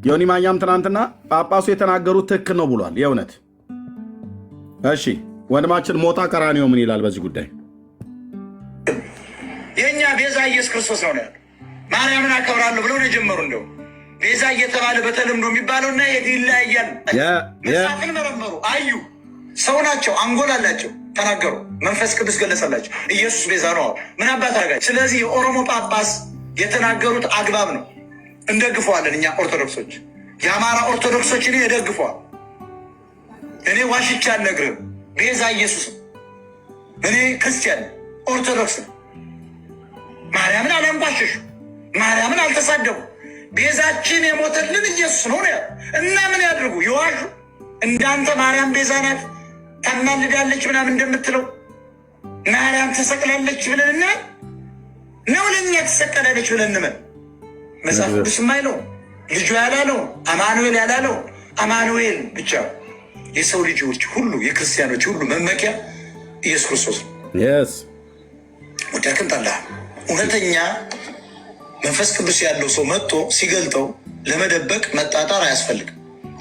ዮኒ ማኛም ትናንትና ጳጳሱ የተናገሩት ትክክል ነው ብሏል። የእውነት እሺ፣ ወንድማችን ሞጣ ቀራኒዮ ምን ይላል በዚህ ጉዳይ? የእኛ ቤዛ ኢየሱስ ክርስቶስ ነው ያለው። ማርያምን አከብራለሁ ብለው ነው የጀመሩ። እንደው ቤዛ እየተባለ በተለምዶ የሚባለውና ይለያያል። መጽሐፍን መረመሩ፣ አዩ። ሰው ናቸው፣ አንጎል አላቸው፣ ተናገሩ። መንፈስ ቅዱስ ገለጸላቸው። ኢየሱስ ቤዛ ነው። ምን አባት አረጋቸው? ስለዚህ የኦሮሞ ጳጳስ የተናገሩት አግባብ ነው። እንደግፈዋለን እኛ ኦርቶዶክሶች። የአማራ ኦርቶዶክሶች እኔ እደግፈዋል። እኔ ዋሽቻ አልነግርም። ቤዛ ኢየሱስ ነው። እኔ ክርስቲያን ኦርቶዶክስ ነው። ማርያምን አላንቋሸሹ፣ ማርያምን አልተሳደቡ። ቤዛችን የሞተልን ኢየሱስ ነው ነው እና ምን ያድርጉ? ይዋሹ። እንዳንተ ማርያም ቤዛ ናት ታማልዳለች ምናምን እንደምትለው ማርያም ተሰቅላለች ብለንና ነው ለእኛ ተሰቀላለች ብለን እንመን። መጽሐፍ ቅዱስ የማይለው ልጁ ያላለው አማኑኤል ያላለው አማኑኤል ብቻ የሰው ልጆች ሁሉ የክርስቲያኖች ሁሉ መመኪያ ኢየሱስ ክርስቶስ ነው። ወዳክም ጠላ እውነተኛ መንፈስ ቅዱስ ያለው ሰው መጥቶ ሲገልጠው ለመደበቅ መጣጣር አያስፈልግም።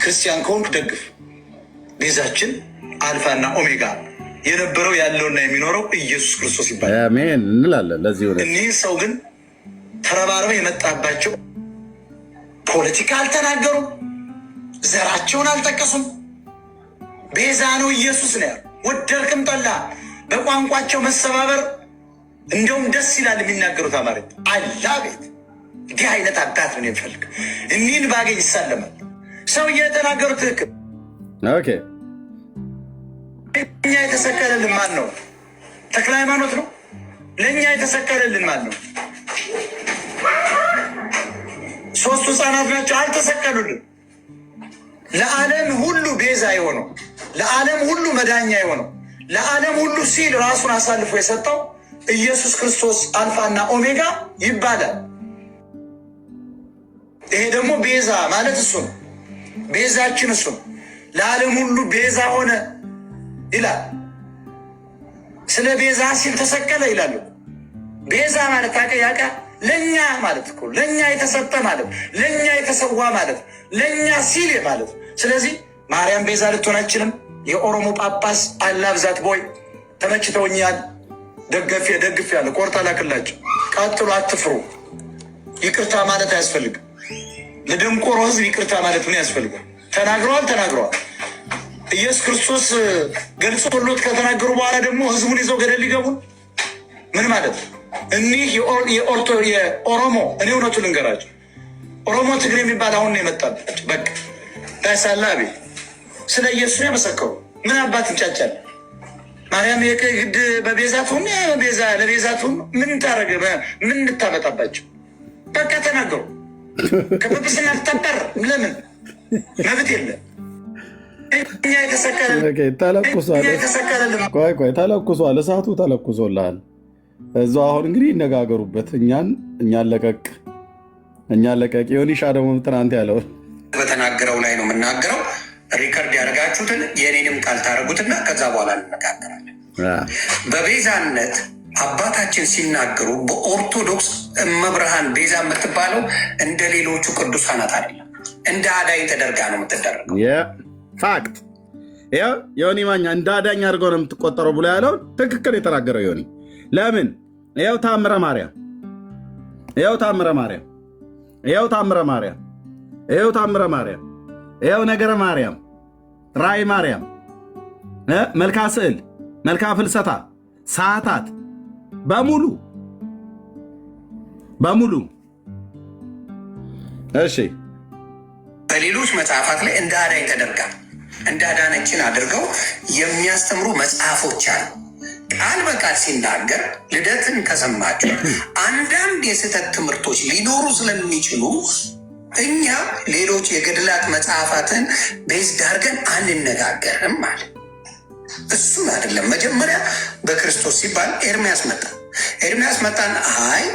ክርስቲያን ከሆንክ ደግፍ። ቤዛችን አልፋና ኦሜጋ የነበረው ያለውና የሚኖረው ኢየሱስ ክርስቶስ ይባላል። አሜን እንላለን። ለዚህ ወደ እኒህ ሰው ግን ተረባርበው የመጣባቸው ፖለቲካ አልተናገሩም፣ ዘራቸውን አልጠቀሱም። ቤዛ ነው ኢየሱስ ነው ያሉ። ወደድክም ጠላ በቋንቋቸው መሰባበር እንደውም ደስ ይላል የሚናገሩት አማርኛ። አላ ቤት እንዲህ አይነት አባት ነው የሚፈልግ። እኒህን ባገኝ ይሳለማል። ሰውዬ የተናገሩት ትክክል። ኦኬ ለእኛ የተሰቀለልን ማን ነው? ተክለ ሃይማኖት ነው። ለእኛ የተሰቀለልን ማን ነው? ሶስቱ ህፃናት ናቸው። አልተሰቀሉልን። ለዓለም ሁሉ ቤዛ የሆነው ለዓለም ሁሉ መዳኛ የሆነው ለዓለም ሁሉ ሲል ራሱን አሳልፎ የሰጠው ኢየሱስ ክርስቶስ አልፋና ኦሜጋ ይባላል። ይሄ ደግሞ ቤዛ ማለት እሱ ነው። ቤዛችን እሱ ነው። ለዓለም ሁሉ ቤዛ ሆነ ይላል። ስለ ቤዛ ሲል ተሰቀለ ይላሉ። ቤዛ ማለት ታቀያቃ ለኛ ማለት እኮ ለኛ የተሰጠ ማለት ለኛ የተሰዋ ማለት ለኛ ሲል ማለት። ስለዚህ ማርያም ቤዛ ልትሆን አይችልም። የኦሮሞ ጳጳስ አላብዛት ቦይ ተመችተውኛል። ደግፍ ያለ ቆርጣ ላክላቸው። ቀጥሎ አትፍሩ። ይቅርታ ማለት አያስፈልግም። ለደንቆሮ ህዝብ ይቅርታ ማለት ምን ያስፈልጋል? ተናግረዋል። ኢየሱስ ክርስቶስ ገልጾሎት ከተናገሩ በኋላ ደግሞ ህዝቡን ይዘው ገደል ሊገቡን ምን ማለት ነው? እኒህ የኦሮሞ እኔ እውነቱ ልንገራቸው፣ ኦሮሞ ትግሬ የሚባል አሁን ነው የመጣባቸው። በቃ ታሳላቤ ስለ ኢየሱስ ነው የመሰከሩ። ምን አባት እንጫጫል? ማርያም የግድ በቤዛቱን ቤዛ ለቤዛቱን ምን ታረገ? ምን እንታመጣባቸው? በቃ ተናገሩ። ከጵጵስና ተጠር ለምን መብት የለም። እኛ ተለኩሷል። እሳቱ ተለኩሶልሃል። እዛው አሁን እንግዲህ ይነጋገሩበት። እኛን ለቀቅ። ዮኒሻ ደግሞ ትናንት ያለውን በተናገረው ላይ ነው የምናገረው። ሪከርድ ያደርጋችሁትን የእኔንም ቃል ታደርጉትና ከዛ በኋላ እንነጋገራለን። በቤዛነት አባታችን ሲናገሩ በኦርቶዶክስ እመብርሃን ቤዛ የምትባለው እንደ ሌሎቹ ቅዱሳናት አይደለም፣ እንደ አዳኝ ተደርጋ ነው የምትደረገው። ፋክት ዮኒ ማኛ እንደ አዳኝ አድርገው ነው የምትቆጠረው ብሎ ያለውን ትክክል የተናገረው ዮኒ። ለምን ይኸው ታምረ ማርያም፣ ይኸው ነገረ ማርያም፣ ራእይ ማርያም፣ መልካ ስዕል፣ መልካ ፍልሰታ፣ ሰዓታት በሙሉ እሺ በሌሎች መጽሐፋት ላይ እንደ አዳኝ ተደርጋ እንደ አዳነችን አድርገው የሚያስተምሩ መጽሐፎች አሉ። ቃል በቃል ሲናገር ልደትን ከሰማችሁ አንዳንድ የስህተት ትምህርቶች ሊኖሩ ስለሚችሉ እኛ ሌሎች የገድላት መጽሐፋትን ቤዝድ አድርገን አንነጋገርም ማለት እሱን አይደለም። መጀመሪያ በክርስቶስ ሲባል ኤርሚያስ መጣን። አይ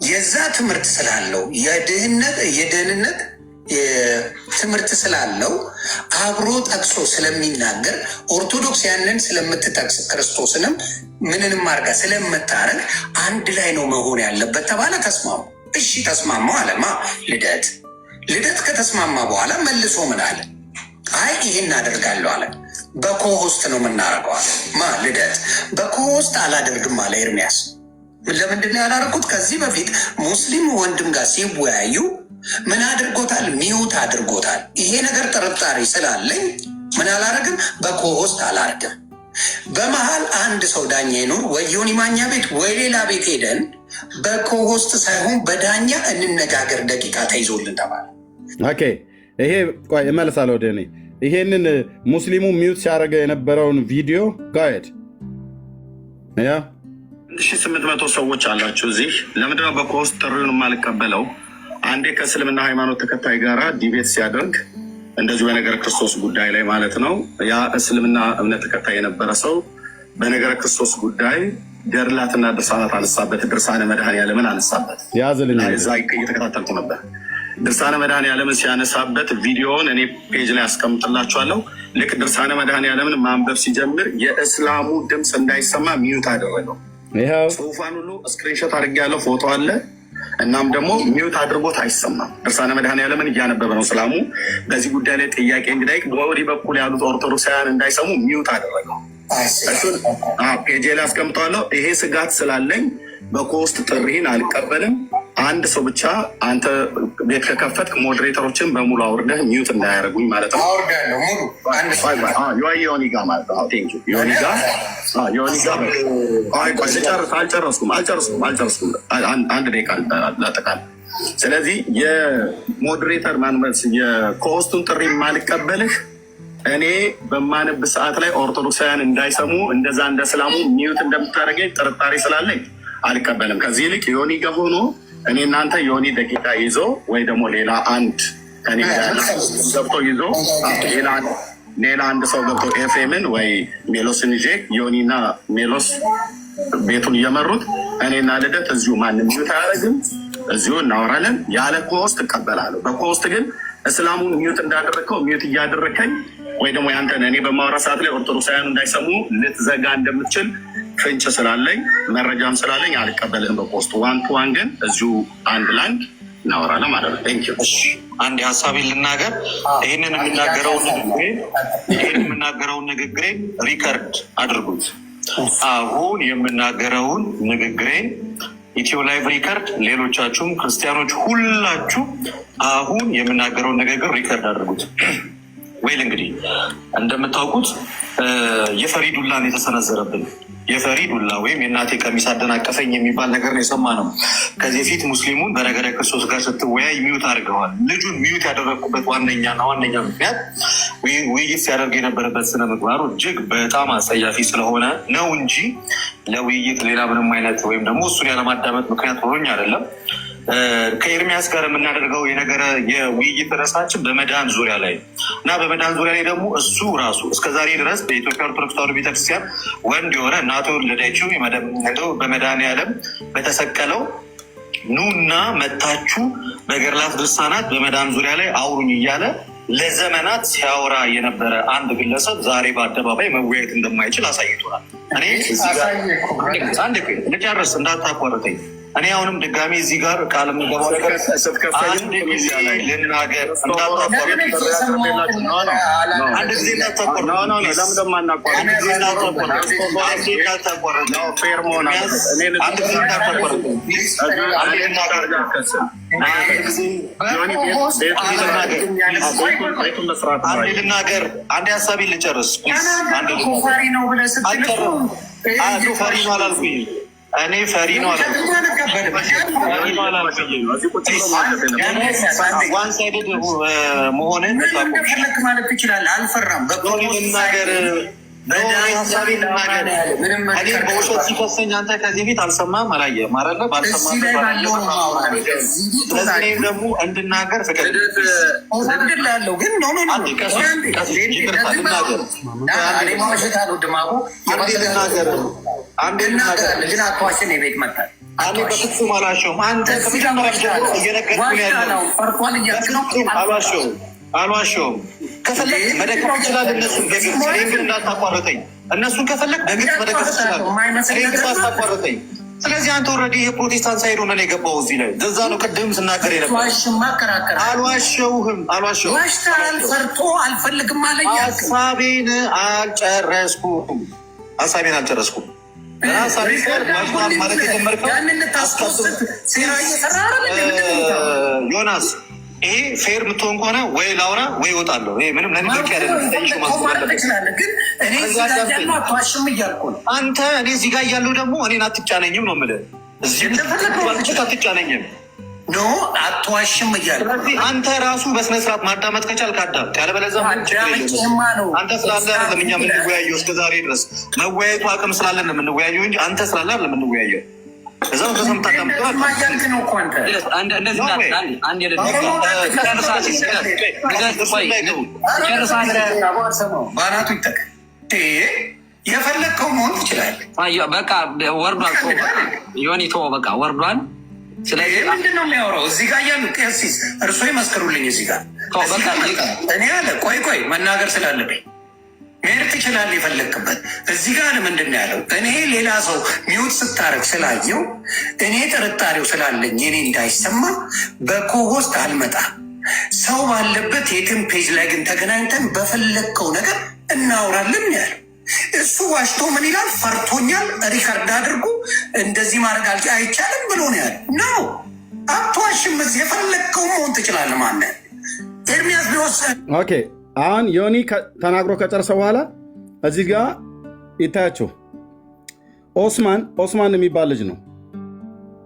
የዛ ትምህርት ስላለው የደህንነት ትምህርት ስላለው አብሮ ጠቅሶ ስለሚናገር ኦርቶዶክስ ያንን ስለምትጠቅስ ክርስቶስንም ምንንም አድርጋ ስለምታረግ አንድ ላይ ነው መሆን ያለበት ተባለ። ተስማሙ። እሺ ተስማሙ አለማ ልደት ከተስማማ በኋላ መልሶ ምን አለ? አይ ይህን አደርጋለሁ አለ። በኮሆስት ነው የምናደርገው አለ። ልደት በኮሆስት አላደርግም አለ ኤርሚያስ። ለምንድን ነው ያላደረኩት? ከዚህ በፊት ሙስሊም ወንድም ጋር ሲወያዩ ምን አድርጎታል? ሚውት አድርጎታል። ይሄ ነገር ጥርጣሬ ስላለኝ ምን አላደርግም፣ በኮሆስት አላደርግም። በመሀል አንድ ሰው ዳኛ ይኑር ወይ ዮኒ ማኛ ቤት ወይ ሌላ ቤት ሄደን በኮሆስት ሳይሆን በዳኛ እንነጋገር ደቂቃ ተይዞልን ተባለ። ኦኬ ይሄ ቆይ እመልሳለሁ ወደ እኔ። ይሄንን ሙስሊሙ ሚውት ሲያደርገ የነበረውን ቪዲዮ ጋየድ 1800 ሰዎች አላችሁ እዚህ። ለምንድነው በኮሆስት ጥሪውን የማልቀበለው? አንዴ ከእስልምና ሃይማኖት ተከታይ ጋራ ዲቤት ሲያደርግ እንደዚሁ በነገረ ክርስቶስ ጉዳይ ላይ ማለት ነው። ያ እስልምና እምነት ተከታይ የነበረ ሰው በነገረ ክርስቶስ ጉዳይ ገድላትና ድርሳናት አነሳበት። ድርሳነ መድኃኔዓለምን አነሳበት። ያዝልኝ እዛ እየተከታተልኩ ነበር። ድርሳነ መድኃኔዓለምን ሲያነሳበት ቪዲዮውን እኔ ፔጅ ላይ አስቀምጥላችኋለሁ። ልክ ድርሳነ መድኃኔዓለምን ማንበብ ሲጀምር የእስላሙ ድምፅ እንዳይሰማ ሚዩት አደረገው። ጽሁፋን ሁሉ ስክሪንሾት አድርጌያለሁ፣ ፎቶ አለ። እናም ደግሞ ሚዩት አድርጎት አይሰማም። ድርሳነ መድኃኔዓለምን እያነበበ ነው እስላሙ። በዚህ ጉዳይ ላይ ጥያቄ እንግዲህ በወዲህ በኩል ያሉት ኦርቶዶክሳውያን እንዳይሰሙ ሚዩት አደረገው። እሱን ፔጄ ላይ አስቀምጠዋለሁ። ይሄ ስጋት ስላለኝ በኮሆስት ጥሪህን አልቀበልም። አንድ ሰው ብቻ አንተ ቤት ከከፈትክ ሞዴሬተሮችን በሙሉ አውርደህ ሚዩት እንዳያደርጉኝ ማለት ነው። ዮኒ ጋ ማለት ነው። ዮኒ ጋ አልጨረስኩም። አንድ ደቂቃ ላጠቃል። ስለዚህ የሞዴሬተር ማንመስ የኮሆስቱን ጥሪ የማልቀበልህ እኔ በማነብ ሰዓት ላይ ኦርቶዶክሳውያን እንዳይሰሙ እንደዛ እንደ እስላሙ ሚዩት እንደምታደርገኝ ጥርጣሬ ስላለኝ አልቀበልም። ከዚህ ይልቅ ዮኒ ጋ ሆኖ እኔ እናንተ ዮኒ ደቂቃ ይዞ ወይ ደግሞ ሌላ አንድ ከኔ ገብቶ ይዞ ሌላ አንድ ሰው ገብቶ ኤፍሬምን ወይ ሜሎስን ይዤ ዮኒና ሜሎስ ቤቱን እየመሩት እኔና ልደት እዚሁ ማንም ሚዩት አያደርግም፣ እዚሁ እናወራለን። ያለ ኮሆስት እቀበላለሁ። በኮሆስት ግን እስላሙን ሚዩት እንዳደረግከው ሚዩት እያደረከኝ ወይ ደግሞ ያንተን እኔ በማውራ ሰዓት ላይ ኦርቶዶክሳውያኑ እንዳይሰሙ ልትዘጋ እንደምትችል ፍንጭ ስላለኝ መረጃም ስላለኝ አልቀበልህም በኮሆስት። ዋን ቱ ዋን ግን እዚሁ አንድ ላንድ እናወራለን ማለት ነው። ቴንክ ዩ። አንድ ሀሳቤን ልናገር። ይህንን የምናገረውን ንግግሬን ሪከርድ አድርጉት። አሁን የምናገረውን ንግግሬን ኢትዮ ላይቭ ሪከርድ፣ ሌሎቻችሁም ክርስቲያኖች ሁላችሁ አሁን የምናገረውን ንግግር ሪከርድ አድርጉት። ወይል እንግዲህ እንደምታውቁት የፈሪዱላን የተሰነዘረብን የፈሪዱላ ወይም የእናቴ ቀሚስ አደናቀፈኝ የሚባል ነገር ነው የሰማነው። ከዚህ በፊት ሙስሊሙን በነገረ ክርስቶስ ጋር ስትወያይ ሚዩት አድርገዋል። ልጁን ሚዩት ያደረግኩበት ዋነኛና ዋነኛ ምክንያት ውይይት ሲያደርግ የነበረበት ስነ ምግባሩ እጅግ በጣም አጸያፊ ስለሆነ ነው እንጂ ለውይይት ሌላ ምንም አይነት ወይም ደግሞ እሱን ያለማዳመጥ ምክንያት ሆኖኝ አይደለም። ከኤርሚያስ ጋር የምናደርገው የውይይት ርዕሳችን በመዳን ዙሪያ ላይ እና በመዳን ዙሪያ ላይ ደግሞ እሱ ራሱ እስከዛሬ ድረስ በኢትዮጵያ ኦርቶዶክስ ተዋሕዶ ቤተክርስቲያን ወንድ የሆነ እናቱ የወለደችው በመድኃኔዓለም በተሰቀለው ኑና መታችሁ በገድላት ድርሳናት በመዳን ዙሪያ ላይ አውሩኝ እያለ ለዘመናት ሲያወራ የነበረ አንድ ግለሰብ ዛሬ በአደባባይ መወያየት እንደማይችል አሳይቶናል። እኔ አንድ ልጨርስ እንዳታቋርጠኝ። እኔ አሁንም ድጋሚ እዚህ ጋር ቃል የምገባው ነገር አንድ ጊዜ ልናገር፣ አንድ ጊዜ ልናገር፣ አንድ ሀሳቤን ልጨርስ። ፈሪ ነው አላልኩኝ እኔ ፈሪ ነው ዋን ሳይድድ መሆንን ማለት ትችላለህ። አልፈራም። ልናገር ሀሳቤ ልናገር። እኔ በውሸት ሲከሰኝ አንተ ከዚህ ቤት አልሰማህም አላየህም አይደለ? ባልሰማህም ስለዚህ እኔም ደግሞ እንድናገር ፍቅድ እፈቅድልሃለሁ። ግን ግን አቷሽን የቤት መጣል እኔ በፍጹም አልዋሸሁም። አንተ እየነገርኩህ ያለው አልዋሸሁም። ከፈለግ መደገፍ ትችላለህ። እነሱን ግን እንዳታቋርጠኝ። እነሱን ከፈለግ በግልጽ መደገፍ ትችላለህ። ግን አታቋርጠኝ። ስለዚህ አንተ ኦልሬዲ የፕሮቴስታንት ሳይድ ሆነ የገባው እዚህ ላይ እዛ ነው። ቅድም ስናገር አልዋሸውህም። ዋሽተሃል። ፈርቶ አልፈልግም አለ። ሀሳቤን አልጨረስኩም። ዮናስ ይሄ ፌር የምትሆን ከሆነ ወይ ላውራ ወይ እወጣለሁ። ይሄ ምንም ለንገቅ ያለ አንተ እኔ እዚህ ጋር እያለሁ ደግሞ እኔን አትጫነኝም ነው የምልህ። አትጫነኝም ኖ አትዋሽም እያለ አንተ ራሱ በስነስርዓት ማዳመጥ ከቻልክ አዳምጥ። ያለበለዚያ አንተ ስላለ አይደለም እኛ የምንወያየው እስከዛሬ ድረስ መወያየቱ አቅም ስላለን ነው የምንወያየው እንጂ አንተ ስላለ አይደለም የምንወያየው። እዛው ተሰምታ የፈለግከው መሆን ትችላለህ። በቃ ወርዷል። ዮኒ ተወው፣ በቃ ወርዷል። ስለዚህ ምንድን ነው የሚያወራው? እዚህ ጋር እያሉ ቀሲስ እርሶ ይመስክሩልኝ። እዚህ ጋር እኔ አለ ቆይ መናገር ስላለብኝ መሄድ ትችላለህ የፈለግክበት። እዚህ ጋር ምንድን ነው ያለው? እኔ ሌላ ሰው ሚውት ስታረግ ስላየው እኔ ጥርጣሬው ስላለኝ እኔ እንዳይሰማ በኮሆስት አልመጣም። ሰው ባለበት የትም ፔጅ ላይ ግን ተገናኝተን በፈለግከው ነገር እናውራለን ያለው እሱ ዋሽቶ ምን ይላል? ፈርቶኛል፣ ሪከርድ አድርጉ፣ እንደዚህ ማድረግ አይቻልም ብሎ ነው ያለ ነው። አትዋሽም። እዚህ የፈለግከው መሆን ትችላለህ። ማነው ኤርሚያስ ቢወስድ ኦኬ። አሁን ዮኒ ተናግሮ ከጨረሰ በኋላ እዚህ ጋር ይታያቸው ኦስማን የሚባል ልጅ ነው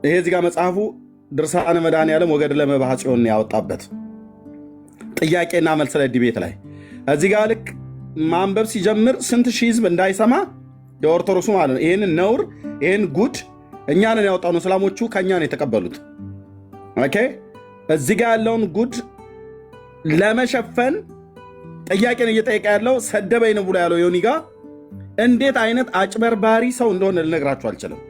ይሄ። እዚህ ጋር መጽሐፉ ድርሳነ መድኃኔዓለም ወገድለ መባዓ ጽዮን ያወጣበት ጥያቄና መልስ ላይ ዲቤት ላይ እዚህ ጋር ልክ ማንበብ ሲጀምር ስንት ሺህ ህዝብ እንዳይሰማ የኦርቶዶክሱ ማለት ነው። ይህንን ነውር ይህን ጉድ እኛንን ያወጣነው እስላሞቹ ከእኛ ነው የተቀበሉት። ኦኬ እዚህ ጋር ያለውን ጉድ ለመሸፈን ጥያቄን እየጠየቀ ያለው ሰደበኝ ነው ብሎ ያለው ዮኒ ጋር እንዴት አይነት አጭበርባሪ ሰው እንደሆነ ልነግራችሁ አልችልም።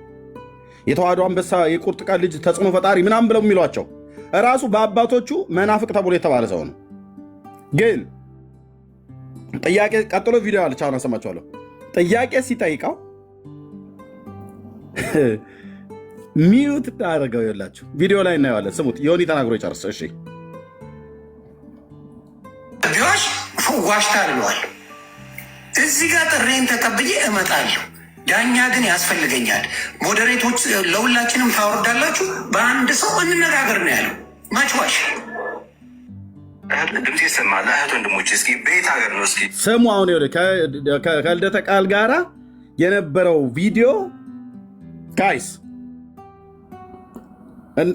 የተዋህዶ አንበሳ፣ የቁርጥ ቀን ልጅ፣ ተጽዕኖ ፈጣሪ ምናምን ብለው የሚሏቸው እራሱ በአባቶቹ መናፍቅ ተብሎ የተባለ ሰው ነው። ግን ጥያቄ ቀጥሎ ቪዲዮ አለች፣ አሁን አሰማችኋለሁ። ጥያቄ ሲጠይቀው ሚዩት አደረገው። የላችሁ ቪዲዮ ላይ እናየዋለን። ስሙት፣ ዮኒ ተናግሮ ይጨርስ። እሺ ቢዋሽ ዋሽታ ልለዋል። እዚህ ጋር ጥሬን ተቀብዬ እመጣለሁ። ዳኛ ግን ያስፈልገኛል። ሞዴሬቶች ለሁላችንም ታወርዳላችሁ። በአንድ ሰው እንነጋገር ነው ያለው። ማችዋሽ ድምፅ ይሰማል። እህት ወንድሞች፣ እስኪ ቤት ሀገር ነው እስኪ ስሙ። አሁን ከልደተ ቃል ጋራ የነበረው ቪዲዮ ጋይስ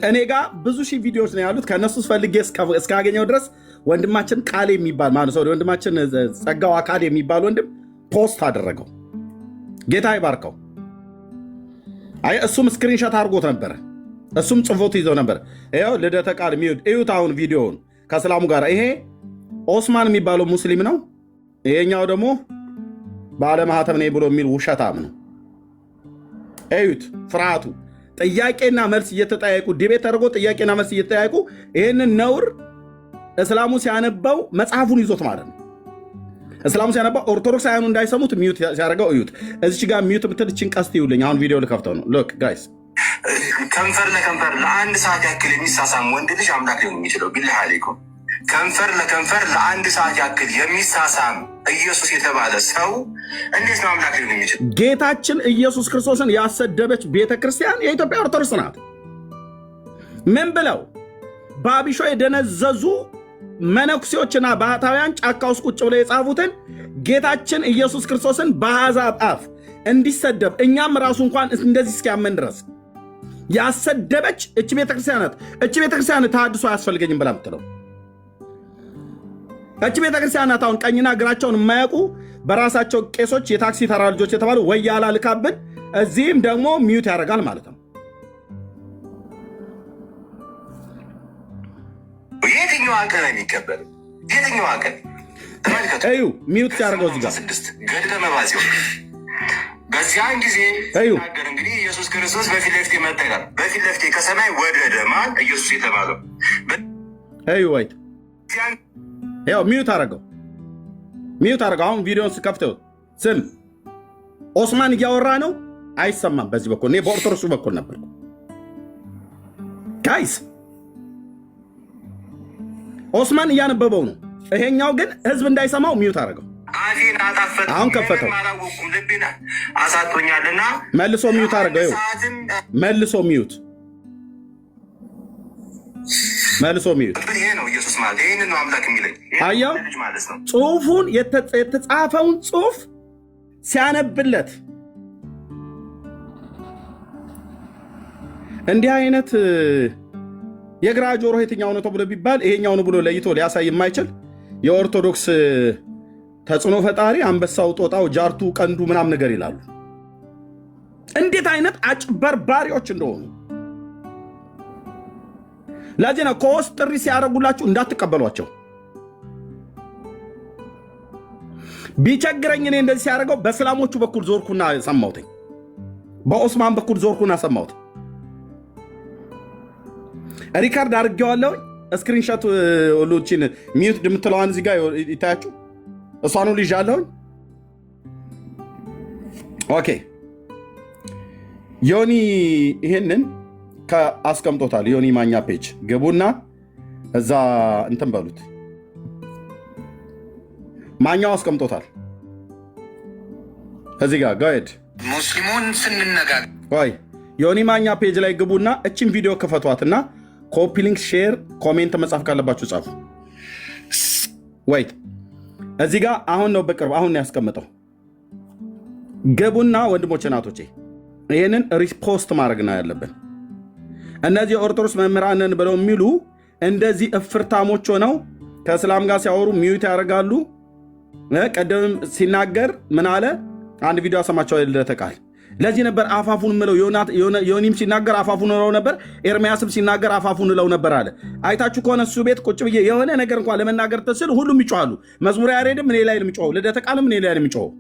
እኔ ጋር ብዙ ሺህ ቪዲዮዎች ነው ያሉት። ከእነሱ ፈልጌ እስካገኘው ድረስ ወንድማችን ቃል የሚባል ማለት ሰው ወንድማችን ጸጋው አካል የሚባል ወንድም ፖስት አደረገው። ጌታ ይባርከው። አይ እሱም ስክሪንሾት አድርጎት ነበረ፣ እሱም ጽፎት ይዘው ነበር። ይኸው ልደተ ቃል የሚወድ እዩት። አሁን ቪዲዮውን ከእስላሙ ጋር ይሄ ኦስማን የሚባለው ሙስሊም ነው። ይሄኛው ደግሞ ባለማህተም ነኝ ብሎ የሚል ውሸታም ነው። እዩት ፍርሃቱ። ጥያቄና መልስ እየተጠያየቁ ዲቤት ተደርጎ ጥያቄና መልስ እየተጠያየቁ ይህንን ነውር እስላሙ ሲያነባው መጽሐፉን ይዞት ማለት ነው። እስላሙ ሲያነባው ኦርቶዶክሳውያኑ እንዳይሰሙት ሚዩት ሲያደርገው እዩት። እዚች ጋር ሚዩት ብትል እችን ቀስት ይውልኝ። አሁን ቪዲዮ ልከፍተው ነው። ሎክ ጋይስ፣ ከንፈር ለከንፈር ለአንድ ሰዓት ያክል የሚሳሳም ወንድ ልጅ አምላክ ሊሆን የሚችለው ቢላህ አለይኩም። ከንፈር ለከንፈር ለአንድ ሰዓት ያክል የሚሳሳም ኢየሱስ የተባለ ሰው እንዴት ነው አምላክ ሊሆን የሚችል? ጌታችን ኢየሱስ ክርስቶስን ያሰደበች ቤተክርስቲያን የኢትዮጵያ ኦርቶዶክስ ናት። ምን ብለው በአቢሾ የደነዘዙ መነኩሴዎችና ባህታውያን ጫካ ውስጥ ቁጭ ብለው የጻፉትን ጌታችን ኢየሱስ ክርስቶስን በአሕዛብ አፍ እንዲሰደብ እኛም ራሱ እንኳን እንደዚህ እስኪያመን ድረስ ያሰደበች እች ቤተክርስቲያን ናት። እች ቤተክርስቲያን ተሐድሶ አያስፈልገኝም ብላ ምትለው እች ቤተክርስቲያን ናት። አሁን ቀኝና እግራቸውን የማያውቁ በራሳቸው ቄሶች የታክሲ ተራ ልጆች የተባሉ ወያላ ልካብን እዚህም ደግሞ ሚዩት ያደርጋል ማለት ነው። የትኛው አቀን የሚቀበል የትኛው አቀን እዩ ሚዩት ያደርገው እዚህ ጋር 6 ገድለ መባሲው በዚያን ጊዜ ሲናገር እንግዲህ ኢየሱስ ክርስቶስ በፊት ለፊት መጣ ይላል። በፊት ለፊት ከሰማይ ወረደ ማን? ኢየሱስ የተባለው እዩ ወይት ያው ሚዩት አደረገው። ሚዩት አደረገው። አሁን ቪዲዮን ስከፍተው ስም ኦስማን እያወራ ነው። አይሰማም። በዚህ በኩል እኔ በኦርቶዶክሱ በኩል ነበር ጋይስ። ኦስማን እያነበበው ነው። ይሄኛው ግን ህዝብ እንዳይሰማው ሚዩት አደረገው። አፌን አጣፈጥ አሁን ከፈተው። አላወኩም ልቤና አሳጥቶኛልና መልሶ ሚዩት አደረገው። መልሶ ሚዩት ይሄ ነው ኢየሱስ ማለት ይሄን ነው አምላክ የሚለኝ አያው ልጅ ማለት ነው። ጽሁፉን የተጻፈውን ጽሁፍ ሲያነብለት እንዲህ አይነት የግራ ጆሮ የትኛው ነው ተብሎ ቢባል ይሄኛው ነው ብሎ ለይቶ ሊያሳይ የማይችል የኦርቶዶክስ ተጽዕኖ ፈጣሪ አንበሳው፣ ጦጣው፣ ጃርቱ፣ ቀንዱ ምናምን ነገር ይላሉ። እንዴት አይነት አጭበርባሪዎች እንደሆኑ ለዚህ ነው ከውስጥ ጥሪ ሲያደርጉላችሁ እንዳትቀበሏቸው። ቢቸግረኝ እኔ እንደዚህ ሲያደርገው በእስላሞቹ በኩል ዞርኩና ሰማሁት፣ በኦስማን በኩል ዞርኩና ሰማሁት። ሪካርድ አድርጌዋለሁ። ስክሪንሾት ሁሉችን ሚዩት የምትለዋን እዚህ ጋር ይታያችሁ። እሷኑ ልጅ አለሁኝ። ኦኬ ዮኒ ይሄንን አስቀምጦታል። ዮኒ ማኛ ፔጅ ግቡና እዛ እንትን በሉት። ማኛው አስቀምጦታል እዚህ ጋር ጋይድ ሙስሊሙን ስንነጋገር ወይ ዮኒ ማኛ ፔጅ ላይ ግቡና እችን ቪዲዮ ክፈቷትና ኮፒ ሊንክ፣ ሼር፣ ኮሜንት መጻፍ ካለባችሁ ጻፉ። ወይት እዚህ ጋር አሁን ነው በቅርብ አሁን ነው ያስቀምጠው። ገቡና ወንድሞቼ ናቶቼ ይሄንን ሪፖስት ማድረግ ነው ያለብን። እነዚህ ኦርቶዶክስ መምህራንን ብለው የሚሉ እንደዚህ እፍርታሞች ሆነው ከእስላም ጋር ሲያወሩ ሚዩት ያደርጋሉ። ቀደም ሲናገር ምን አለ? አንድ ቪዲዮ አሰማቸው ልደተቃል። ለዚህ ነበር አፋፉን ምለው። ዮኒም ሲናገር አፋፉን እለው ነበር፣ ኤርሚያስም ሲናገር አፋፉን እለው ነበር አለ። አይታችሁ ከሆነ እሱ ቤት ቁጭ ብዬ የሆነ ነገር እንኳን ለመናገር ተስል ሁሉም ይጮሃሉ። መዝሙር ያሬድም እኔ ላይ የሚጮኸው፣ ልደተ ቃልም እኔ ላይ የሚጮኸው፣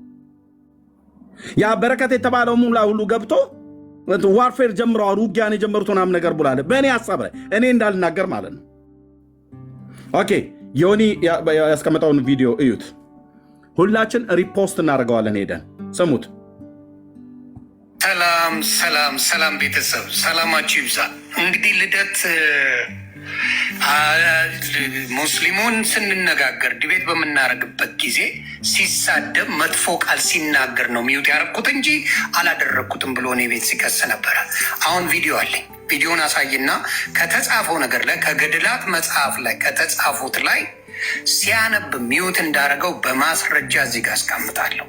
ያ በረከት የተባለው ሙላ ሁሉ ገብቶ ዋርፌር ጀምረዋል፣ ውጊያን የጀመሩት ምናምን ነገር ብሏል። በእኔ ሀሳብ ላይ እኔ እንዳልናገር ማለት ነው። ኦኬ ዮኒ ያስቀመጠውን ቪዲዮ እዩት። ሁላችን ሪፖስት እናደርገዋለን። ሄደን ስሙት። ሰላም ሰላም ሰላም ቤተሰብ ሰላማችሁ ይብዛ። እንግዲህ ልደት ሙስሊሙን ስንነጋገር ዲቤት በምናደርግበት ጊዜ ሲሳደብ መጥፎ ቃል ሲናገር ነው ሚዩት ያደረግኩት እንጂ አላደረግኩትም ብሎ እኔ ቤት ሲከስ ነበረ። አሁን ቪዲዮ አለኝ። ቪዲዮን አሳይና ከተጻፈው ነገር ላይ ከገድላት መጽሐፍ ላይ ከተጻፉት ላይ ሲያነብ ሚዩት እንዳደረገው በማስረጃ እዚህ ጋር አስቀምጣለሁ።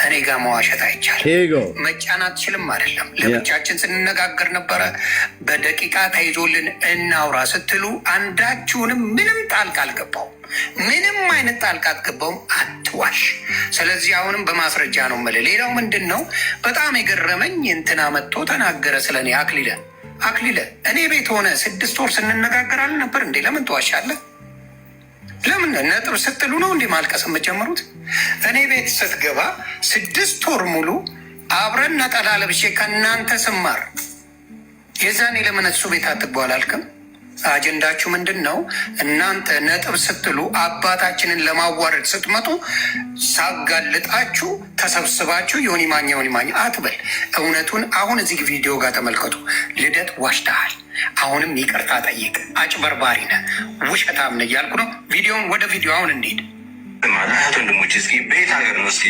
እኔ ጋር መዋሸት አይቻልም። መጫን አትችልም አይደለም። ለብቻችን ስንነጋገር ነበረ። በደቂቃ ተይዞልን እናውራ ስትሉ አንዳችሁንም ምንም ጣልቃ አልገባውም። ምንም አይነት ጣልቃ አትገባውም። አትዋሽ። ስለዚህ አሁንም በማስረጃ ነው የምልህ። ሌላው ምንድን ነው በጣም የገረመኝ እንትና መጥቶ ተናገረ ስለኔ። አክሊለ እኔ ቤት ሆነ 6 ወር ስንነጋገር አልነበር እንዴ? ለምን ትዋሻለህ? ለምን ነጥብ ስትሉ ነው እንዲህ ማልቀስ የምትጀምሩት? እኔ ቤት ስትገባ 6 ወር ሙሉ አብረን ነጠላ ለብሼ ከእናንተ ስማር የዛኔ ለምን እሱ ቤት አትግቡ አላልክም? አጀንዳችሁ ምንድን ነው? እናንተ ነጥብ ስትሉ አባታችንን ለማዋረድ ስትመጡ ሳጋልጣችሁ ተሰብስባችሁ ዮኒ ማኛ አትበል። እውነቱን አሁን እዚህ ቪዲዮ ጋር ተመልከቱ። ልደት ዋሽተሃል። አሁንም ይቅርታ ጠይቅ። አጭበርባሪ ነህ፣ ውሸታም ነህ እያልኩ ነው። ወደ ቪዲዮ አሁን እንሂድ። ማለት ወንድሞች እስኪ በየት ሀገር ነው እስኪ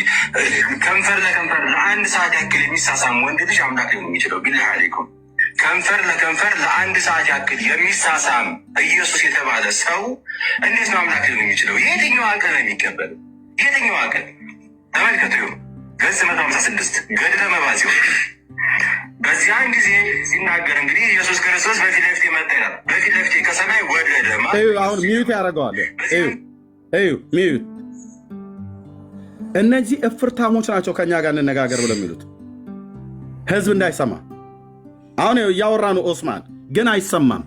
ከንፈር ለከንፈር ለአንድ ሰዓት ያክል የሚሳሳም ወንድ ልጅ አምላክ ሊሆን የሚችለው? ቢላሂ አለይኩም ከንፈር ለከንፈር ለአንድ ሰዓት ያክል የሚሳሳም ኢየሱስ የተባለ ሰው እንዴት ነው አምላክ ሊሆን የሚችለው? የትኛው አቅል ነው የሚቀበል? የትኛው አቅል? ተመልከቱ። ገጽ 156 ገድለ መባሲው በዚያን ጊዜ ሲናገር እንግዲህ ኢየሱስ ክርስቶስ በፊት ለፊት መጣ ይላል። በፊት ለፊት ከሰማይ ወረደ። አሁን ሚዩት ያደርገዋል። ሚዩት። እነዚህ እፍርታሞች ናቸው ከኛ ጋር እንነጋገር ብለው የሚሉት ህዝብ እንዳይሰማ። አሁን እያወራ ነው ኦስማን፣ ግን አይሰማም።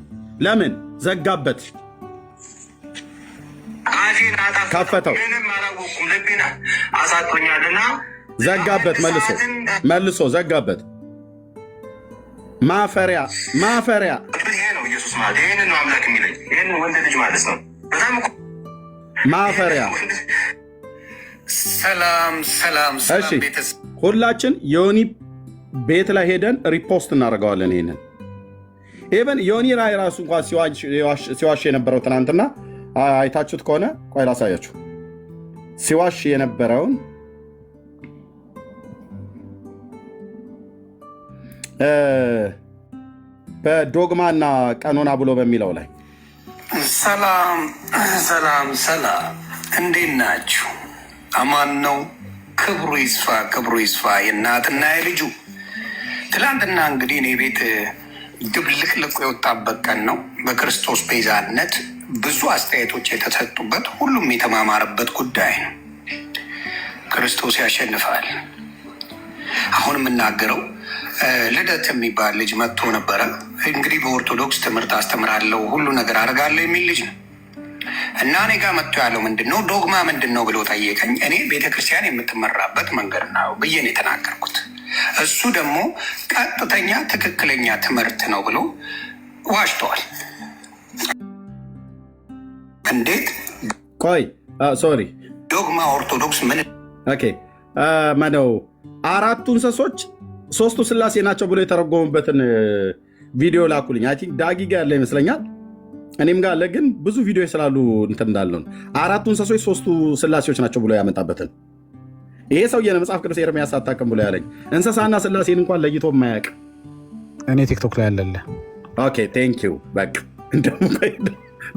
ለምን? ዘጋበት፣ ከፈተው፣ ምንም አላወኩም ልቤና አሳጥቶኛልና ዘጋበት። መልሶ ዘጋበት። ማፈሪያ ይሄ ነው ኢየሱስ ማለት። ይህንን ነው አምላክ የሚለኝ። ይህንን ወንድ ልጅ ማለት ነው። በጣም ማፈሪያ። ሰላም እሺ ሁላችን ዮኒ ቤት ላይ ሄደን ሪፖስት እናደርገዋለን። ይሄንን ኢቨን ዮኒ ራይ ራሱ እንኳን ሲዋሽ የነበረው ትናንትና አይታችሁት ከሆነ ቆይ ላሳያችሁ። ሲዋሽ የነበረውን በዶግማና ቀኖና ብሎ በሚለው ላይ ሰላም ሰላም ሰላም፣ እንዴት ናችሁ? አማን ነው። ክብሩ ይስፋ ክብሩ ይስፋ የእናትና የልጁ። ትላንትና እንግዲህ እኔ ቤት ድብልቅልቁ የወጣበት ቀን ነው። በክርስቶስ ቤዛነት ብዙ አስተያየቶች የተሰጡበት፣ ሁሉም የተማማረበት ጉዳይ ነው። ክርስቶስ ያሸንፋል። አሁን የምናገረው ልደት የሚባል ልጅ መጥቶ ነበረ። እንግዲህ በኦርቶዶክስ ትምህርት አስተምራለሁ ሁሉ ነገር አደርጋለሁ የሚል ልጅ ነው እና እኔ ጋር መጥቶ ያለው ምንድን ነው ዶግማ ምንድን ነው ብሎ ጠየቀኝ። እኔ ቤተክርስቲያን የምትመራበት መንገድ ነው ብዬ ነው የተናገርኩት። እሱ ደግሞ ቀጥተኛ ትክክለኛ ትምህርት ነው ብሎ ዋሽተዋል። እንዴት? ቆይ ሶሪ፣ ዶግማ ኦርቶዶክስ ምን ማነው? አራቱ እንስሶች ሶስቱ ስላሴ ናቸው ብሎ የተረጎሙበትን ቪዲዮ ላኩልኝ። አይ ቲንክ ዳጊ ጋር ያለ ይመስለኛል፣ እኔም ጋር አለ። ግን ብዙ ቪዲዮ ስላሉ እንትን እንዳለው አራቱ እንስሶች ሶስቱ ስላሴዎች ናቸው ብሎ ያመጣበትን ይሄ ሰውዬ ነው መጽሐፍ ቅዱስ ኤርምያስ አታውቅም ብሎ ያለኝ። እንስሳና ስላሴን እንኳን ለይቶ የማያውቅ እኔ ቲክቶክ ላይ ያለለ። ኦኬ ቴንክ ዩ። በቃ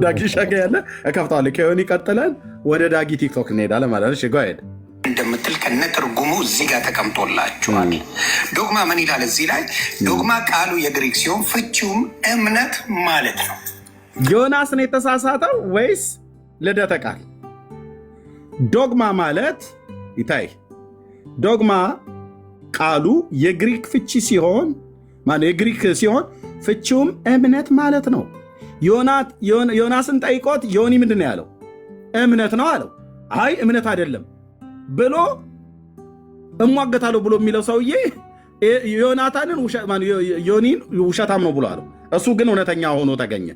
ዳጊ ሻጋ ያለ እከፍተዋለሁ። ከሆን ይቀጥለን ወደ ዳጊ ቲክቶክ እንሄዳለን ማለት ነው። ሽጎ ሄድ እንደምትል ከነ ትርጉሙ እዚህ ጋር ተቀምጦላችኋል። ዶግማ ምን ይላል እዚህ ላይ? ዶግማ ቃሉ የግሪክ ሲሆን ፍቺውም እምነት ማለት ነው። ዮናስን የተሳሳተው ወይስ ልደተ ቃል? ዶግማ ማለት ይታይ፣ ዶግማ ቃሉ የግሪክ ፍቺ ሲሆን የግሪክ ሲሆን ፍቺውም እምነት ማለት ነው። ዮናስን ጠይቆት ዮኒ ምንድን ነው ያለው? እምነት ነው አለው። አይ እምነት አይደለም ብሎ እሟገታለሁ ብሎ የሚለው ሰውዬ ዮናታንን ዮኒን ውሸታም ነው ብሎ አለው። እሱ ግን እውነተኛ ሆኖ ተገኘ፣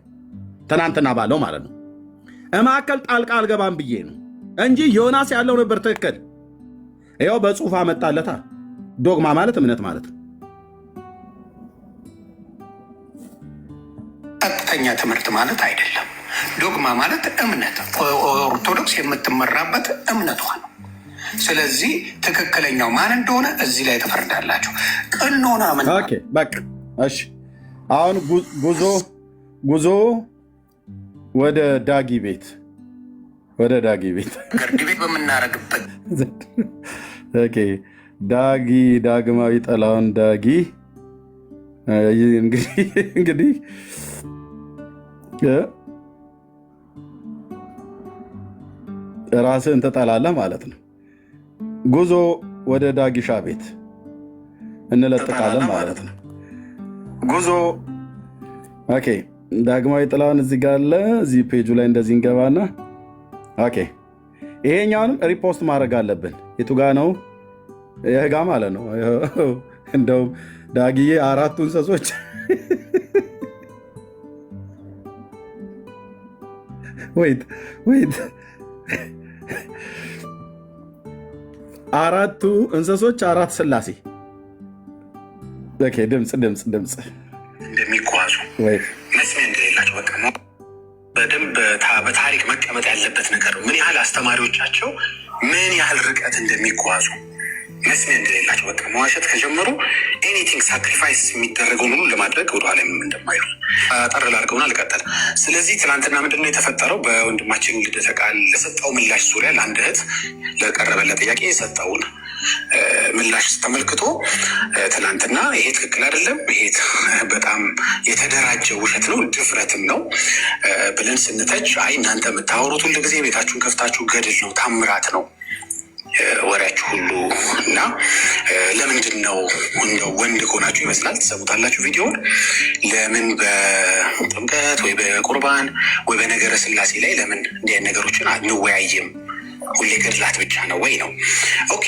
ትናንትና ባለው ማለት ነው። እማከል ጣልቃ አልገባም ብዬ ነው እንጂ ዮናስ ያለው ነበር ትክክል። ይኸው በጽሁፍ አመጣለታ። ዶግማ ማለት እምነት ማለት ነው። ቀጥተኛ ትምህርት ማለት አይደለም። ዶግማ ማለት እምነት፣ ኦርቶዶክስ የምትመራበት እምነቷ ነው። ስለዚህ ትክክለኛው ማን እንደሆነ እዚህ ላይ ተፈርዳላችሁ። ቀኖና ምን? በቃ እሺ። አሁን ጉዞ ወደ ዳጊ ቤት ገርድ ቤት በምናረግበት ዳግማዊ ጠላውን ዳጊ እንግዲህ ራስህን ትጠላለህ ማለት ነው። ጉዞ ወደ ዳጊሻ ቤት እንለጥቃለን ማለት ነው። ጉዞ ዳግማዊ ጥላውን እዚህ ጋር አለ። እዚህ ፔጁ ላይ እንደዚህ እንገባና ይሄኛውንም ሪፖስት ማድረግ አለብን። የቱ ጋ ነው? ይህ ጋ ማለት ነው። እንደውም ዳጊዬ አራቱ እንስሶች ወይት አራቱ እንስሶች አራት ስላሴ ድምፅ እንደሚጓዙ መስሚያ እንደሌላቸው በቃ በደንብ በታሪክ መቀመጥ ያለበት ነገር ነው። ምን ያህል አስተማሪዎቻቸው ምን ያህል ርቀት እንደሚጓዙ መስሚያ እንደሌላቸው በቃ መዋሸት ከጀመሩ ኤኒቲንግ ሳክሪፋይስ የሚደረገውን ሁሉ ለማድረግ ወደኋላ እንደማይሉ ጠር ላድርገውና ልቀጥል። ስለዚህ ትናንትና ምንድነው የተፈጠረው? በወንድማችን ልደተ ቃል ለሰጠው ምላሽ ዙሪያ ለአንድ እህት ለቀረበለ ጥያቄ የሰጠውን ምላሽ ተመልክቶ ትናንትና ይሄ ትክክል አይደለም፣ ይሄ በጣም የተደራጀ ውሸት ነው፣ ድፍረትም ነው ብለን ስንተች፣ አይ እናንተ የምታወሩት ሁሉ ጊዜ ቤታችሁን ከፍታችሁ ገድል ነው፣ ታምራት ነው ወሬያችሁ ሁሉ እና ለምንድን ነው እንደው ወንድ ከሆናችሁ ይመስላል ትሰሙታላችሁ ቪዲዮን፣ ለምን በጥምቀት ወይ በቁርባን ወይ በነገረ ስላሴ ላይ ለምን እንዲህ አይነት ነገሮችን አንወያይም? ሁሌ ገድላት ብቻ ነው ወይ ነው? ኦኬ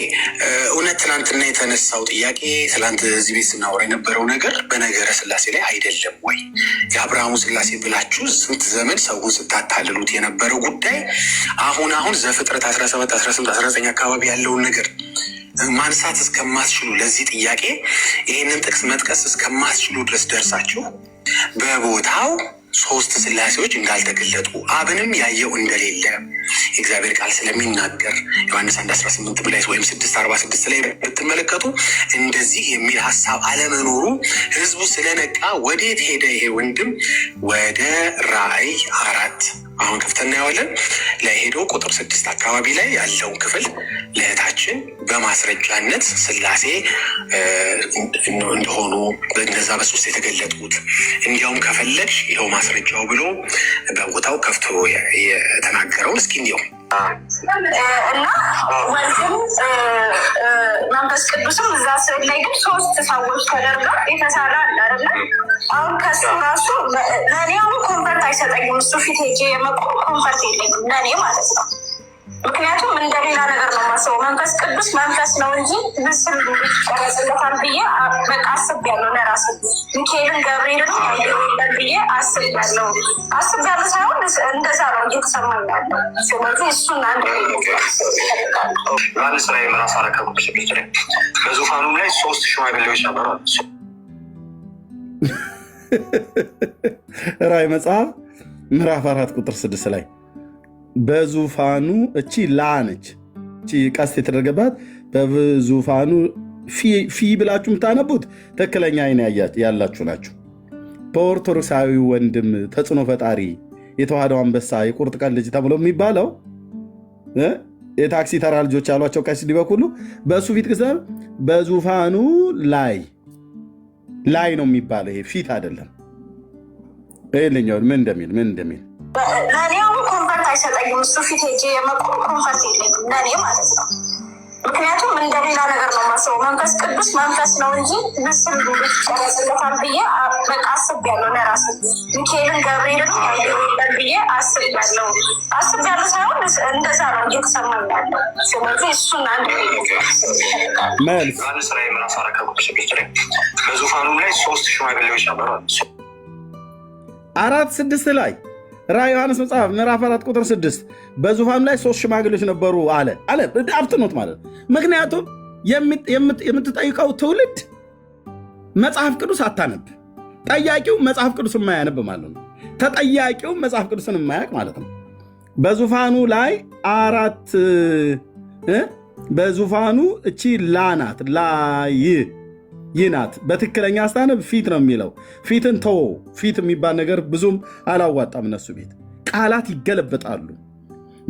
እውነት ትናንትና የተነሳው ጥያቄ ትላንት እዚህ ቤት ስናወራ የነበረው ነገር በነገረ ስላሴ ላይ አይደለም ወይ? የአብርሃሙ ስላሴ ብላችሁ ስንት ዘመን ሰውን ስታታልሉት የነበረው ጉዳይ አሁን ዘፍጥረት 17፣ 18፣ 19 አካባቢ ያለውን ነገር ማንሳት እስከማትችሉ ለዚህ ጥያቄ ይህንን ጥቅስ መጥቀስ እስከማትችሉ ድረስ ደርሳችሁ በቦታው ሶስት ስላሴዎች እንዳልተገለጡ አብንም ያየው እንደሌለ የእግዚአብሔር ቃል ስለሚናገር ዮሐንስ 1:18 ላይ ወይም 6:46 ላይ ብትመለከቱ እንደዚህ የሚል ሀሳብ አለመኖሩ ህዝቡ ስለነቃ ወዴት ሄደ ይሄ ወንድም? ወደ ራእይ 4 አሁን ከፍተን እናየዋለን ላይ ሄዶ ቁጥር 6 አካባቢ ላይ ያለውን ክፍል ለእህታችን በማስረጃነት ስላሴ እንደሆኑ በእነዛ በሶስት የተገለጡት እንዲያውም ከፈለግሽ ይኸው ማስረጃው ብሎ በቦታው ከፍቶ የተናገረውን እስኪ እንዲያው እና ወልድም መንፈስ ቅዱስም እዛ ስዕል ላይ ግን ሶስት ሰዎች ተደርገው የተሳለ አለ አይደለ? አሁን ከሱ ራሱ ለእኔ አሁን ኮንፈርት አይሰጠኝም። እሱ ፊት ሄጄ የመቆም ኮንፈርት የለኝም ለእኔ ማለት ነው። ምክንያቱም እንደሌላ ነገር ነው ማስበው። መንፈስ ቅዱስ መንፈስ ነው እንጂ ምስል ቀረጽለታል ብዬ በቃ አስቤያለሁ። ለራሴ ሚካኤልን ገብርኤልን ብዬ አስቤያለሁ ሳይሆን እንደዛ ነው እየተሰማኝ ያለው። ስለዚህ እሱን አንድ ዮሐንስ ራዕይ ምዕራፍ 4 ከቁጥር 6 ላይ በዙፋኑ ላይ 3 ሽማግሌዎች ነበሩ። ራዕይ መጽሐፍ ምዕራፍ 4 ቁጥር 6 ላይ በዙፋኑ እቺ ላነች እቺ ቀስት የተደረገባት በዙፋኑ ፊ ብላችሁ የምታነቡት ትክክለኛ አይን ያላችሁ ናችሁ። በኦርቶዶክሳዊ ወንድም ተጽዕኖ ፈጣሪ የተዋህደው አንበሳ የቁርጥ ቀን ልጅ ተብሎ የሚባለው የታክሲ ተራ ልጆች ያሏቸው ቀሲስ ሊበኩሉ በእሱ ፊት ቅሰብ በዙፋኑ ላይ ነው የሚባለው። ይሄ ፊት አይደለም። ይህልኛውን ምን እንደሚል ለእኔ አሁን ኮንፈርት አይሰጠኝም። እሱ ፊት ሄጄ የመቆም ኮንፈርት የለኝም ለእኔ ማለት ነው። ምክንያቱም እንደሌላ ነገር ነው ማስበው። መንፈስ ቅዱስ መንፈስ ነው እንጂ ምስል ቀረጽለታል ብዬ በቃ አስቤያለሁ። ለራሴ ሚካኤልን ገብርኤልን ብዬ አስቤያለሁ ሳይሆን እንደዛ ነው እየተሰማኝ ያለው። ስለዚህ እሱን አንድ መልስ ዮሐንስ ራዕይ ምዕራፍ 4 ከቁጥር 6 ላይ በዙፋኑ ላይ 3 ሽማግሌዎች ነበሩ። 4:6 ላይ ራዕይ ዮሐንስ መጽሐፍ ምዕራፍ 4 ቁጥር 6 በዙፋኑ ላይ 3 ሽማግሌዎች ነበሩ አለ አብትኖት ማለት ነው። ምክንያቱም የምትጠይቀው ትውልድ መጽሐፍ ቅዱስ አታነብ፣ ጠያቂው መጽሐፍ ቅዱስ የማያነብ ማለት ነው። ተጠያቂው መጽሐፍ ቅዱስን የማያውቅ ማለት ነው። በዙፋኑ ላይ 4 በዙፋኑ እቺ ላናት ይናት በትክክለኛ አስተናነብ ፊት ነው የሚለው። ፊትን ተወ። ፊት የሚባል ነገር ብዙም አላዋጣም። እነሱ ቤት ቃላት ይገለበጣሉ።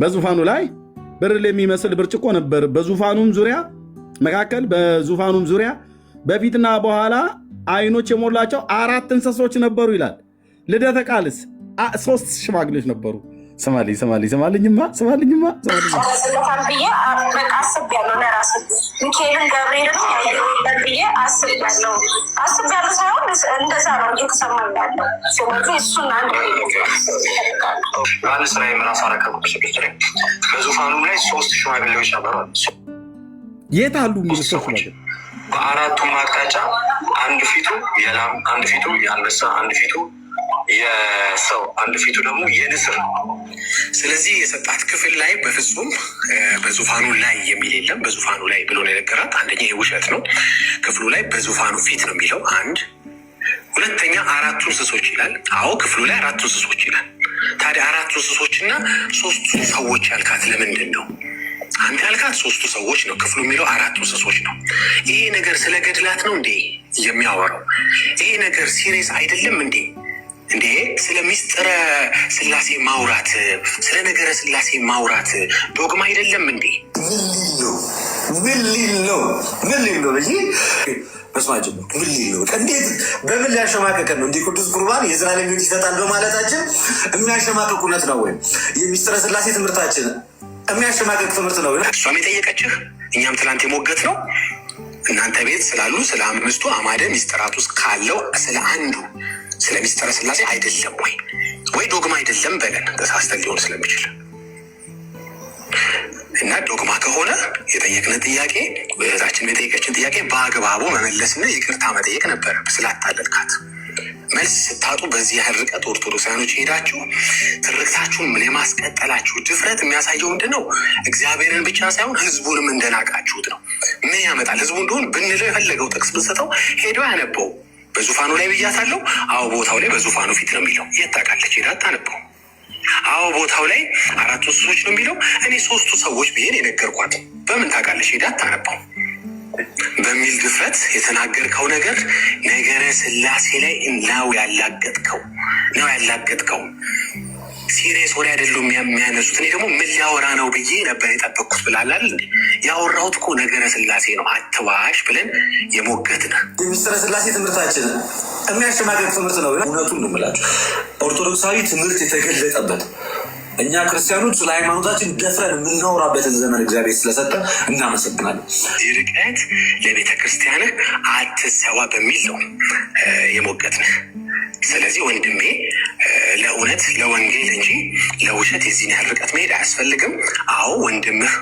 በዙፋኑ ላይ ብርሌ የሚመስል ብርጭቆ ነበር። በዙፋኑም ዙሪያ መካከል በዙፋኑም ዙሪያ በፊትና በኋላ አይኖች የሞላቸው 4 እንስሶች ነበሩ ይላል። ልደተ ቃልስ 3 ሽማግሌዎች ነበሩ። ስማልኝማ ቀረጽለታል ብዬ በቃ አስቤያለሁ። ለራሴ ሚካኤልን ገብርኤልን ብዬ አስቤያለሁ ሳይሆን እንደዛ ነው እየተሰማኝ ያለው። ስለዚህ እሱን አንድ ዮሐንስ ራዕይ ምዕራፍ 4 ከቁጥር 6 ላይ በዙፋኑ ላይ 3 ሽማግሌዎች ነበሩ። የት አሉ? ሰዎች በአራቱም አቅጣጫ አንድ ፊቱ የላም፣ አንድ ፊቱ የአንበሳ፣ አንድ ፊቱ የሰው፣ አንድ ፊቱ ደግሞ የንስር። ስለዚህ የሰጣት ክፍል ላይ በፍጹም በዙፋኑ ላይ የሚል የለም። በዙፋኑ ላይ ብሎ ነው የነገራት። አንደኛ ይህ ውሸት ነው። ክፍሉ ላይ በዙፋኑ ፊት ነው የሚለው አንድ። ሁለተኛ 4 እንስሶች ይላል። አዎ ክፍሉ ላይ 4 እንስሶች ይላል። ታዲያ 4 እንስሶችና 3 ሰዎች ያልካት ለምንድን ነው? አንተ ያልካት 3 ሰዎች ነው። ክፍሉ የሚለው 4 እንስሶች ነው። ይሄ ነገር ስለ ገድላት ነው እንዴ የሚያወራው? ይሄ ነገር ሲሪየስ አይደለም እንዴ? እንዴ ስለ ሚስጥረ ስላሴ ማውራት፣ ስለ ነገረ ስላሴ ማውራት ዶግማ አይደለም እንዴ? ምን ሊል ነው? መስማት ጀመርኩ። ምን ሊል ነው? እንዴት በምን ሊያሸማቀቀን ነው? እንዲህ ቅዱስ ቁርባን የዘላለም ሕይወት ይሰጣል በማለታችን የሚያሸማቀቅ እውነት ነው ወይም የሚስጥረ ስላሴ ትምህርታችን የሚያሸማቀቅ ትምህርት ነው? እሷም የጠየቀችህ እኛም ትላንት የሞገት ነው። እናንተ ቤት ስላሉ ስለ 5 አዕማደ ሚስጥራት ውስጥ ካለው ስለ አንዱ ስለ ሚስጥረ ስላሴ አይደለም ወይ ዶግማ አይደለም በለን። ተሳስተን ሊሆን ስለሚችል እና ዶግማ ከሆነ የጠየቅን ጥያቄ እህታችን የጠየቀችን ጥያቄ በአግባቡ መመለስና ይቅርታ መጠየቅ ነበረ። ስላታለልካት መልስ ስታጡ በዚህ ያህል ርቀት ኦርቶዶክሳኖች ሄዳችሁ ትርክታችሁን የማስቀጠላችሁ ድፍረት የሚያሳየው ምንድን ነው? እግዚአብሔርን ብቻ ሳይሆን ህዝቡንም እንደናቃችሁት ነው። ምን ያመጣል? ህዝቡ እንደሆን ብንለው የፈለገው ጥቅስ ብንሰጠው ሄዶ ያነበው በዙፋኑ ላይ ብያታለሁ። አዎ ቦታው ላይ በዙፋኑ ፊት ነው የሚለው። የት ታውቃለች? ሄዳ አታነበው። አዎ ቦታው ላይ 4 እንስሶች ነው የሚለው። እኔ 3ቱ ሰዎች ብዬን የነገርኳት። በምን ታውቃለች? ሄዳ አታነበው በሚል ድፍረት የተናገርከው ነገር ነገረ ስላሴ ላይ ነው ያላገጥከው። ሲሪየስ ወሬ አይደሉም የሚያነሱት። እኔ ደግሞ ምን ሊያወራ ነው ብዬ ነበር የጠበቅኩት ብላላል እንዴ? ያወራሁት እኮ ነገረ ስላሴ ነው፣ አትዋሽ ብለን የሞገትነ የሚስጥረ ስላሴ ትምህርታችን የሚያሸማቀቅ ትምህርት ነው። እውነቱን ነው የምላችሁ፣ ኦርቶዶክሳዊ ትምህርት የተገለጠበት እኛ ክርስቲያኖች ስለ ሃይማኖታችን ደፍረን የምናወራበትን ዘመን እግዚአብሔር ስለሰጠ እናመሰግናለን። ርቀት ለቤተ ክርስቲያንህ አትሰዋ በሚል ነው የሞገትንህ። ስለዚህ ወንድሜ ለእውነት ለወንጌል እንጂ ለውሸት የዚህን ያህል ርቀት መሄድ አያስፈልግም። አዎ ወንድምህ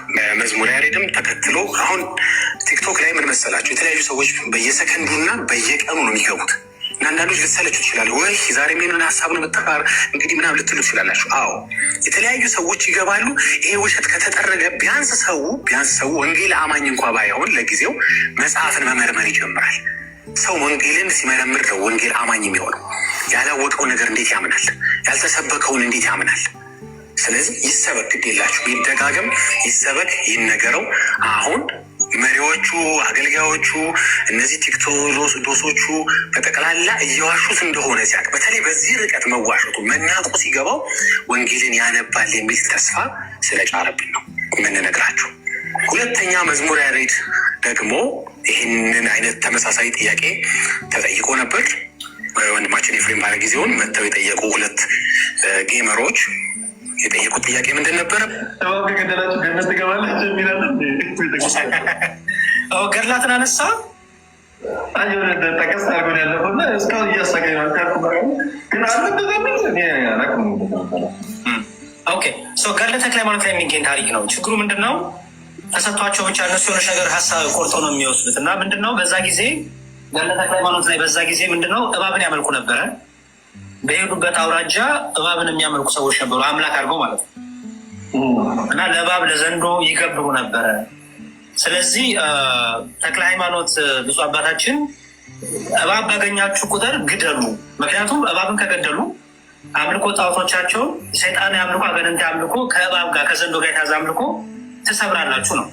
መዝሙረ ያሬድም ተከትሎ አሁን ቲክቶክ ላይ ምን መሰላችሁ፣ የተለያዩ ሰዎች በየሰከንዱና በየቀኑ ነው የሚገቡት እና አንዳንዶች ልትሰለቹ ትችላለ። ወይ ዛሬ ምን ሀሳብ ነው መጠቃር እንግዲህ ምናምን ልትሉ ትችላላችሁ። አዎ የተለያዩ ሰዎች ይገባሉ። ይሄ ውሸት ከተጠረገ ቢያንስ ሰው ወንጌል አማኝ እንኳ ባይሆን ለጊዜው መጽሐፍን መመርመር ይጀምራል። ሰው ወንጌልን ሲመረምር ነው ወንጌል አማኝ የሚሆነው። ያላወቀው ነገር እንዴት ያምናል? ያልተሰበከውን እንዴት ያምናል? ስለዚህ ይሰበክ፣ ግድ የላችሁ ይደጋገም፣ ይሰበክ፣ ይነገረው። አሁን መሪዎቹ፣ አገልጋዮቹ፣ እነዚህ ቲክቶዶሶቹ በጠቅላላ እየዋሹት እንደሆነ ሲያቅ፣ በተለይ በዚህ ርቀት መዋሸቱ መናቁ ሲገባው ወንጌልን ያነባል የሚል ተስፋ ስለጫረብን ነው የምንነግራችሁ። ሁለተኛ መዝሙረ ያሬድ ደግሞ ይህንን አይነት ተመሳሳይ ጥያቄ ተጠይቆ ነበር። ወንድማችን ኤፍሬም ባለ ጊዜውን መጥተው የጠየቁ 2 ጌመሮች የጠየቁት ጥያቄ ምንድን ነበረ? ከገደላችሁ ገነት ትገባለች የሚላለን ገድላትን አነሳ ጠቀስ አርጎን ያለፈና እስካሁን እያሳገኝ ግን ገድለ ተክለ ሃይማኖት ላይ የሚገኝ ታሪክ ነው። ችግሩ ምንድን ነው? ተሰጥቷቸው ብቻ እነሱ የሆነች ነገር ሀሳብ ቆርጠው ነው የሚወስዱት። እና ምንድነው በዛ ጊዜ ገድለ ተክለ ሃይማኖት ላይ በዛ ጊዜ ምንድነው እባብን ያመልኩ ነበረ። በሄዱበት አውራጃ እባብን የሚያመልኩ ሰዎች ነበሩ፣ አምላክ አድርገው ማለት ነው። እና ለእባብ ለዘንዶ ይገብሩ ነበረ። ስለዚህ ተክለ ሃይማኖት ብፁዕ አባታችን እባብ ባገኛችሁ ቁጥር ግደሉ፣ ምክንያቱም እባብን ከገደሉ አምልኮ ጣዖቶቻቸውን ሰይጣን አምልኮ፣ አገንንት አምልኮ ከእባብ ጋር ከዘንዶ ጋር የታዘ አምልኮ ትሰብራላችሁ ነው።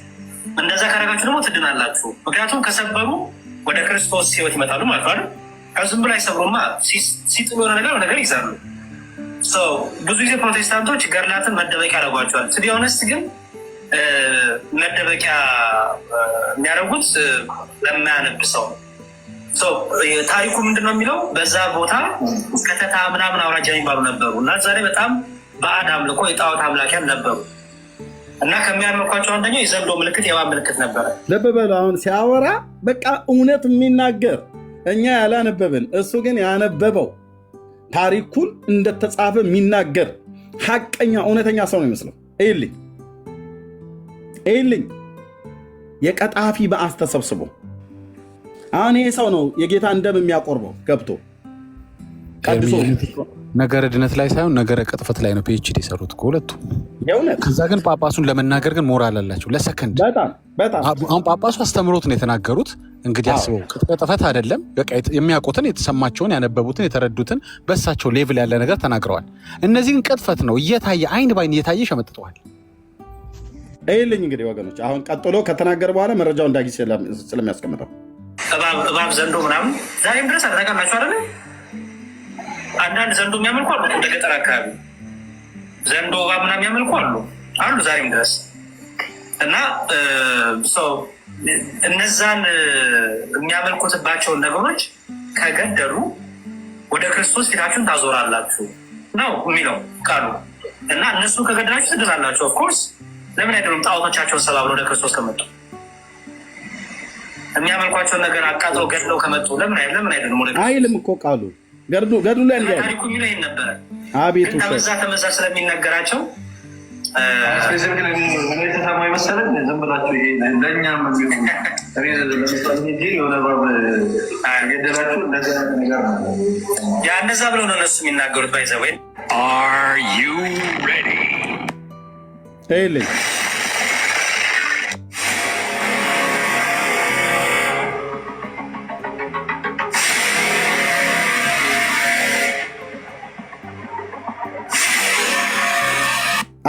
እንደዛ ካረጋችሁ ደግሞ ትድናላችሁ። ምክንያቱም ከሰበሩ ወደ ክርስቶስ ሕይወት ይመጣሉ ማለት ነው። ከዝም ብላ አይሰብሩማ፣ ሲጥሉ የሆነ ነገር ይዛሉ። ብዙ ጊዜ ፕሮቴስታንቶች ገድላትን መደበቂያ ያደርጓቸዋል። ቱ ቢ ኦነስት ግን መደበቂያ የሚያደርጉት ለማያነብ ሰው ነው። ታሪኩ ምንድነው የሚለው በዛ ቦታ ከተታ ምናምን አውራጃ የሚባሉ ነበሩ እና እዛ ላይ በጣም ባዕድ አምልኮ የጣዖት አምላኪያን ነበሩ እና ከሚያመልኳቸው አንደኛው የዘንዶ ምልክት የእባብ ምልክት ነበረ። ልብ በሉ አሁን ሲያወራ በቃ እውነት የሚናገር እኛ ያላነበብን እሱ ግን ያነበበው ታሪኩን እንደተጻፈ የሚናገር ሐቀኛ እውነተኛ ሰው ነው ይመስለው። ይልኝ የቀጣፊ በአስ ተሰብስቦ አሁን ይሄ ሰው ነው የጌታን ደም የሚያቆርበው ገብቶ ቀድሶ ነገረ ድነት ላይ ሳይሆን ነገረ ቅጥፈት ላይ ነው ፒኤችዲ የሰሩት ሁለቱ። ከዛ ግን ጳጳሱን ለመናገር ግን ሞራል አላቸው ለሰከንድ። አሁን ጳጳሱ አስተምሮት ነው የተናገሩት። እንግዲህ አስበው ቅጥፈት አይደለም፣ በቃ የሚያውቁትን የተሰማቸውን ያነበቡትን የተረዱትን በሳቸው ሌቭል ያለ ነገር ተናግረዋል። እነዚህን ቅጥፈት ነው እየታየ አይን ባይን እየታየ ሸመጥጠዋል። ይልኝ እንግዲህ ወገኖች አሁን ቀጥሎ ከተናገር በኋላ መረጃው እንዳጊ ስለሚያስቀምጠው እባብ ዘንዶ ምናምን ዛሬም ድረስ አታውቃላችሁ አይደለ? አንዳንድ ዘንዶ የሚያመልኩ አሉ። እንደ ገጠር አካባቢ ዘንዶ እባብ ምናምን የሚያመልኩ አሉ ዛሬም ድረስ እና ሰው እነዛን የሚያመልኩትባቸውን ነገሮች ከገደሉ ወደ ክርስቶስ ፊታችሁን ታዞራላችሁ ነው የሚለው ቃሉ። እና እነሱ ከገደላችሁ ትድናላችሁ። ኦፍኮርስ ለምን አይደሉም? ጣዖቶቻቸውን ሰባብረው ወደ ክርስቶስ ከመጡ የሚያመልኳቸውን ነገር አቃጥለው ገድለው ከመጡ ለምን አይደሉም? አይልም እኮ ቃሉ ገድሉ ላይ ታሪኩ የሚለው ይህን ነበረ። አቤቱ ተመዛ ስለሚነገራቸው የተሰማ ይመሰለን ዝም ብላችሁ ለእኛ እንደዛ ብለው ነው እነሱ የሚናገሩት። ባይዘ ወይ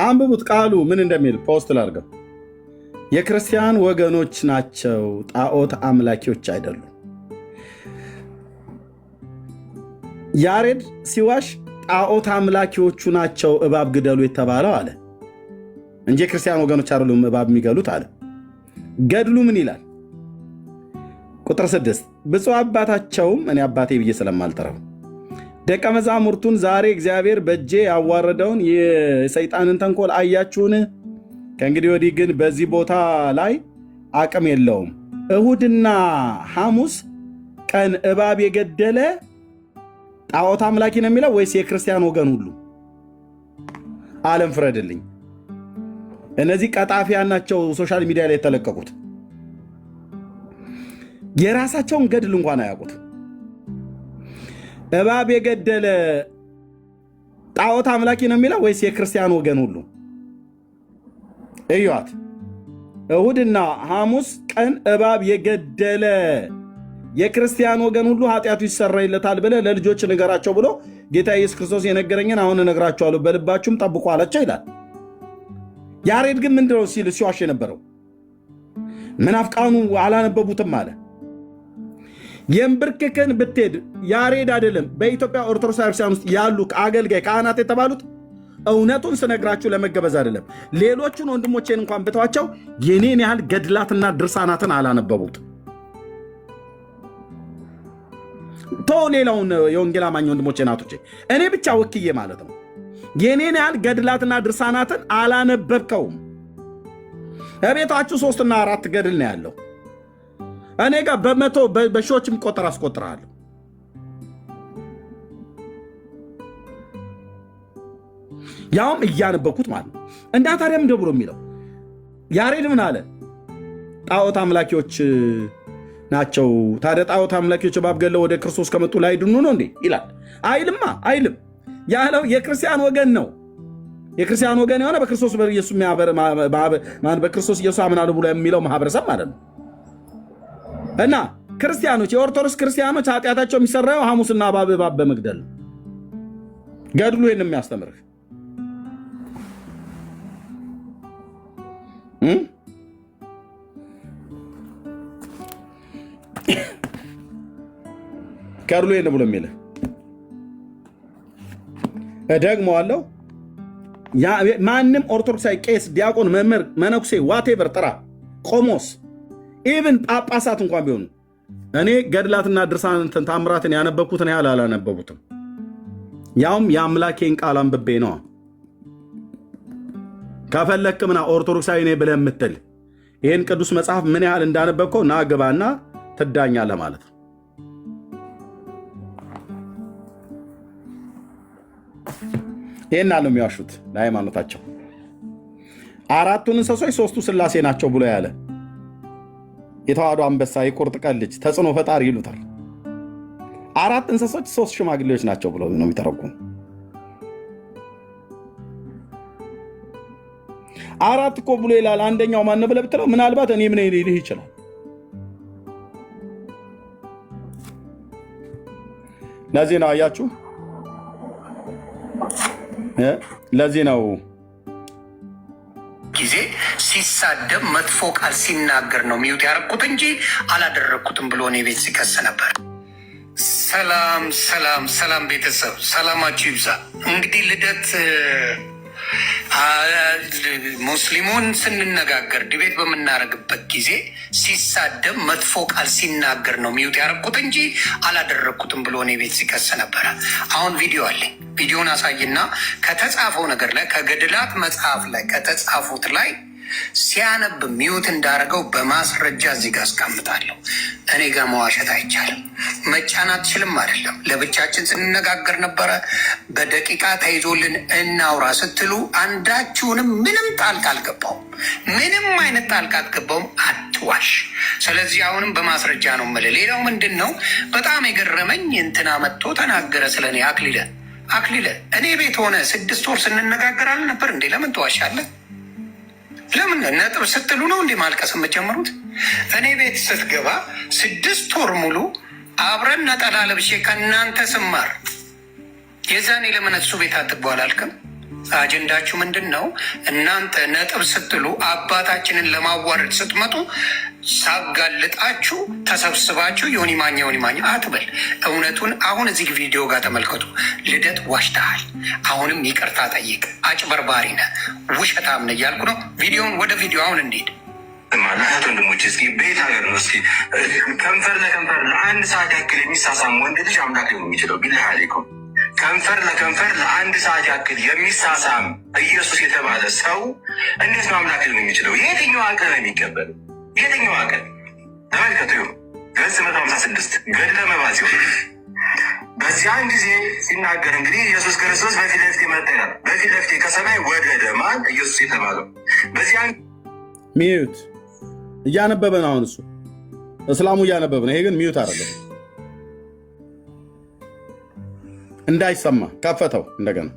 አንብቡት ቃሉ ምን እንደሚል ፖስት ላድርገው። የክርስቲያን ወገኖች ናቸው፣ ጣዖት አምላኪዎች አይደሉም። ያሬድ ሲዋሽ ጣዖት አምላኪዎቹ ናቸው እባብ ግደሉ የተባለው አለ እንጂ የክርስቲያን ወገኖች አይደሉም እባብ የሚገሉት አለ። ገድሉ ምን ይላል? ቁጥር 6 ብፁዕ አባታቸውም እኔ አባቴ ብዬ ስለማልጠራው ደቀ መዛሙርቱን ዛሬ እግዚአብሔር በእጄ ያዋረደውን የሰይጣንን ተንኮል አያችሁን? ከእንግዲህ ወዲህ ግን በዚህ ቦታ ላይ አቅም የለውም። እሁድና ሐሙስ ቀን እባብ የገደለ ጣዖት አምላኪ ነው የሚለው ወይስ የክርስቲያን ወገን ሁሉ? ዓለም ፍረድልኝ። እነዚህ ቀጣፊያን ናቸው ሶሻል ሚዲያ ላይ የተለቀቁት። የራሳቸውን ገድል እንኳን አያውቁት። እባብ የገደለ ጣዖት አምላኪ ነው የሚለው ወይስ የክርስቲያን ወገን ሁሉ? እዩዋት። እሁድና ሐሙስ ቀን እባብ የገደለ የክርስቲያን ወገን ሁሉ ኃጢአቱ ይሰረይለታል ብለህ ለልጆች ንገራቸው ብሎ ጌታ ኢየሱስ ክርስቶስ የነገረኝን አሁን እነግራቸዋለሁ፣ በልባችሁም ጠብቁ አላቸው ይላል። ያሬድ ግን ምንድነው ሲል ሲዋሽ የነበረው? መናፍቃኑ አላነበቡትም አለ። የእንብርክክን ብትሄድ ያሬድ አይደለም በኢትዮጵያ ኦርቶዶክስ ቤተክርስቲያን ውስጥ ያሉ አገልጋይ ካህናት የተባሉት እውነቱን ስነግራችሁ ለመገበዝ አይደለም። ሌሎቹን ወንድሞቼን እንኳን ብተዋቸው የኔን ያህል ገድላትና ድርሳናትን አላነበቡት። ሌላውን የወንጌል አማኝ ወንድሞቼ ናቶቼ እኔ ብቻ ወክዬ ማለት ነው። የኔን ያህል ገድላትና ድርሳናትን አላነበብከውም። በቤታችሁ 3 እና 4 ገድል ነው ያለው። እኔ ጋር በመቶ በሺዎች የሚቆጠር አስቆጥራለሁ። ያውም እያነበብኩት ማለት ነው። እንዳ ታዲያ ምንድን ብሎ የሚለው ያሬድ ምን አለ? ጣዖት አምላኪዎች ናቸው። ታዲያ ጣዖት አምላኪዎች እባብ ገለው ወደ ክርስቶስ ከመጡ ላይድኑ ነው እንዴ ይላል? አይልማ፣ አይልም። ያለው የክርስቲያን ወገን ነው። የክርስቲያን ወገን የሆነ በክርስቶስ በክርስቶስ ኢየሱስ አምናለሁ ብሎ የሚለው ማህበረሰብ ማለት ነው። እና ክርስቲያኖች፣ የኦርቶዶክስ ክርስቲያኖች ኃጢአታቸው የሚሰራው ሐሙስና እባብ በመግደል ነው። ገድሉ ይህን የሚያስተምርህ ገድሉ ይህን ብሎ የሚልህ እደግመዋለሁ። ማንም ኦርቶዶክሳዊ ቄስ፣ ዲያቆን፣ መምህር፣ መነኩሴ ዋቴቨር ጥራ፣ ቆሞስ ኢቭን ጳጳሳት እንኳን ቢሆኑ እኔ ገድላትና ድርሳናትን ታምራትን ያነበብኩትን ያህል አላነበቡትም። ያውም የአምላኬን ቃል አንብቤ ነው። ከፈለክ ምና ኦርቶዶክሳዊ ነኝ ብለህ የምትል ይህን ቅዱስ መጽሐፍ ምን ያህል እንዳነበብከው ና ግባና ትዳኛለህ ማለት ነው። ይህን አለው የሚዋሹት ለሃይማኖታቸው። 4ቱን እንስሶች 3ቱ ሥላሴ ናቸው ብሎ ያለ የተዋህዶ አንበሳ፣ የቁርጥ ቀን ልጅ፣ ተጽዕኖ ፈጣሪ ይሉታል። 4 እንስሶች 3 ሽማግሌዎች ናቸው ብሎ ነው የሚተረጉም። 4 እኮ ብሎ ይላል። አንደኛው ማን ብለህ ብትለው ምናልባት እኔ ምን ሊልህ ይችላል። ለዚህ ነው አያችሁ፣ ለዚህ ነው ጊዜ ሲሳደብ መጥፎ ቃል ሲናገር ነው ሚዩት ያደረኩት እንጂ አላደረግኩትም ብሎ እኔ ቤት ሲከስ ነበር። ሰላም ሰላም ሰላም ቤተሰብ ሰላማችሁ ይብዛ። እንግዲህ ልደት ሙስሊሙን ስንነጋገር ዲቤት በምናደርግበት ጊዜ ሲሳደብ መጥፎ ቃል ሲናገር ነው ሚዩት ያደረኩት እንጂ አላደረግኩትም ብሎ እኔ ቤት ሲከስ ነበረ። አሁን ቪዲዮ አለኝ። ቪዲዮን አሳይና ከተጻፈው ነገር ላይ ከገድላት መጽሐፍ ላይ ከተጻፉት ላይ ሲያነብ ሚዩት እንዳደረገው በማስረጃ እዚህ ጋር አስቀምጣለሁ። እኔ ጋር መዋሸት አይቻልም። መጫን አትችልም አይደለም። ለብቻችን ስንነጋገር ነበረ። በደቂቃ ተይዞልን እናውራ ስትሉ አንዳችሁንም ምንም ጣልቃ አልገባውም። ምንም አይነት ጣልቃ አልገባውም። አትዋሹ። አትዋሽ። ስለዚህ አሁንም በማስረጃ ነው የምልህ። ሌላው ምንድን ነው በጣም የገረመኝ እንትና መጥቶ ተናገረ ስለኔ። አክሊለ እኔ ቤት ሆነ 6 ወር ስንነጋገር አልነበር እንዴ? ለምን ትዋሻለህ? ለምን ነጥብ ስትሉ ነው እንዴ ማልቀስ የምትጀምሩት? እኔ ቤት ስትገባ 6 ወር ሙሉ አብረን ነጠላ ለብሼ ከእናንተ ስማር የዛኔ ለምን እሱ ቤት አትግቡ አላልክም? አጀንዳችሁ ምንድን ነው? እናንተ ነጥብ ስትሉ አባታችንን ለማዋረድ ስትመጡ ሳጋልጣችሁ ተሰብስባችሁ ዮኒ ማኛ አትበል። እውነቱን አሁን እዚህ ቪዲዮ ጋር ተመልከቱ። ልደት ዋሽተሃል፣ አሁንም ይቅርታ ጠይቅ። አጭበርባሪ ነህ፣ ውሸታም ነህ እያልኩ ነው። ቪዲዮን ወደ ቪዲዮ አሁን እንሂድ። ማለት ወንድሞች እስኪ በየት ሀገር ነው እስኪ ከንፈር ለከንፈር ለ1 ሰዓት ያክል የሚሳሳም ወንድ ልጅ አምላክ ሊሆን የሚችለው? ቢላሂ አለይኩም ከንፈር ለከንፈር ለ1 ሰዓት ያክል የሚሳሳም ኢየሱስ የተባለ ሰው እንዴት ነው አምላክ ሊሆን የሚችለው? የትኛው አቅል ነው የሚቀበል? የትኛው አቅል? ተመልከቱ። ገጽ 156 ገድለ መባሲው በዚያን ጊዜ ሲናገር እንግዲህ ኢየሱስ ክርስቶስ በፊት ለፊት መጣ ይላል። በፊት ለፊት ከሰማይ ወረደ ማን? ኢየሱስ የተባለው። በዚያን ሚዩት እያነበበ ነው። አሁን እሱ እስላሙ እያነበበ ነው። ይሄ ግን ሚዩት አደረገው እንዳይሰማ ከፈተው። እንደገና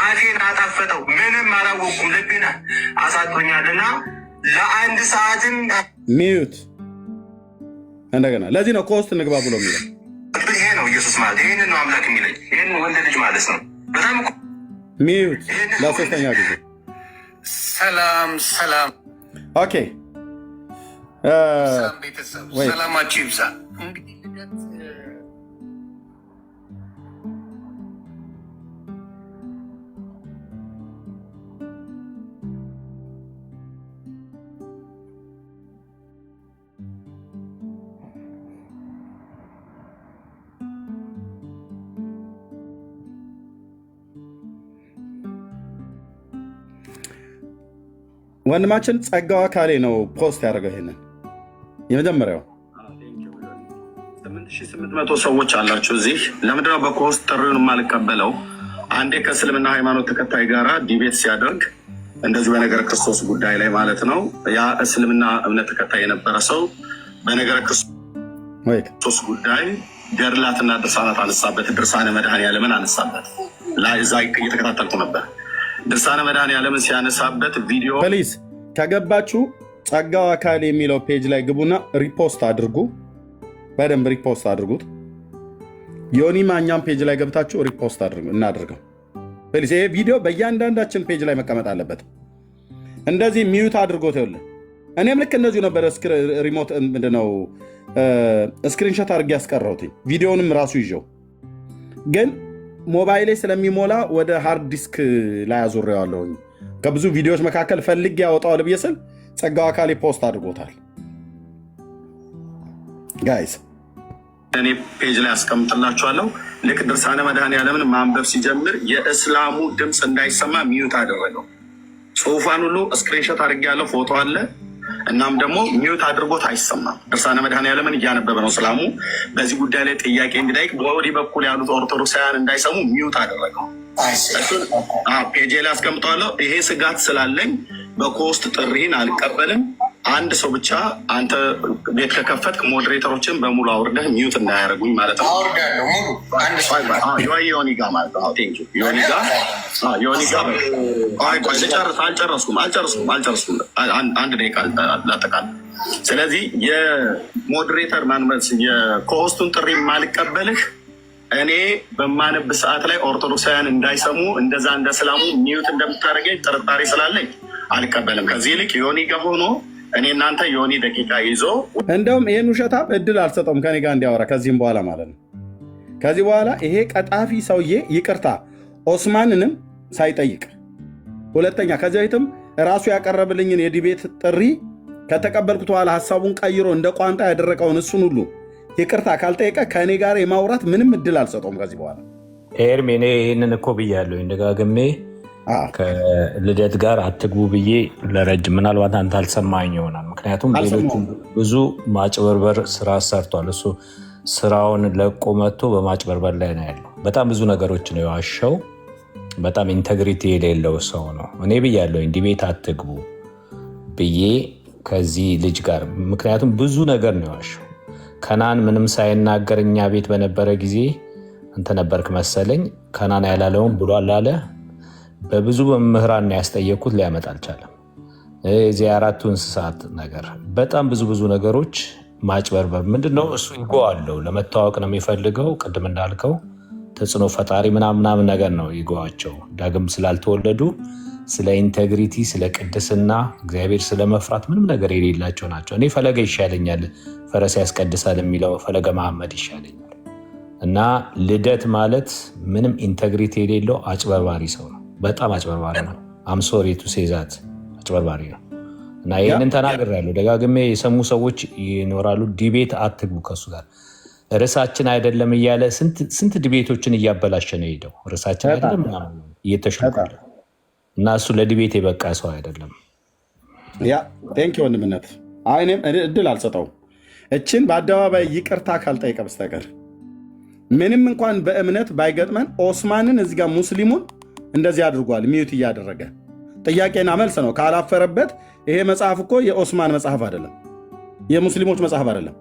አፌን አጣፈጠው፣ ምንም አላወኩም፣ ልቤን አሳጥቶኛልና ለ1 ሰዓትም ሚዩት። እንደገና ለዚህ ነው ከውስጥ እንግባ ብሎ የሚለው። ይሄ ነው ኢየሱስ ማለት፣ ይህንን ነው አምላክ የሚለኝ፣ ይህን ወንድ ልጅ ማለት ነው። በጣም ሚዩት ለሶስተኛ ጊዜ። ሰላም ኦኬ፣ ቤተሰብ ሰላማችሁ ይብዛ። እንግዲህ ልደት ወንድማችን ጸጋው አካሌ ነው ፖስት ያደረገው ይሄንን የመጀመሪያው 8800 ሰዎች አላችሁ እዚህ። ለምንድነው በኮስት ጥሪውን የማልቀበለው? አንዴ ከእስልምና ሃይማኖት ተከታይ ጋራ ዲቤት ሲያደርግ እንደዚሁ በነገረ ክርስቶስ ጉዳይ ላይ ማለት ነው። ያ እስልምና እምነት ተከታይ የነበረ ሰው በነገረ ክርስቶስ ጉዳይ ገድላትና ድርሳናት አነሳበት። ድርሳነ መድኃኔዓለምን አነሳበት። እዛ እየተከታተልኩ ነበር። ድርሳነ መድኃኔዓለምን ሲያነሳበት ቪዲዮ ፕሊዝ ከገባችሁ ጸጋው አካል የሚለው ፔጅ ላይ ግቡና ሪፖስት አድርጉ። በደንብ ሪፖስት አድርጉት። ዮኒ ማኛም ፔጅ ላይ ገብታችሁ ሪፖስት እናድርገው ፕሊዝ። ይሄ ቪዲዮ በእያንዳንዳችን ፔጅ ላይ መቀመጥ አለበት። እንደዚህ ሚዩት አድርጎት ይኸውልህ። እኔም ልክ እንደዚሁ ነበረ ሪሞት ምንድነው ስክሪንሾት አድርጌ ያስቀረሁት ቪዲዮንም ራሱ ይዤው፣ ግን ሞባይሌ ስለሚሞላ ወደ ሃርድ ዲስክ ላይ አዙሬዋለሁኝ። ከብዙ ቪዲዮዎች መካከል ፈልጌ ያወጣዋል ብዬ ስል ጸጋው አካሌ ፖስት አድርጎታል። ጋይስ እኔ ፔጅ ላይ አስቀምጥላችኋለሁ። ልክ ድርሳነ መድኃኔዓለምን ማንበብ ሲጀምር የእስላሙ ድምፅ እንዳይሰማ ሚዩት አደረገው። ጽሁፏን ሁሉ ስክሪንሾት አድርጌያለሁ፣ ፎቶ አለ። እናም ደግሞ ሚዩት አድርጎት አይሰማም። ድርሳነ መድኃኔዓለምን እያነበበ ነው እስላሙ። በዚህ ጉዳይ ላይ ጥያቄ እንዲጠይቅ በወዲህ በኩል ያሉት ኦርቶዶክሳውያን እንዳይሰሙ ሚዩት አደረገው። ፔጄ ላይ አስቀምጠዋለሁ። ይሄ ስጋት ስላለኝ በኮስት ጥሪህን አልቀበልም። አንድ ሰው ብቻ አንተ ቤት ከከፈትክ ሞዴሬተሮችን በሙሉ አውርደህ ሚዩት እንዳያደርጉኝ ማለት ነው። ዮኒ ጋ ማለት ነው። ዮኒ ጋ አልጨረስኩም። አንድ ደቂቃ ላጠቃል። ስለዚህ የሞዴሬተር የኮስቱን ጥሪ ማልቀበልህ እኔ በማነብ ሰዓት ላይ ኦርቶዶክሳውያን እንዳይሰሙ እንደዛ እንደ እስላሙ ሚዩት እንደምታደርገኝ ጥርጣሬ ስላለኝ አልቀበልም። ከዚህ ይልቅ ዮኒ ጋ ሆኖ እኔ እናንተ ዮኒ ደቂቃ ይዞ እንደውም ይህን ውሸታም እድል አልሰጠውም ከኔ ጋር እንዲያወራ ከዚህም በኋላ ማለት ነው። ከዚህ በኋላ ይሄ ቀጣፊ ሰውዬ ይቅርታ ኦስማንንም ሳይጠይቅ፣ ሁለተኛ ከዚህ በፊትም ራሱ ያቀረብልኝን የዲቤት ጥሪ ከተቀበልኩት በኋላ ሀሳቡን ቀይሮ እንደ ቋንጣ ያደረቀውን እሱን ሁሉ ይቅርታ ካልጠየቀ ከእኔ ጋር የማውራት ምንም እድል አልሰጠውም ከዚህ በኋላ። ኤርሚ እኔ ይህንን እኮ ብያለሁ ደጋግሜ ከልደት ጋር አትግቡ ብዬ ለረጅም፣ ምናልባት አንተ አልሰማኝ ይሆናል። ምክንያቱም ሌሎቹ ብዙ ማጭበርበር ስራ ሰርቷል። እሱ ስራውን ለቆ መጥቶ በማጭበርበር ላይ ነው ያለው። በጣም ብዙ ነገሮች ነው የዋሸው። በጣም ኢንተግሪቲ የሌለው ሰው ነው። እኔ ብያለሁኝ ዲቤት አትግቡ ብዬ ከዚህ ልጅ ጋር። ምክንያቱም ብዙ ነገር ነው የዋሸው። ከናን ምንም ሳይናገር እኛ ቤት በነበረ ጊዜ አንተ ነበርክ መሰለኝ ከናን ያላለውን ብሏል አለ። በብዙ መምህራን ያስጠየኩት ሊያመጣ አልቻለም። የዚህ አራቱ እንስሳት ነገር በጣም ብዙ ነገሮች ማጭበርበር ምንድነው? እሱ ኢጎ አለው፣ ለመታወቅ ነው የሚፈልገው። ቅድም እንዳልከው ተጽዕኖ ፈጣሪ ምናምን ነገር ነው ኢጎዋቸው። ዳግም ስላልተወለዱ ስለ ኢንቴግሪቲ፣ ስለ ቅድስና፣ እግዚአብሔር ስለመፍራት ምንም ነገር የሌላቸው ናቸው። እኔ ፈለገ ይሻለኛል፣ ፈረስ ያስቀድሳል የሚለው ፈለገ መሐመድ ይሻለኛል። እና ልደት ማለት ምንም ኢንቴግሪቲ የሌለው አጭበርባሪ ሰው ነው። በጣም አጭበርባሪ ነው። አምሶሪ ቱ ሴዛት አጭበርባሪ ነው። እና ይህንን ተናግሬያለሁ ደጋግሜ። የሰሙ ሰዎች ይኖራሉ። ዲቤት አትግቡ ከሱ ጋር። ርዕሳችን አይደለም እያለ ስንት ዲቤቶችን እያበላሸ ነው ሄደው። ርዕሳችን አይደለም እየተሸቀለ እና እሱ ለዲቤት የበቃ ሰው አይደለም። ያ ቴንክ ወንድምነት አይኔም እድል አልሰጠውም። እችን በአደባባይ ይቅርታ ካልጠይቀ በስተቀር ምንም እንኳን በእምነት ባይገጥመን ኦስማንን እዚህ ጋር ሙስሊሙን እንደዚህ አድርጓል። ሚዩት እያደረገ ጥያቄና መልስ ነው። ካላፈረበት ይሄ መጽሐፍ እኮ የኦስማን መጽሐፍ አይደለም፣ የሙስሊሞች መጽሐፍ አይደለም፣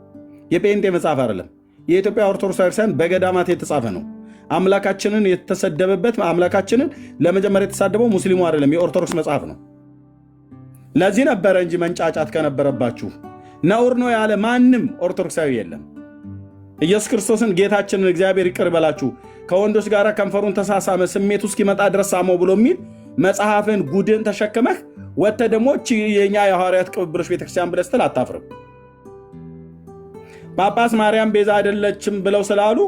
የጴንጤ መጽሐፍ አይደለም። የኢትዮጵያ ኦርቶዶክስ ቤተክርስቲያን በገዳማት የተጻፈ ነው። አምላካችንን የተሰደበበት አምላካችንን ለመጀመሪያ የተሳደበው ሙስሊሙ አይደለም፣ የኦርቶዶክስ መጽሐፍ ነው። ለዚህ ነበረ እንጂ መንጫጫት ከነበረባችሁ ነውር ነው ያለ ማንም ኦርቶዶክሳዊ የለም። ኢየሱስ ክርስቶስን ጌታችንን እግዚአብሔር ይቅር በላችሁ ከወንዶች ጋር ከንፈሩን ተሳሳመ ስሜቱ እስኪመጣ ድረስ ሳመው ብሎ የሚል መጽሐፍን ጉድን ተሸክመህ ወጥተህ ደግሞ የኛ የሐዋርያት ቅብብሎች ቤተክርስቲያን ብለህ ስትል አታፍርም። ጳጳስ ማርያም ቤዛ አይደለችም ብለው ስላሉ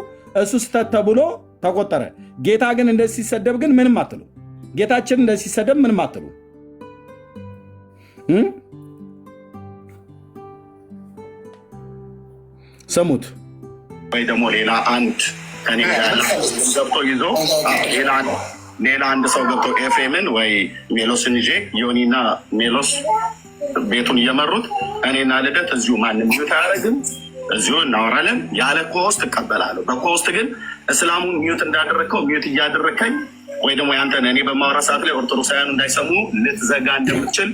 እሱ ስተት ተብሎ ተቆጠረ። ጌታ ግን እንደዚህ ሲሰደብ ግን ምንም አትሉ። ጌታችን እንደዚህ ሲሰደብ ምንም አትሉ። ስሙት። ወይ ደግሞ ሌላ አንድ ከኔ ገብቶ ይዞ ሌላ አንድ ሰው ገብቶ ኤፍሬምን ወይ ሜሎስን ይዤ ዮኒና ሜሎስ ቤቱን እየመሩት እኔና ልደት እዚሁ ማንም ሚዩት አያደርግም፣ እዚሁ እናወራለን። ያለ ኮስት እቀበላለሁ። በኮስት ግን እስላሙን ሚዩት እንዳደረግከው ሚዩት እያደረግከኝ ወይ ደግሞ ያንተን እኔ በማውራ ሰዓት ላይ ኦርቶዶክሳውያን እንዳይሰሙ ልትዘጋ እንደምትችል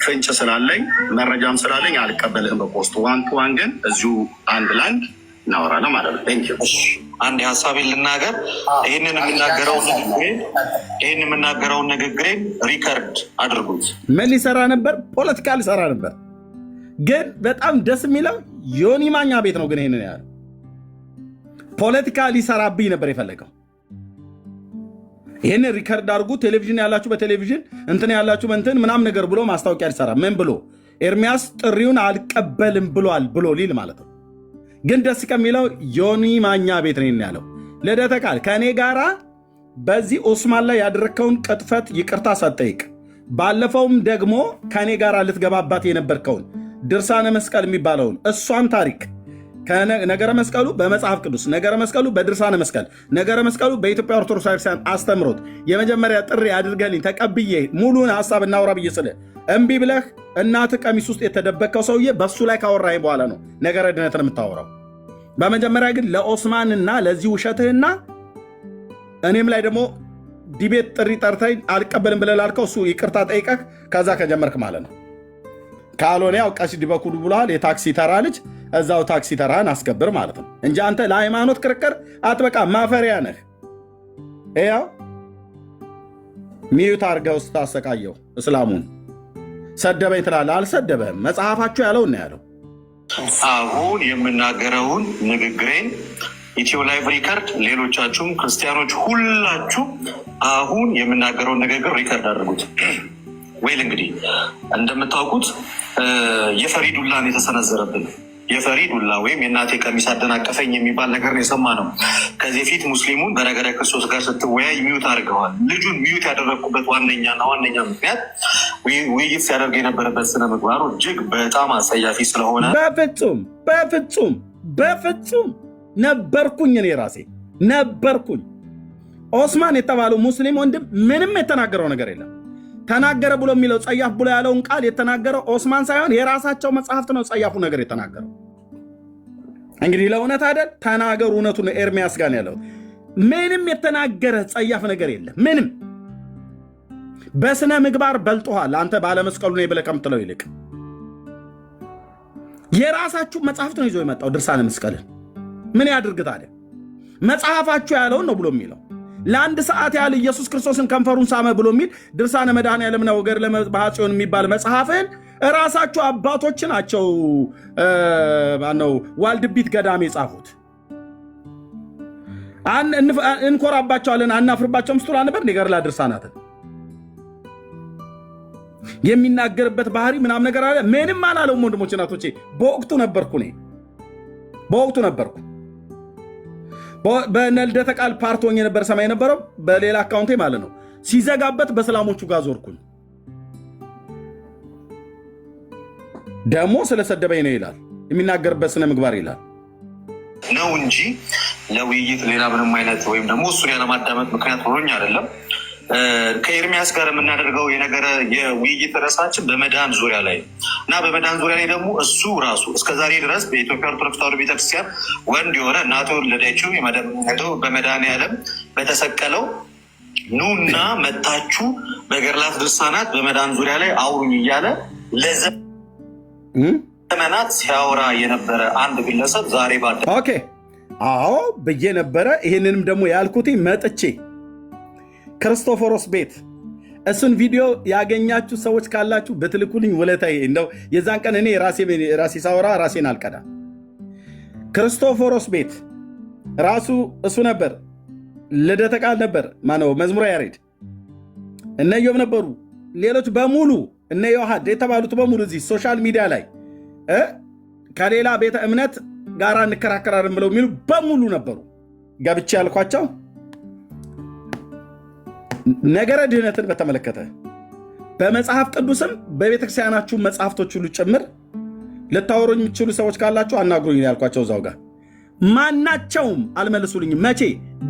ፍንጭ ስላለኝ መረጃም ስላለኝ አልቀበልህም በኮስት። ዋን ቱ ዋን ግን እዚሁ አንድ ላንድ እናወራለን ማለት ነው። አንድ ሀሳቤን ልናገር። ይህንን የምናገረውን ንግግሬን ሪከርድ አድርጉት። ምን ሊሰራ ነበር? ፖለቲካ ሊሰራ ነበር። ግን በጣም ደስ የሚለው ዮኒ ማኛ ቤት ነው። ግን ይህንን ያለ ፖለቲካ ሊሰራብኝ ነበር የፈለገው። ይህንን ሪከርድ አድርጉ። ቴሌቪዥን ያላችሁ በቴሌቪዥን እንትን ያላችሁ በእንትን ምናም ነገር ብሎ ማስታወቂያ ሊሰራ ምን ብሎ ኤርሚያስ ጥሪውን አልቀበልም ብሏል ብሎ ሊል ማለት ነው። ግን ደስ ከሚለው ዮኒ ማኛ ቤት ነው ያለው። ልደተ ቃል ከእኔ ጋራ በዚህ ኦስማን ላይ ያደረግከውን ቅጥፈት ይቅርታ ሳትጠይቅ ባለፈውም ደግሞ ከእኔ ጋራ ልትገባባት የነበርከውን ድርሳነ መስቀል የሚባለውን እሷን ታሪክ ነገረ መስቀሉ በመጽሐፍ ቅዱስ፣ ነገረ መስቀሉ በድርሳነ መስቀል፣ ነገረ መስቀሉ በኢትዮጵያ ኦርቶዶክስ ቤተክርስቲያን አስተምሮት የመጀመሪያ ጥሪ አድርገልኝ ተቀብዬ ሙሉን ሀሳብ እናውራ ብዬ ስለ እምቢ ብለህ እናት ቀሚስ ውስጥ የተደበቀው ሰውዬ በሱ ላይ ካወራኝ በኋላ ነው ነገረ ድነትን የምታወራው። በመጀመሪያ ግን ለኦስማንና ለዚህ ውሸትህና እኔም ላይ ደግሞ ዲቤት ጥሪ ጠርተኝ አልቀበልም ብለህ ላልከው እሱ ይቅርታ ጠይቀህ ከዛ ከጀመርክ ማለት ነው። ካልሆነ ያው ቀሲስ ዲበኩሉ ብለሃል። የታክሲ ተራ ልጅ እዛው ታክሲ ተራህን አስከብር ማለት ነው እንጂ አንተ ለሃይማኖት ክርክር አትበቃ፣ ማፈሪያ ነህ። ያው ሚዩት አድርገህ ውስጥ ታሰቃየው እስላሙን ሰደበኝ ትላለህ። አልሰደበህም። መጽሐፋችሁ ያለውን ነው ያለው። አሁን የምናገረውን ንግግሬን ኢትዮ ላይቭ ሪከርድ፣ ሌሎቻችሁም ክርስቲያኖች ሁላችሁ አሁን የምናገረውን ንግግር ሪከርድ አድርጉት። ወይል እንግዲህ እንደምታውቁት የፈሪ ዱላን የተሰነዘረብን የፈሪ ዱላ ወይም የእናቴ ቀሚስ አደናቀፈኝ የሚባል ነገር ነው የሰማ ነው። ከዚህ ፊት ሙስሊሙን በነገረ ክርስቶስ ጋር ስትወያይ ሚዩት አድርገዋል። ልጁን ሚዩት ያደረግኩበት ዋነኛና ዋነኛ ምክንያት ውይይት ሲያደርግ የነበረበት ስነ ምግባሩ እጅግ በጣም አጸያፊ ስለሆነ በፍጹም ነበርኩኝ፣ እኔ ራሴ ነበርኩኝ። ኦስማን የተባለው ሙስሊም ወንድም ምንም የተናገረው ነገር የለም። ተናገረ ብሎ የሚለው ጸያፍ ብሎ ያለውን ቃል የተናገረው ኦስማን ሳይሆን የራሳቸው መጽሐፍት ነው ጸያፉ ነገር የተናገረው። እንግዲህ ለእውነት አይደል ተናገሩ፣ እውነቱን ኤርሚያስ ጋር ያለው ምንም የተናገረ ጸያፍ ነገር የለም። ምንም በስነ ምግባር በልጦሃል አንተ ባለመስቀሉ ነው ብለህ ከምትለው ይልቅ የራሳችሁ መጽሐፍት ነው ይዞ የመጣው ድርሳነ መስቀልን። ምን ያድርግ ታዲያ? መጽሐፋችሁ ያለውን ነው ብሎ የሚለው። ለአንድ ሰዓት ያህል ኢየሱስ ክርስቶስን ከንፈሩን ሳመ ብሎ የሚል ድርሳነ መድኃኔዓለምና ወገድለ ጽዮን የሚባል መጽሐፍን ራሳችሁ አባቶች ናቸው ዋልድቢት ገዳም የጻፉት። እንኮራባቸዋለን አናፍርባቸውም ስትሉ ነበር። ገድለ ድርሳናትን የሚናገርበት ባህሪ ምናም ነገር አለ። ምንም አላለውም። ወንድሞች እናቶቼ፣ በወቅቱ ነበርኩ። በነልደተ ቃል ፓርት ሆኜ ነበር ሰማይ የነበረው በሌላ አካውንቴ ማለት ነው። ሲዘጋበት በሰላሞቹ ጋር ዞርኩኝ። ደግሞ ስለሰደበኝ ነው ይላል። የሚናገርበት ስነ ምግባር ይላል ነው እንጂ ለውይይት ሌላ ምንም አይነት ወይም ደግሞ እሱን ያለማዳመጥ ምክንያት ሆኖኝ አይደለም። ከኤርሚያስ ጋር የምናደርገው የውይይት ርዕሳችን በመዳን ዙሪያ ላይ እና በመዳን ዙሪያ ላይ ደግሞ እሱ ራሱ እስከዛሬ ድረስ በኢትዮጵያ ኦርቶዶክስ ተዋሕዶ ቤተክርስቲያን ወንድ የሆነ እናቱ የወለደችው በመድኃኔዓለም በተሰቀለው ኑና መታችሁ በገድላት ድርሳናት በመዳን ዙሪያ ላይ አውሩኝ እያለ ለዘመናት ሲያወራ የነበረ አንድ ግለሰብ ዛሬ ባደ አዎ ብዬ ነበረ። ይህንንም ደግሞ ያልኩት መጥቼ ክርስቶፎሮስ ቤት እሱን ቪዲዮ ያገኛችሁ ሰዎች ካላችሁ በትልኩልኝ ውለታዬ። እንደው የዛን ቀን እኔ ራሴ ሳወራ ራሴን አልቀዳ። ክርስቶፎሮስ ቤት ራሱ እሱ ነበር። ልደተ ቃል ነበር፣ ማነው መዝሙረ ያሬድ፣ እነ ኢዮብ ነበሩ። ሌሎች በሙሉ እነ ዮሐድ የተባሉት በሙሉ እዚህ ሶሻል ሚዲያ ላይ ከሌላ ቤተ እምነት ጋር እንከራከራለን ብለው የሚሉ በሙሉ ነበሩ። ገብቼ ያልኳቸው ነገረ ድህነትን በተመለከተ በመጽሐፍ ቅዱስም በቤተክርስቲያናችሁ መጽሐፍቶች ሁሉ ጭምር ልታወሩኝ የሚችሉ ሰዎች ካላችሁ አናግሩኝ ያልኳቸው እዛው ጋር ማናቸውም አልመልሱልኝም። መቼ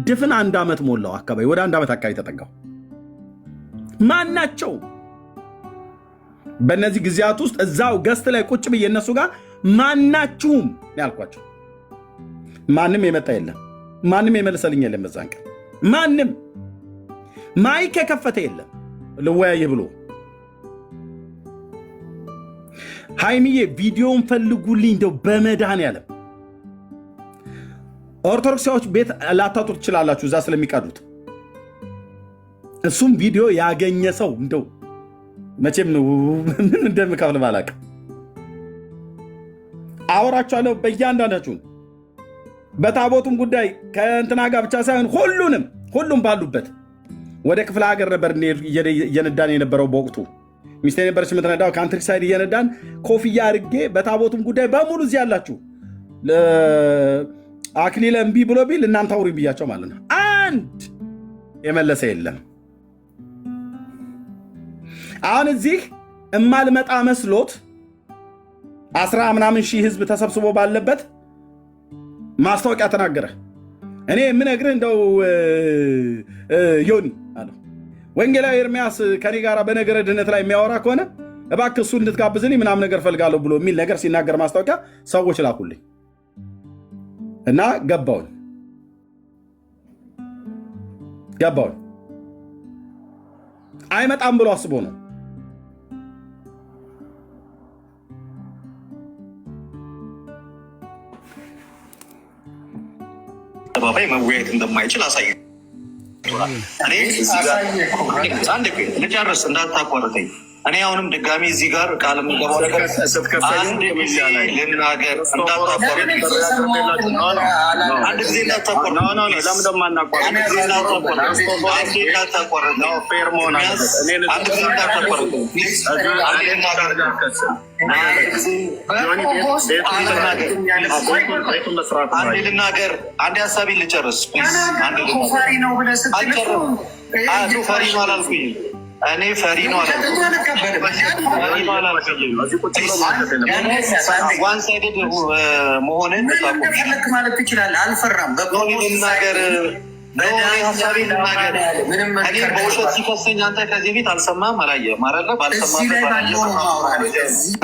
ድፍን 1 ዓመት ሞላው አካባቢ፣ ወደ 1 ዓመት አካባቢ ተጠጋው። ማናቸው በእነዚህ ጊዜያት ውስጥ እዛው ገስት ላይ ቁጭ ብዬ እነሱ ጋር ማናችሁም ያልኳቸው ማንም የመጣ የለም። ማንም የመለሰልኝ የለም። በዛን ቀን ማንም ማይክ የከፈተ የለም ልወያይ ብሎ። ሃይሚዬ ቪዲዮን ፈልጉልኝ እንደው በመድኃኔዓለም ኦርቶዶክሳዎች ቤት ላታጡ ትችላላችሁ እዛ ስለሚቀዱት። እሱም ቪዲዮ ያገኘ ሰው እንደው መቼም ምን እንደምከፍል ባላቅ አወራችኋለሁ። በእያንዳንዳችሁን በታቦቱም ጉዳይ ከእንትና ጋር ብቻ ሳይሆን ሁሉም ባሉበት ወደ ክፍለ ሀገር ነበር እየነዳን የነበረው በወቅቱ። ሚስቴ ነበረች የምትነዳው ካንትሪ ሳይድ እየነዳን ኮፍያ አድርጌ በታቦቱም ጉዳይ በሙሉ እዚህ ያላችሁ አክሊለ እምቢ ብሎ ቢል እናንተ አውሩኝ ብያቸው ማለት ነው። አንድ የመለሰ የለም። አሁን እዚህ እማልመጣ መስሎት 10 ምናምን ሺህ ህዝብ ተሰብስቦ ባለበት ማስታወቂያ ተናገረ። እኔ የምነግርህ እንደው ዮኒ አለው ወንጌላዊ ኤርሚያስ ከኔ ጋር በነገረ ድህነት ላይ የሚያወራ ከሆነ እባክህ እሱ እንድትጋብዝልኝ ምናምን ነገር ፈልጋለሁ ብሎ የሚል ነገር ሲናገር ማስታወቂያ ሰዎች ላኩልኝ እና ገባውን አይመጣም ብሎ አስቦ ነው። ተባባይ መወያየት እንደማይችል አሳይ። ልጨርስ እንዳታቋርጠኝ። እኔ አሁንም ድጋሚ እዚህ ጋር ቃል የምገባው ነገር አንድ ጊዜ ልናገር፣ እንዳታቋርጠኝ። አንድ ጊዜ ልናገር፣ አንድ ሀሳቤን ልጨርስ። ፈሪ ነው አላልኩኝም። እኔ ፈሪ ነው ዋን ሳይድድ መሆንን ማለት ትችላለህ። አልፈራም። በውሸት ሲከሰኝ አንተ ከዚህ ቤት አልሰማህም፣ አላየህም አይደለ?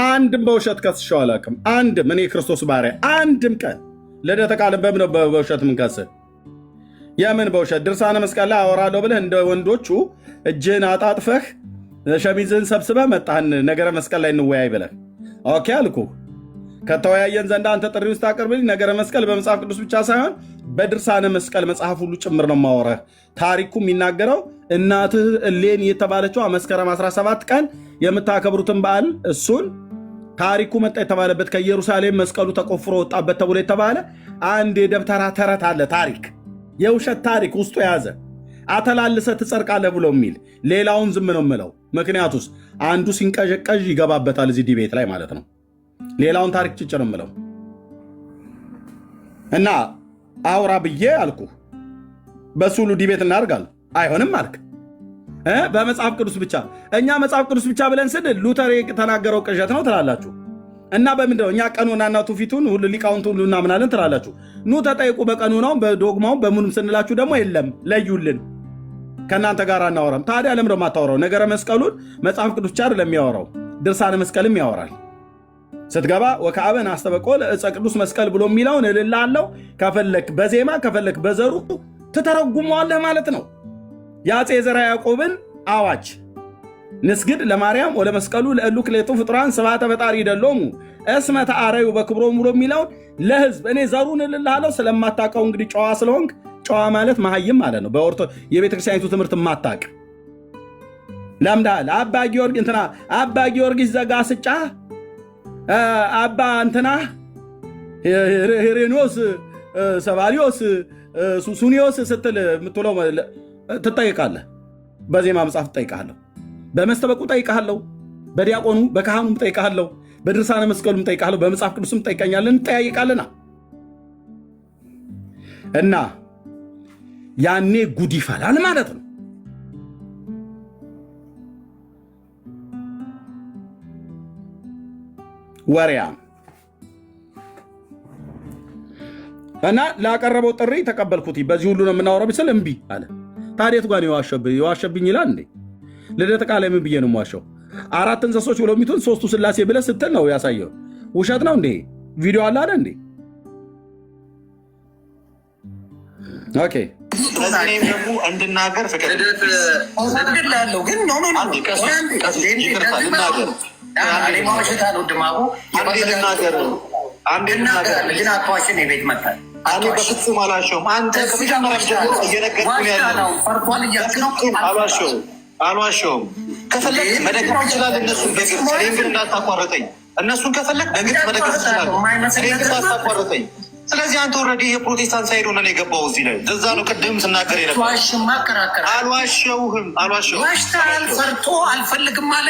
አንድም በውሸት ከስሼው አላውቅም። አንድም እኔ ክርስቶስ ባሪያ አንድም ቀን ልደተ ቃል በምን በውሸት ምንከስህ? የምን በውሸት ድርሳነ መስቀል ላይ አወራለሁ ብለህ እንደ ወንዶቹ እጅህን አጣጥፈህ ሸሚዝህን ሰብስበህ መጣህን ነገረ መስቀል ላይ እንወያይ ብለህ ኦኬ አልኩ። ከተወያየን ዘንድ አንተ ጥሪ ውስጥ አቅርብልኝ። ነገረ መስቀል በመጽሐፍ ቅዱስ ብቻ ሳይሆን በድርሳነ መስቀል መጽሐፍ ሁሉ ጭምር ነው ማወራህ። ታሪኩ የሚናገረው እናትህ እሌኒ የተባለችው መስከረም 17 ቀን የምታከብሩትን በዓል እሱን ታሪኩ መጣ የተባለበት ከኢየሩሳሌም መስቀሉ ተቆፍሮ ወጣበት ተብሎ የተባለ አንድ የደብተራ ተረት አለ። ታሪክ የውሸት ታሪክ ውስጡ የያዘ አተላልሰ ትጸድቃለህ ብሎ የሚል ሌላውን ዝም ነው የምለው። ምክንያቱስ አንዱ ሲንቀዠቀዥ ይገባበታል እዚህ ዲቤት ላይ ማለት ነው። ሌላውን ታሪክ ጭጭ ነው የምለው እና አውራ ብዬ አልኩ። በሱ ሁሉ ዲቤት እናደርጋለን። አይሆንም አልክ። በመጽሐፍ ቅዱስ ብቻ እኛ መጽሐፍ ቅዱስ ብቻ ብለን ስንል ሉተር የተናገረው ቅዠት ነው ትላላችሁ። እና በምንድነው እኛ ቀኖናና ትውፊቱን ሁሉ ሊቃውንት ሁሉ እናምናለን ትላላችሁ። ኑ ተጠይቁ በቀኖናውም በዶግማውም በምኑም ስንላችሁ ደግሞ የለም ለዩልን፣ ከእናንተ ጋር አናወራም። ታዲያ ለምን ነው የማታወራው? ነገረ መስቀሉን መጽሐፍ ቅዱስ ብቻ አይደለም የሚያወራው፣ ድርሳነ መስቀልም ያወራል። ስትገባ ወከአበን አስተበቆ ለዕፀ ቅዱስ መስቀል ብሎ የሚለውን እልልሃለሁ። ከፈለክ በዜማ ከፈለክ በዘሩ ትተረጉመዋለህ ማለት ነው። የአፄ ዘርዓ ያዕቆብን አዋጅ ንስግድ ለማርያም ወለመስቀሉ ለእሉ ክሌቱ ፍጡራን ስብሐተ ፈጣሪ ይደሎሙ እስመ ተአረዩ በክብሮሙ ብሎ የሚለውን ለህዝብ እኔ ዘሩን እልልሃለሁ። ስለማታውቀው እንግዲህ ጨዋ ስለሆንክ፣ ጨዋ ማለት መሀይም ማለት ነው። የቤተክርስቲያኒቱ ትምህርት ማታቅ ለምዳል። አባ ጊዮርጊስ ዘጋስጫ አባ እንትና ሄሬኖስ ሰባሊዮስ ሱሱኒዮስ ስትል የምትውለው ትጠይቃለህ። በዜማ መጽሐፍ ትጠይቃለሁ፣ በመስተበቁ ጠይቃለሁ፣ በዲያቆኑ በካህኑም ጠይቃለሁ፣ በድርሳነ መስቀሉም ጠይቃለሁ፣ በመጽሐፍ ቅዱስም ጠይቀኛለን፣ እንጠያይቃለና እና ያኔ ጉድ ይፈላል ማለት ነው። ወሪያም እና ላቀረበው ጥሪ ተቀበልኩት። በዚህ ሁሉ ነው የምናወራው ብስል እምቢ አለ። ታዲያት ጋር የዋሸብኝ ይላል እንዴ? ልደተ ቃል ምን ብዬ ነው የዋሸው? 4 እንስሶች ብሎ ሚቱን 3ቱ ስላሴ ብለህ ስትል ነው ያሳየው። ውሸት ነው እንዴ? ቪዲዮ አለ አይደል እንዴ? ኦኬ ደግሞ እንድናገር በፍጹም አልዋሸሁም። አንተ አልዋሸሁም። ከፈለግ መደገፍ ይችላል። እነሱን በግልጽ እኔን ግን እንዳታቋርጠኝ። እነሱን ከፈለግ በግልጽ መደገፍ ይችላል፣ እኔን ግን እንዳታቋርጠኝ። ስለዚህ አንተ ኦልሬዲ የፕሮቴስታንት ሳይድ ሆነን የገባው እዚህ ላይ እዛ ነው። ቅድም ስናገር አልዋሸሁም። ፈርቶ አልፈልግም አለ።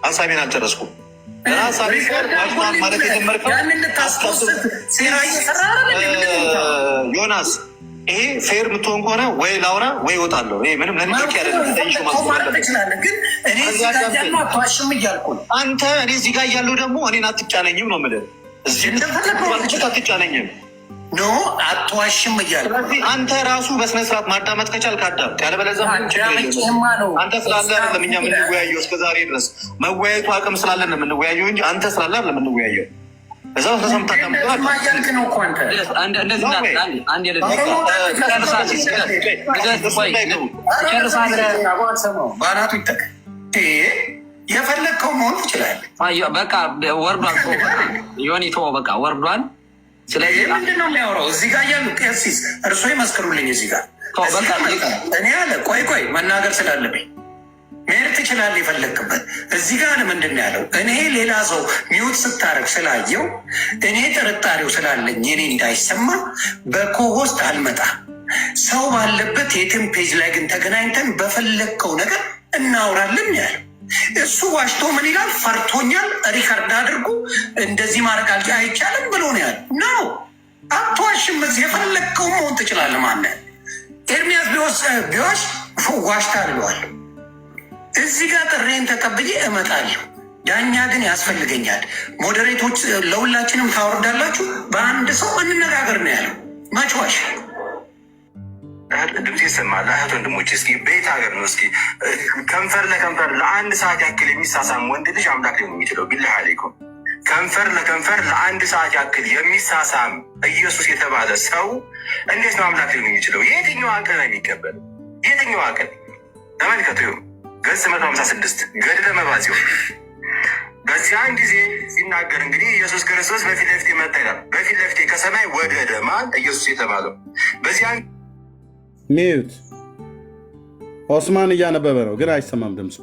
ሀሳቤን አልጨረስኩም። ማለት የጀመርከው ዮናስ፣ ይሄ ፌር የምትሆን ከሆነ ወይ ላውራ ወይ እወጣለሁ። ይሄ ምንም ለኔ በቂ አይደለም። አንተ እኔ እዚህ ጋር እያለሁ ደግሞ እኔን አትጫነኝም ነው የምልህ። እዚህ አትጫነኝም ኖ አትዋሽም እያልኩ አንተ ራሱ በስነስርዓት ማዳመጥ ከቻልክ አዳምጥ። ያለበለዚያ አንተ ስላለ አይደለም እኛ የምንወያየው። እስከዛሬ ድረስ መወያየቱ አቅም ስላለን ነው የምንወያየው እንጂ አንተ ስላለ አይደለም የምንወያየው። እዛ ተሰምታዳምጥ ነው እኮ አንተ ባናቱ ይጠቅ የፈለግከው መሆን ትችላለህ። በቃ ወርዷል። ዮኒቶ በቃ ወርዷል። ስለዚህ ምንድን ነው የሚያወራው? እዚህ ጋር ያሉ ቀሲስ እርሶ ይመስክሩልኝ። እዚህ ጋር እኔ አለ ቆይ መናገር ስላለብኝ መሄድ ትችላለህ የፈለግክበት። እዚህ ጋር ምንድን ነው ያለው? እኔ ሌላ ሰው ሚውት ስታረግ ስላየው እኔ ጥርጣሬው ስላለኝ እኔ እንዳይሰማ በኮሆስት አልመጣም። ሰው ባለበት የትም ፔጅ ላይ ግን ተገናኝተን በፈለግከው ነገር እናውራለን ያለው እሱ ዋሽቶ ምን ይላል? ፈርቶኛል፣ ሪከርድ አድርጉ፣ እንደዚህ ማድረግ አይቻልም ብሎ ነው ያለ ነው። አትዋሽም። እዚህ የፈለግከው መሆን ትችላለህ። ማነህ ኤርሚያስ ቢዋሽ ዋሽታ አድርገዋለሁ። እዚህ ጋር ጥሬን ተቀብዬ እመጣለሁ። ዳኛ ግን ያስፈልገኛል። ሞዴሬቶች ለሁላችንም ታወርዳላችሁ። በአንድ ሰው እንነጋገር ነው ያለው። መች ዋሽ ድምፅ ይሰማል። እህት ወንድሞች፣ እስኪ ቤት ሀገር ነው። እስኪ ከንፈር ለከንፈር ለአንድ ሰዓት ያክል የሚሳሳም ወንድ ልጅ አምላክ ሊሆን የሚችለው ቢላህ አለይኩም። ከንፈር ለከንፈር ለአንድ ሰዓት ያክል የሚሳሳም ኢየሱስ የተባለ ሰው እንዴት ነው አምላክ ሊሆን የሚችለው? የትኛው አቅል ነው የሚቀበል? የትኛው አቅል? ተመልከቱ። ገጽ 156 ገድለ መባጽዮን በዚያን ጊዜ ሲናገር እንግዲህ ኢየሱስ ክርስቶስ በፊት ለፊቴ መጣ ይላል። በፊት ለፊቴ ከሰማይ ወረደ ማን? ኢየሱስ የተባለው። በዚያን ሚዩት ኦስማን እያነበበ ነው ግን አይሰማም ድምፁ።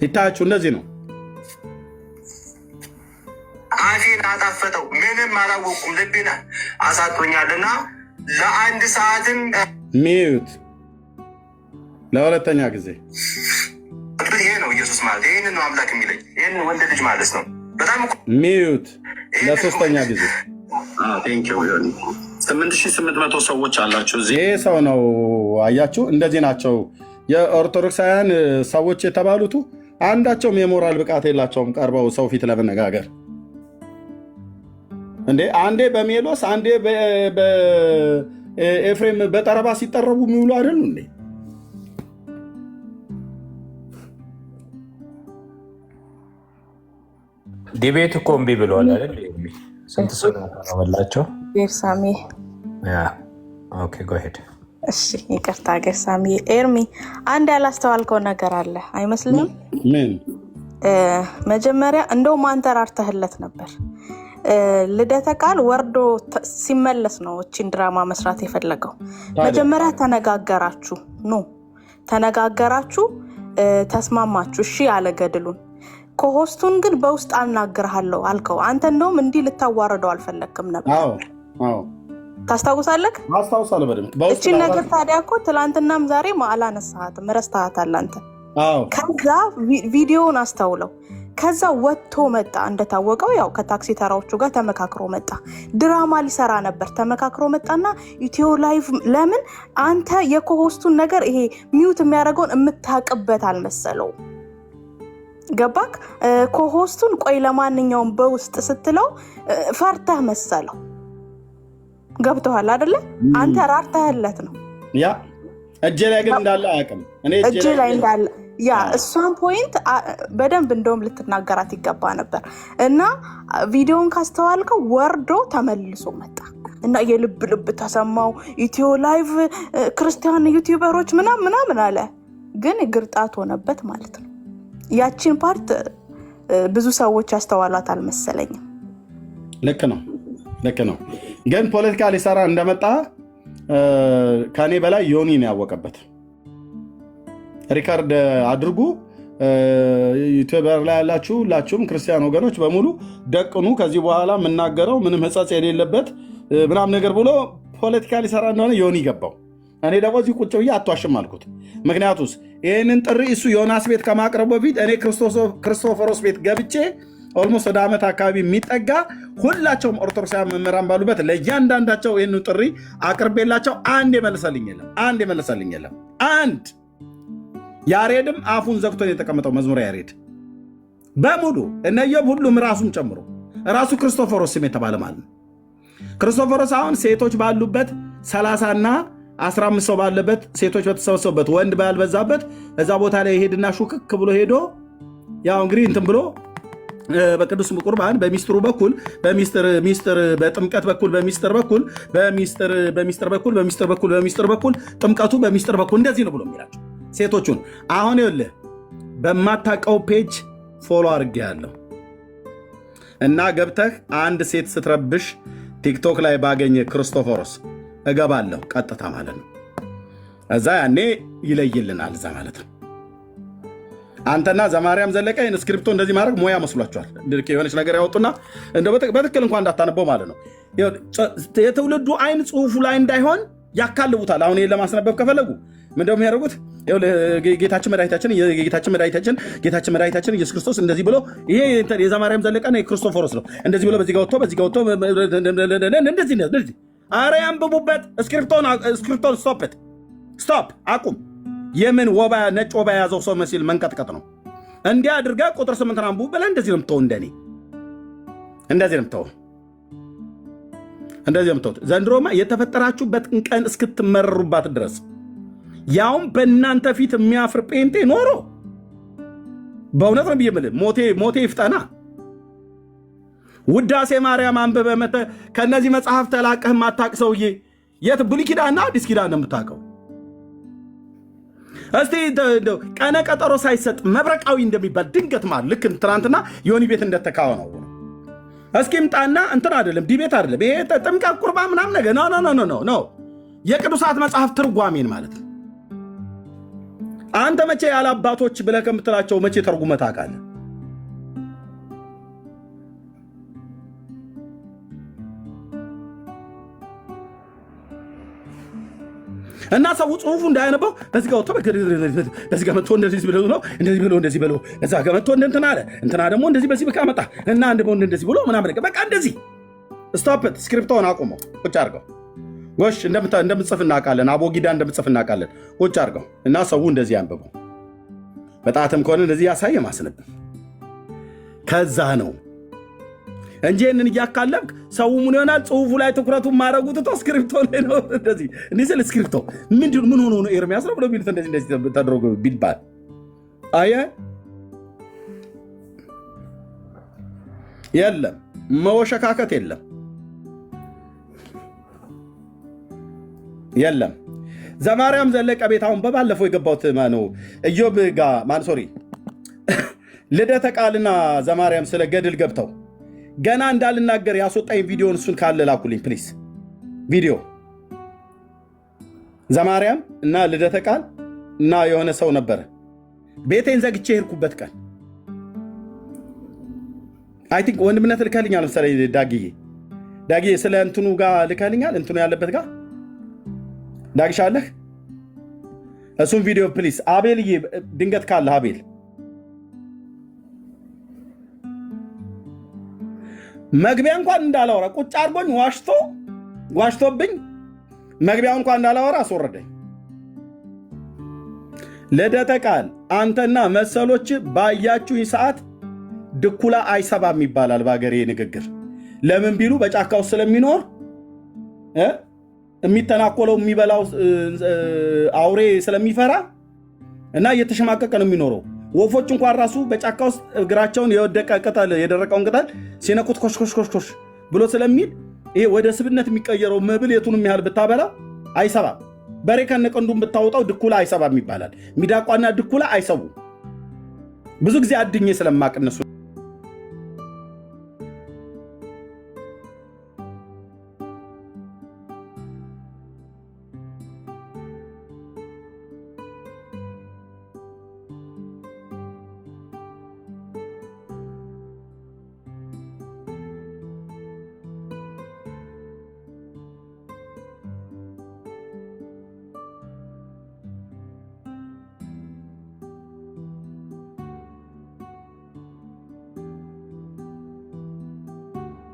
ይታያችሁ እንደዚህ ነው። አፌን አጣፈጠው ምንም አላወቅኩም ልቤን አሳጥቶኛልና ለአንድ ሰዓትም ሚዩት ለሁለተኛ ጊዜ ይሄ ነው ኢየሱስ ማለት ይህን ነው አምላክ የሚለኝ ይህን ወንድ ልጅ ማለት ነው። በጣም ሚዩት ለሶስተኛ ጊዜ 8800 ሰዎች አላቸው እዚህ። ይሄ ሰው ነው አያችሁ፣ እንደዚህ ናቸው የኦርቶዶክሳውያን ሰዎች የተባሉቱ። አንዳቸውም የሞራል ብቃት የላቸውም ቀርበው ሰው ፊት ለመነጋገር እንዴ። አንዴ በሜሎስ አንዴ በኤፍሬም በጠረባ ሲጠረቡ የሚውሉ አይደሉ እንዴ? ዲቤት እኮ እምቢ ብለዋል አይደል? ስንት ሰው ቀረበላቸው? ገርሳሚ ጎሄድ። እሺ ይቅርታ ገርሳሚ። ኤርሚ አንድ ያላስተዋልከው ነገር አለ አይመስልም? ምን? መጀመሪያ እንደውም አንተ ራርተህለት ነበር። ልደተ ቃል ወርዶ ሲመለስ ነው እቺን ድራማ መስራት የፈለገው። መጀመሪያ ተነጋገራችሁ ተስማማችሁ፣ እሺ ያለ ገድሉን ከሆስቱን ግን በውስጥ አናግርሃለሁ አልከው። አንተ እንደውም እንዲህ ልታዋረደው አልፈለግክም ነበር። ታስታውሳለህ? አስታውሳለሁ በደምብ። እቺን ነገር ታዲያ እኮ ትላንትናም ዛሬም አላነሳሃትም፣ ረስተሃታል አንተ። ከዛ ቪዲዮውን አስተውለው። ከዛ ወጥቶ መጣ። እንደታወቀው ያው ከታክሲ ተራዎቹ ጋር ተመካክሮ መጣ። ድራማ ሊሰራ ነበር። ተመካክሮ መጣና ኢትዮ ላይቭ ለምን አንተ የኮሆስቱን ነገር ይሄ ሚውት የሚያደርገውን የምታቅበት አልመሰለው። ገባክ? ኮሆስቱን ቆይ ለማንኛውም በውስጥ ስትለው ፈርተህ መሰለው። ገብቶሃል አይደለ? አንተ ራርተህለት ነው። ያ እጄ ላይ ግን እንዳለ አያውቅም። እኔ እጄ ላይ እንዳለ ያ እሷን ፖይንት በደንብ እንደውም ልትናገራት ይገባ ነበር። እና ቪዲዮውን ካስተዋልከው ወርዶ ተመልሶ መጣ እና የልብ ልብ ተሰማው። ኢትዮ ላይቭ ክርስቲያን ዩቲዩበሮች ምናምን አለ። ግን ግርጣት ሆነበት ማለት ነው። ያቺን ፓርት ብዙ ሰዎች ያስተዋሏት አልመሰለኝም። ልክ ነው። ግን ፖለቲካ ሊሰራ እንደመጣ ከኔ በላይ ዮኒ ነው ያወቀበት። ሪካርድ አድርጉ። ዩቲዩበር ላይ ያላችሁ ሁላችሁም ክርስቲያን ወገኖች በሙሉ ደቅኑ። ከዚህ በኋላ የምናገረው ምንም ሕጸጽ የሌለበት ምናምን ነገር ብሎ ፖለቲካ ሊሰራ እንደሆነ ዮኒ ገባው። እኔ ደግሞ እዚህ ቁጭ ብዬ አትዋሽም አልኩት። ምክንያቱስ ይህንን ጥሪ እሱ ዮናስ ቤት ከማቅረቡ በፊት እኔ ክርስቶፎሮስ ቤት ገብቼ ኦልሞስት ወደ ዓመት አካባቢ የሚጠጋ ሁላቸውም ኦርቶዶክሳውያን መምህራን ባሉበት ለእያንዳንዳቸው ይህን ጥሪ አቅርቤላቸው አንድ የመለሰልኝ የለም። አንድ ያሬድም አፉን ዘግቶን የተቀመጠው መዝሙረ ያሬድ በሙሉ እነየም ሁሉም ራሱን ጨምሮ ራሱ ክርስቶፎሮስ ስም የተባለ ማለት ነው። ክርስቶፎሮስ አሁን ሴቶች ባሉበት 30ና 15 ሰው ባለበት ሴቶች በተሰበሰቡበት ወንድ ባልበዛበት እዛ ቦታ ላይ ሄድና ሹክክ ብሎ ሄዶ ያው እንግዲህ እንትን ብሎ በቅዱስ ቁርባን በሚስጥሩ በኩል በሚስጥር በጥምቀት በኩል በሚስጥር በኩል ጥምቀቱ በሚስጥር በኩል እንደዚህ ነው ብሎ የሚላቸው ሴቶቹን። አሁን ይኸውልህ በማታውቀው ፔጅ ፎሎ አድርጌ ያለው እና ገብተህ አንድ ሴት ስትረብሽ ቲክቶክ ላይ ባገኘ ክርስቶፎሮስ እገባለሁ ቀጥታ ማለት ነው። እዛ ያኔ ይለይልናል እዛ ማለት ነው። አንተና ዘማርያም ዘለቀ ስክሪፕቶ እንደዚህ ማድረግ ሞያ መስሏቸዋል። የሆነች ነገር ያወጡና በትክክል እንኳን እንዳታነበው ማለት ነው። የትውልዱ አይን ጽሁፉ ላይ እንዳይሆን ያካልቡታል። አሁን ይህን ለማስነበብ ከፈለጉ ምንድነው የሚያደርጉት? ጌታችን መድኃኒታችን ኢየሱስ ክርስቶስ እንደዚህ ብሎ ይሄ የዘማርያም ዘለቀ የክርስቶፎሮስ ነው እንደዚህ ብሎ በዚህ ጋር ወጥቶ እንደዚህ አረ ያንብቡበት። ስክሪፕቶን ስቶፕ አቁም። የምን ነጭ ወባ የያዘው ሰው መሲል መንቀጥቀጥ ነው። እንዲህ አድርጋ ቁጥር 8 አንብቡ ብለህ እንደዚህ ነው የምትተው። እንደዚህ ነው የምትተው። ዘንድሮማ የተፈጠራችሁበትን ቀን እስክትመረሩባት ድረስ ያውም በእናንተ ፊት የሚያፍር ጴንጤ ኖሮ በእውነት ነው ብዬ የምልህ ሞቴ ይፍጠና። ውዳሴ ማርያም አንብበ መተ ከነዚህ መጽሐፍ ተላቀህ ማታቅ ሰውዬ የት ብሉይ ኪዳንና አዲስ ኪዳን ነው የምታውቀው? እስቲ ቀነ ቀጠሮ ሳይሰጥ መብረቃዊ እንደሚባል ድንገት ማለት ልክ ትናንትና ዮኒ ቤት እንደተካው ነው። እስኪ ምጣና እንትን አይደለም ዲቤት አይደለም ይሄ ጥምቀት ቁርባን ምናምን ነገር ኖ የቅዱሳት መጽሐፍ ትርጓሜን ማለት ነው። አንተ መቼ ያለ አባቶች ብለህ ከምትላቸው መቼ ተርጉመህ ታውቃለህ? እና ሰው ጽሁፉ እንዳያነበው በዚህ ጋር ወጥቶ በዚህ ጋር መጥቶ እንደዚህ ብሎ ነው እንደዚህ ብሎ እዛ ጋር መጥቶ እንትና አለ እንትና ደግሞ እንደዚህ በዚህ በቃ መጣ እና አንድ ቦንድ እንደዚህ ብሎ ምናምን በቃ እንደዚህ ስቶፕ ኢት። ስክሪፕቶን አቁመው ቁጭ አድርገው ጎሽ እንደምትጽፍ እናውቃለን። አቦጊዳ እንደምትጽፍ እናውቃለን። ቁጭ አድርገው እና ሰው እንደዚህ አንብበው በጣትም ከሆነ እንደዚህ ያሳየ ማስነብ ከዛ ነው እንጂ እንን እያካለብክ ሰው ምን ይሆናል? ጽሁፉ ላይ ትኩረቱን ማድረጉ ትቶ ስክሪፕቶ ላይ ነው። እንደዚህ ስለ ስክሪፕቶ ምን ሆኖ ነው ኤርሚያስ ነው ብሎ ቢሉት እንደዚህ ተደረገ ቢባል የለም መወሸካከት የለም። ዘማርያም ዘለቀ ቤት አሁን በባለፈው የገባሁት ማነው ኢዮብ ጋር ልደተ ቃልና ዘማርያም ስለ ገድል ገብተው ገና እንዳልናገር ያስወጣኝ ቪዲዮን እሱን ካለ ላኩልኝ ፕሊስ። ቪዲዮ ዘማርያም እና ልደተ ቃል እና የሆነ ሰው ነበረ ቤቴን ዘግቼ ሄድኩበት ቀን አይ ቲንክ ወንድምነት ልከልኛል መሰለኝ። ዳጊዬ ስለ እንትኑ ጋር ልከልኛል። እንትኑ ያለበት ጋር ዳግሻለህ እሱን ቪዲዮ ፕሊስ። አቤልዬ ድንገት ካለ አቤል መግቢያ እንኳን እንዳላወራ ቁጭ አድርጎኝ ዋሽቶብኝ መግቢያው እንኳን እንዳላወራ አስወረደኝ። ልደተ ቃል አንተና መሰሎች ባያችሁኝ ሰዓት ድኩላ አይሰባም ይባላል በአገሬ ንግግር። ለምን ቢሉ በጫካ ውስጥ ስለሚኖር የሚተናኮለው የሚበላው አውሬ ስለሚፈራ እና እየተሸማቀቀ ነው የሚኖረው። ወፎች እንኳን ራሱ በጫካ ውስጥ እግራቸውን የወደቀ ቅጠል የደረቀውን ቅጠል ሲነኩት ኮሽኮሽኮሽኮሽ ብሎ ስለሚል ይሄ ወደ ስብነት የሚቀየረው መብል የቱንም ያህል ብታበላው አይሰባም። በሬ ከነቀንዱም ብታወጣው ድኩላ አይሰባም ይባላል። ሚዳቋና ድኩላ አይሰቡ። ብዙ ጊዜ አድኜ ስለማቅ እነሱ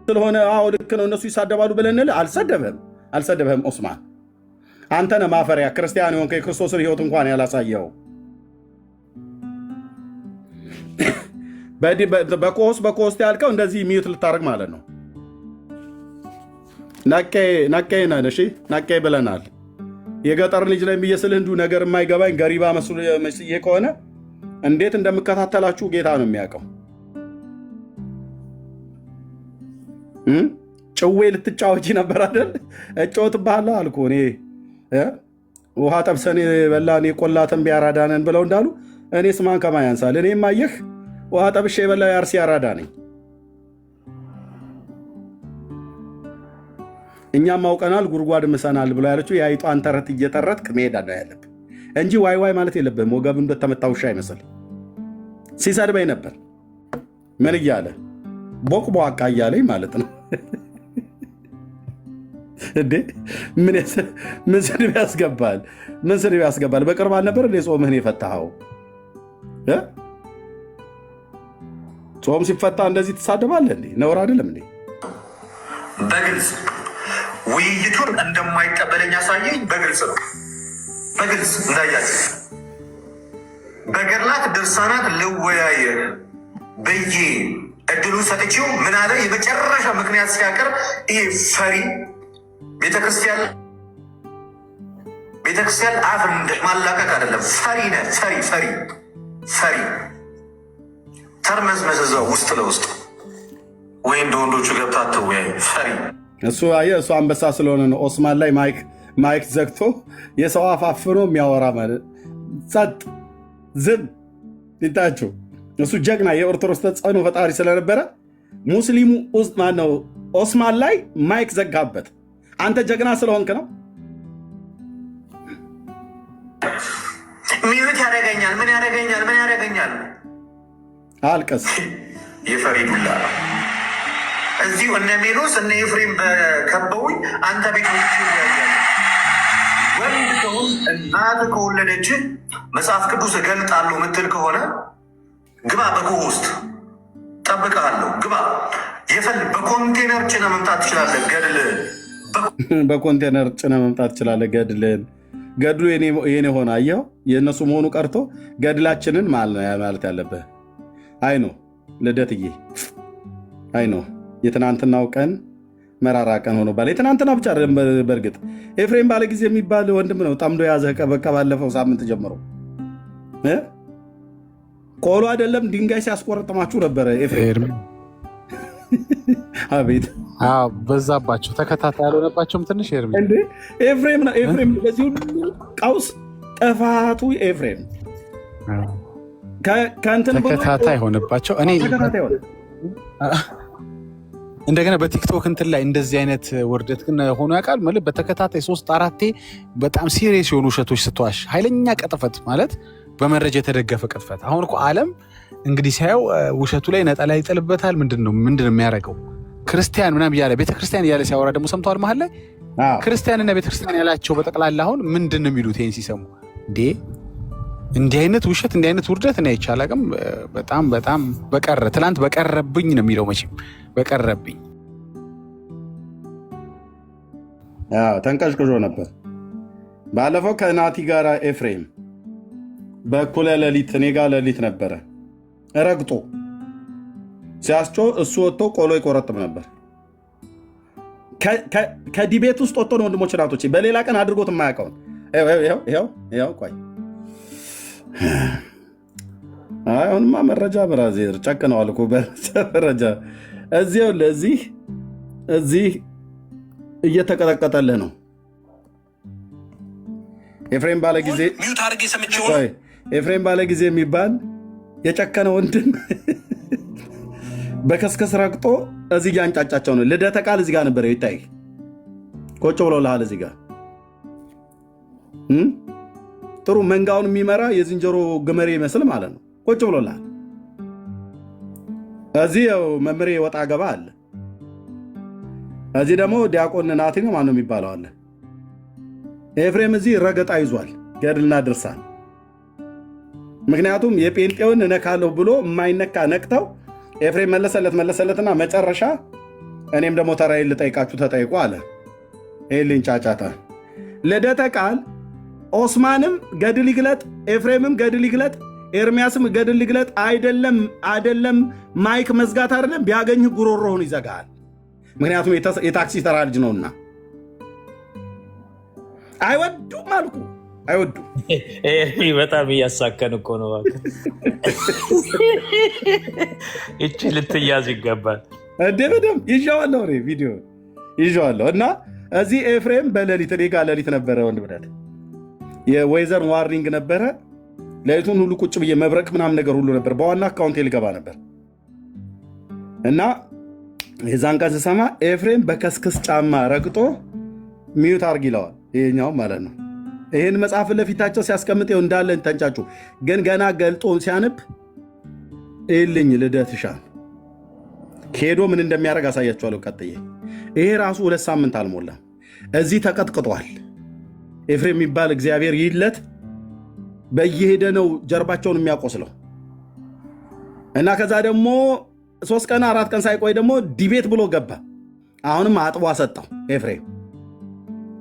ስለሆነ ልክ ነው እነሱ ይሳደባሉ ብለንል አልሰደበህም። ኦስማን አንተ ነህ ማፈሪያ ክርስቲያን ሆንከ የክርስቶስን ሕይወት እንኳን ያላሳየው። በኮስት ያልከው እንደዚህ ሚዩት ልታደርግ ማለት ነው። ነቄ ነን። እሺ ነቄ ብለናል። የገጠር ልጅ ላይ ብዬ ስልህ እንዲሁ ነገር የማይገባኝ ገሪባ መስዬ ከሆነ እንዴት እንደምከታተላችሁ ጌታ ነው የሚያውቀው። ጭዌ ልትጫወቺ ነበር አይደል? እጫወትብሃለሁ አልኩ እኔ ውሃ ጠብሰን በላን የቆላተን ቢያራዳነን ብለው እንዳሉ እኔ ስማን ከማን ያንሳል? እኔም አየህ ውሃ ጠብሼ የበላ የአርሲ አራዳ ነኝ። እኛም አውቀናል ጉድጓድ ምሰናል ብሎ ያለችው የአይጧን ተረት እየጠረጥክ መሄድ ነው ያለብህ እንጂ ዋይ ማለት የለብህም። ወገብ እንደተመታ ውሻ አይመስል ሲሰድበኝ ነበር። ምን እያለ ቦቅቧቃ እያለኝ ማለት ነው እንዴ! ምን ስድብ ያስገባል? ምን ስድብ ያስገባል? በቅርብ አልነበር እንዴ ጾምህን የፈታኸው? ጾም ሲፈታ እንደዚህ ትሳደባለህ እንዴ? ነውር አይደለም እንዴ? በግልጽ ውይይቱን እንደማይቀበለኝ ያሳየኝ በግልጽ ነው። በግልጽ እንዳያቸው በገድላት ድርሳናት ልወያየ ብዬ እድሉ ሰጥቼው ምን አለ? የመጨረሻ ምክንያት ሲያቀርብ ይሄ ፈሪ ቤተክርስቲያን አፍ ማላቀቅ አይደለም። ፈሪ ነህ፣ ፈሪ ተርመዝመዝ እዛው ውስጥ ለውስጥ ወይ እንደ ወንዶቹ ገብታ አትወያይ። ፈሪ እሱ አየህ፣ እሱ አንበሳ ስለሆነ ነው። ኦስማን ላይ ማይክ ዘግቶ የሰው አፍ አፍኖ የሚያወራ ማለት ጸጥ ዝም ይታችሁ። እሱ ጀግና የኦርቶዶክስ ተጽዕኖ ፈጣሪ ስለነበረ ሙስሊሙ ውስጥ ማነው ኦስማን ላይ ማይክ ዘጋበት። አንተ ጀግና ስለሆንክ ነው። ሚዩት ያደርገኛል። ምን ያደርገኛል? ምን ያደርገኛል? አልቀስ የፈሪ ዱላ እዚሁ እነ ሜሎስ እነ ኤፍሬም ከበውኝ አንተ ቤት ያያለ ወንድ ከሆን እናት ከወለደች መጽሐፍ ቅዱስ እገልጣለሁ ምትል ከሆነ ግባ፣ በጎ ውስጥ ጠብቀሃለሁ። ግባ። በኮንቴነር ጭነ መምጣት ትችላለህ። ገድል በኮንቴነር ጭነ መምጣት ትችላለህ። ገድሉ የኔ ሆነ። አየኸው፣ የእነሱ መሆኑ ቀርቶ ገድላችንን ማለት ያለብህ አይ ነው። ልደትዬ አይ ነው። የትናንትናው ቀን መራራ ቀን ሆኖ ባለ የትናንትና ብቻ በእርግጥ ኤፍሬም ባለ ጊዜ የሚባል ወንድም ነው ጠምዶ የያዘ በቃ ባለፈው ሳምንት ጀምሮ ቆሎ አይደለም ድንጋይ ሲያስቆርጥማችሁ ነበረ። ኤፍሬም አቤት በዛባቸው ተከታታይ ያልሆነባቸውም ትንሽ ኤፍሬም ነው። ኤፍሬም በዚህ ሁሉ ቀውስ ጥፋቱ ኤፍሬም ተከታታይ ሆነባቸው። እኔ እንደገና በቲክቶክ እንትን ላይ እንደዚህ አይነት ውርደት ግን ሆኖ ያውቃል ማለት በተከታታይ 3-4 በጣም ሲሪየስ የሆኑ ውሸቶች ስትዋሽ፣ ኃይለኛ ቅጥፈት ማለት በመረጃ የተደገፈ ቅጥፈት። አሁን እኮ ዓለም እንግዲህ ሲያየው ውሸቱ ላይ ነጠላ ይጥልበታል። ምንድን ነው የሚያደርገው? ክርስቲያን ምናምን እያለ ቤተክርስቲያን እያለ ሲያወራ ደግሞ ሰምተዋል። መሀል ላይ ክርስቲያንና ቤተክርስቲያን ያላቸው በጠቅላላ አሁን ምንድን ነው የሚሉት? ይህን ሲሰሙ እንዲህ አይነት ውሸት እንዲህ አይነት ውርደት እኔ አይቼ አላውቅም። በጣም በጣም በቀረ ትላንት በቀረብኝ ነው የሚለው መቼም በቀረብኝ ተንቀሽቅሾ ነበር። ባለፈው ከናቲ ጋር ኤፍሬም በኩለ ሌሊት እኔ ጋር ሌሊት ነበረ ረግጦ ሲያስጮ እሱ ወጥቶ ቆሎ ይቆረጥም ነበር። ከዲቤት ውስጥ ወጥቶ ነው ወንድሞች ናቶች በሌላ ቀን አድርጎት የማያውቀውን ይኸው ቆይ አሁንማ መረጃ ብራዜር ጨቅነዋል እኮ መረጃ እዚያው እዚህ እየተቀጠቀጠልህ ነው። ኤፍሬም ባለ ጊዜ የሚባል የጨከነ ወንድም በከስከስ ረግጦ እዚህ ያንጫጫቸው ነው። ልደተ ቃል እዚህ ጋር ነበር ይታይ ቆጭ ብሎልሃል። እዚህ ጋር ጥሩ መንጋውን የሚመራ የዝንጀሮ ግመሬ ይመስል ማለት ነው። ቁጭ ብሎልሃል። እዚህ መምሬ ወጣ ገባ አለ። እዚህ ደግሞ ዲያቆን ናቲ ነው ማነው የሚባለው አለ። ኤፍሬም እዚህ ረገጣ ይዟል፣ ገድልና ድርሳን። ምክንያቱም የጴንጤውን እነካለሁ ብሎ የማይነካ ነቅተው ኤፍሬም መለሰለትና መጨረሻ እኔም ደግሞ ተራዬን ልጠይቃችሁ ተጠይቁ አለ። ይህልኝ ጫጫታ ልደተ ቃል ኦስማንም ገድል ይግለጥ፣ ኤፍሬምም ገድል ይግለጥ፣ ኤርሚያስም ገድል ይግለጥ። አይደለም ማይክ መዝጋት አይደለም ቢያገኝህ ጉሮሮህን ይዘጋል። ምክንያቱም የታክሲ ተራ ልጅ ነውና አይወዱም አልኩ። አይወዱም። በጣም እያሳከን እኮ ነው። ይቺ ልትያዝ ይገባል። በደምብ ይዤዋለሁ፣ ቪዲዮ ይዤዋለሁ። እና እዚህ ኤፍሬም በሌሊት እኔ ጋ ሌሊት ነበረ ወንድ ብለት የዌዘር ዋርኒንግ ነበረ። ሌሊቱን ሁሉ ቁጭ ብዬ መብረቅ ምናምን ነገር ሁሉ ነበር። በዋና አካውንቴ ልገባ ነበር እና የዛን ቀን ስሰማ ኤፍሬም በከስክስ ጫማ ረግጦ ሚዩት አርግ ይለዋል። ይሄኛው ማለት ነው። ይህን መጽሐፍ ለፊታቸው ሲያስቀምጥ እንዳለን ተንጫጩ። ግን ገና ገልጦ ሲያነብ ይልኝ ልደትሻን ሄዶ ምን እንደሚያደርግ አሳያቸዋለሁ ቀጥዬ። ይሄ ራሱ 2 ሳምንት አልሞላም። እዚህ ተቀጥቅጧል። ኤፍሬም የሚባል እግዚአብሔር ይለት በየሄደ ነው ጀርባቸውን የሚያቆስለው እና ከዛ ደግሞ 3 ቀን 4 ቀን ሳይቆይ ደግሞ ዲቤት ብሎ ገባ። አሁንም አጥቦ አሰጣው ኤፍሬም።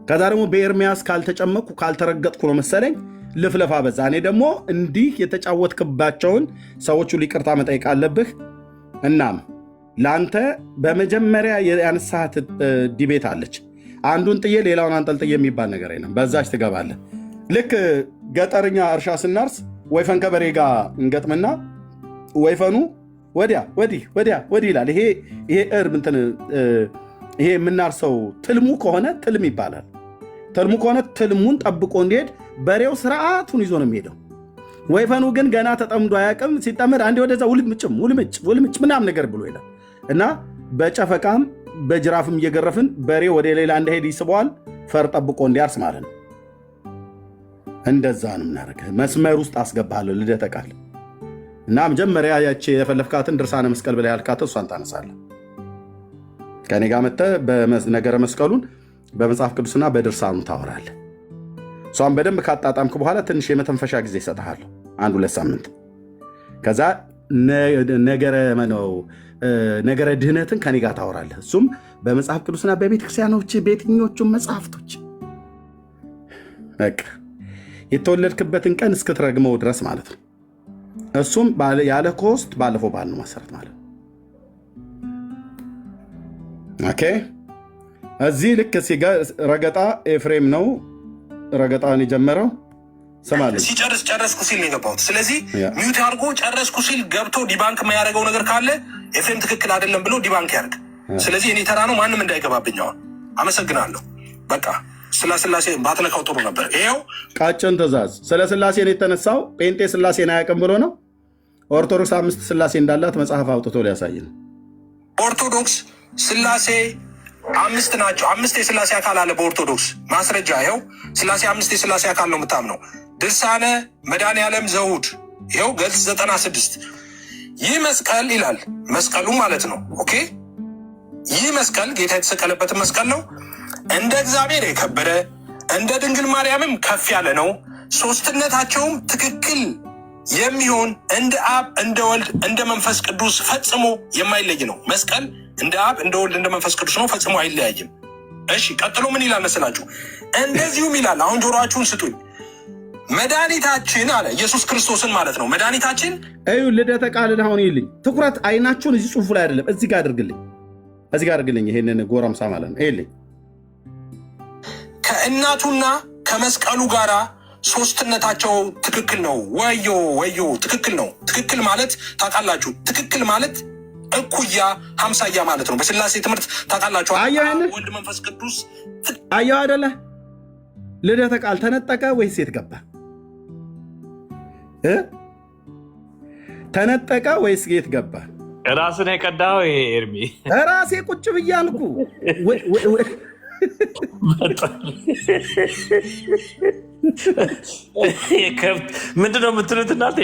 ከዛ ደግሞ በኤርሚያስ ካልተጨመቅኩ ካልተረገጥኩ ነው መሰለኝ ልፍለፋ በዛ። እኔ ደግሞ እንዲህ የተጫወትክባቸውን ሰዎቹ ይቅርታ መጠየቅ አለብህ። እናም ለአንተ በመጀመሪያ ያነሳት ዲቤት አለች። አንዱን ጥዬ ሌላውን አንጠልጥዬ የሚባል ነገር የለም። በዛች ትገባለህ። ልክ ገጠርኛ እርሻ ስናርስ ወይፈን ከበሬ ጋር እንገጥምና ወይፈኑ ወዲያ ወዲህ ይላል። ይሄ እንትን ይሄ የምናርሰው ትልሙ ከሆነ ትልም ይባላል። ትልሙ ከሆነ ትልሙን ጠብቆ እንዲሄድ በሬው ስርዓቱን ይዞ ነው የሚሄደው። ወይፈኑ ግን ገና ተጠምዶ አያውቅም። ሲጠመድ አንዴ ወደዛ ውልምጭ ምናምን ነገር ብሎ ይላል እና በጨፈቃም በጅራፍም እየገረፍን በሬ ወደ ሌላ እንደሄድ ይስበዋል። ፈር ጠብቆ እንዲያርስ ማለት ነው። እንደዛ ነው የምናደርገው። መስመር ውስጥ አስገባለሁ ልደተ ቃል እና መጀመሪያ ያቺ የፈለፍካትን ድርሳነ መስቀል ብላ ያልካት እሷን ታነሳለህ። ከኔ ጋር መጥተህ በነገረ መስቀሉን በመጽሐፍ ቅዱስና በድርሳኑ ታወራለህ። እሷን በደንብ ካጣጣምክ በኋላ ትንሽ የመተንፈሻ ጊዜ ይሰጥሃለሁ፣ 1-2 ሳምንት። ከዛ ነገረ ድህነትን ከኔ ጋር ታወራለህ። እሱም በመጽሐፍ ቅዱስና በቤተክርስቲያኖች በየትኞቹም መጽሐፍቶች በቃ የተወለድክበትን ቀን እስክትረግመው ድረስ ማለት ነው። እሱም ያለ ኮስት ባለፈው ባልነው መሰረት ማለት ነው። ኦኬ። እዚህ ልክ ረገጣ ኤፍሬም ነው ረገጣን የጀመረው። ሰማለሁ ሲጨርስ ጨረስኩ ሲል ነው የገባሁት። ስለዚህ ሚውት አድርጎ ጨረስኩ ሲል ገብቶ ዲባንክ የማያደርገው ነገር ካለ ኤፍሬም ትክክል አይደለም ብሎ ዲባንክ ያድርግ። ስለዚህ እኔ ተራ ነው፣ ማንም እንዳይገባብኝ። አሁን አመሰግናለሁ። በቃ ስለ ስላሴ ባትነካው ጥሩ ነበር። ይኸው ቃጭን ትእዛዝ ስለ ስላሴ ነው የተነሳው። ጴንጤ ስላሴን አያውቅም ብሎ ነው። ኦርቶዶክስ 5 ስላሴ እንዳላት መጽሐፍ አውጥቶ ሊያሳይ ነው። ኦርቶዶክስ ስላሴ 5 ናቸው። 5 የስላሴ አካል አለ በኦርቶዶክስ ማስረጃ። ይኸው ስላሴ 5 የስላሴ አካል ነው የምታምነው። ድርሳነ መድኃኔዓለም ዘውድ ይኸው ገጽ 96 ይህ መስቀል ይላል። መስቀሉ ማለት ነው። ኦኬ። ይህ መስቀል ጌታ የተሰቀለበትን መስቀል ነው። እንደ እግዚአብሔር የከበረ እንደ ድንግል ማርያምም ከፍ ያለ ነው። ሶስትነታቸውም ትክክል የሚሆን እንደ አብ እንደ ወልድ እንደ መንፈስ ቅዱስ ፈጽሞ የማይለይ ነው። መስቀል እንደ አብ እንደ ወልድ እንደ መንፈስ ቅዱስ ነው፣ ፈጽሞ አይለያይም። እሺ ቀጥሎ ምን ይላል መስላችሁ? እንደዚሁም ይላል፣ አሁን ጆሮአችሁን ስጡኝ። መድኃኒታችን አለ ኢየሱስ ክርስቶስን ማለት ነው። መድኃኒታችን እዩ ልደተ ቃልን አሁን ይልኝ ትኩረት አይናችሁን እዚህ ጽሑፉ ላይ አይደለም፣ እዚህ ጋር አድርግልኝ። ይሄንን ጎረምሳ ማለት ነው። ይልኝ ከእናቱና ከመስቀሉ ጋር ሶስትነታቸው ትክክል ነው። ወዮ ትክክል ነው። ትክክል ማለት ታውቃላችሁ፣ ትክክል ማለት እኩያ 50 ማለት ነው። በስላሴ ትምህርት ታውቃላችሁ። ወልድ መንፈስ ቅዱስ አየው አይደለ? ልደተ ቃል ተነጠቀ ወይስ የት ገባ? ተነጠቀ ወይስ የት ገባ? ራስን የቀዳው ኤርሚ ራሴ ቁጭ ብያልኩ ምንድን ነው የምትሉት እናንተ?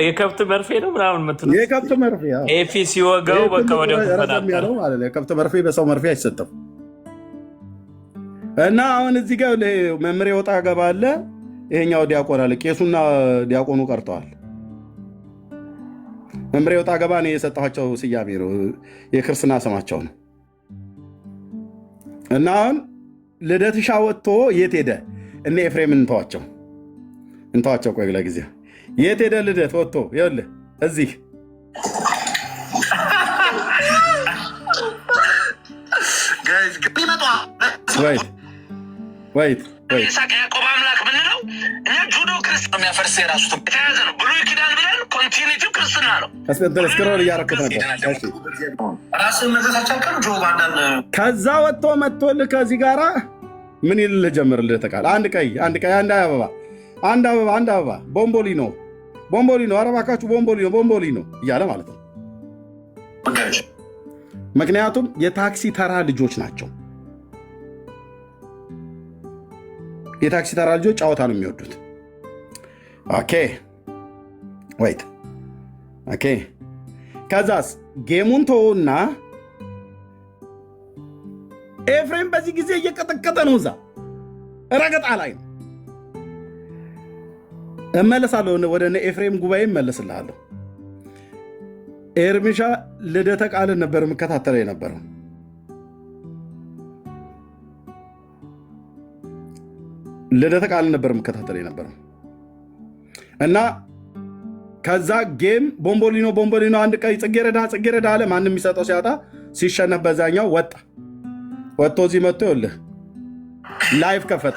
የከብት መርፌ ነው ምናምን የምትሉት? የከብት መርፌ ኤፊ ሲወጋው በቃ ወደ ያለው ማለት ነው። የከብት መርፌ በሰው መርፌ አይሰጠም። እና አሁን እዚህ ጋር መምሬ ወጣ ገባ አለ። ይሄኛው ዲያቆን አለ። ቄሱና ዲያቆኑ ቀርተዋል። መምሬ ወጣ ገባ ነው የሰጠኋቸው ስያሜ ነው፣ የክርስትና ስማቸው ነው። እና አሁን ልደትሻ ወጥቶ የት ሄደ? እነ ኤፍሬም እንተዋቸው። ቆይ ለጊዜ የት ሄደ ልደት ወጥቶ? ይኸውልህ እዚህ ወይት ይስሐቅ ያዕቆብ አምላክ ብንለው እኛ ጁዶ ክርስትና የሚያፈርስ የራሱ የተያዘ ነው። ብሉይ ኪዳን ብለን ኮንቲኒቲው ክርስትና ነው። ስክሮል እያረኩት ነበር። ራስን መዘሳቻከል ጆ ባንዳን ከዛ ወጥቶ መጥቶልህ ከዚህ ጋራ ምን ይልልህ ጀምርልህ ተቃል አንድ ቀይ አንድ አበባ ቦምቦሊኖ ኧረ እባካችሁ ቦምቦሊኖ እያለ ማለት ነው። ምክንያቱም የታክሲ ተራ ልጆች ናቸው። የታክሲ ተራ ልጆች ጨዋታ ነው የሚወዱት። ኦኬ ከዛስ ጌሙን ተወውና ኤፍሬም በዚህ ጊዜ እየቀጠቀጠ ነው። እዛ ረገጣ ላይ ነው። እመለሳለሁ፣ ወደ ኤፍሬም ጉባኤ እመለስልሃለሁ። ኤርሚሻ ልደተ ቃልን ነበር የምከታተለው የነበረው። ልደተ ቃልን ነበር የምከታተለው የነበረው እና ከዛ ጌም ቦምቦሊኖ አንድ ቀይ ጽጌረዳ አለ። ማንም የሚሰጠው ሲያጣ ሲሸነፍ በዛኛው ወጥቶ እዚህ መጥቶ ይኸውልህ ላይቭ ከፈተ።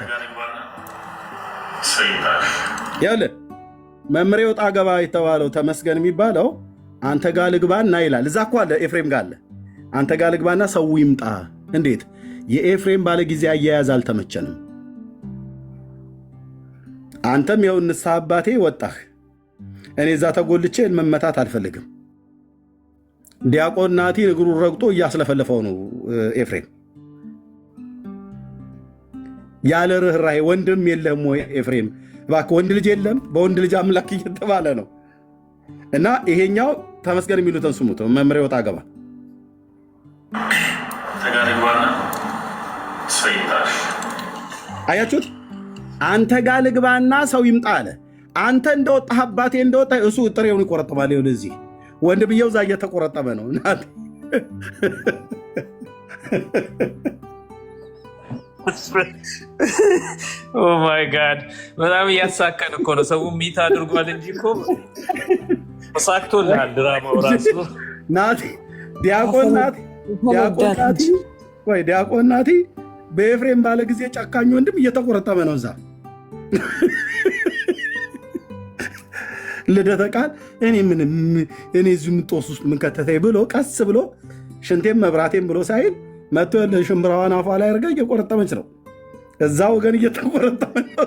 ይኸውልህ መምሬ ወጣ ገባ የተባለው ተመስገን የሚባለው አንተ ጋር ልግባና ይላል። እዛ እኮ አለ ኤፍሬም ጋር አለ። አንተ ጋር ልግባና ሰው ይምጣ። እንዴት የኤፍሬም ባለ ጊዜ አያያዝ አልተመቸንም። አንተም ይኸው ንስሐ አባቴ ወጣህ። እኔ እዛ ተጎልቼ መመታት አልፈልግም። ዲያቆን ናቲን እግሩን ረግጦ እያስለፈለፈው ነው ኤፍሬም። ያለ ርኅራኄ ወንድም የለም ወይ ኤፍሬም? እባክህ ወንድ ልጅ የለም? በወንድ ልጅ አምላክ እየተባለ ነው። እና ይሄኛው ተመስገን የሚሉትን ስሙት። መምሬ ወጣ ገባ አያችሁት? አንተ ጋር ልግባና ሰው ይምጣ አለ። አንተ እንደወጣህ አባቴ እንደወጣ እሱ ጥሬውን ይቆረጥማል። ይኸውልህ እዚህ ወንድምየው እዛ እየተቆረጠመ ነው። ኦማይ ጋድ በጣም እያሳቀን እኮ ነው። ሰው ሚት አድርጓል እንጂ እኮ ተሳክቶልሃል ድራማው ራሱ። ናቲ ዲያቆን ናቲ በኤፍሬም ባለ ጊዜ ጨካኝ ወንድም እየተቆረጠመ ነው እዛ። ልደተ ቃል እኔ እዚሁ ምጦስ ውስጥ ምን ከተተኝ ብሎ ቀስ ብሎ ሽንቴም መብራቴም ብሎ ሳይል መቶ ሽምብራዋን አፏ ላይ አድርጋ እየቆረጠመች ነው። እዛ ወገን እየተቆረጠመ ነው።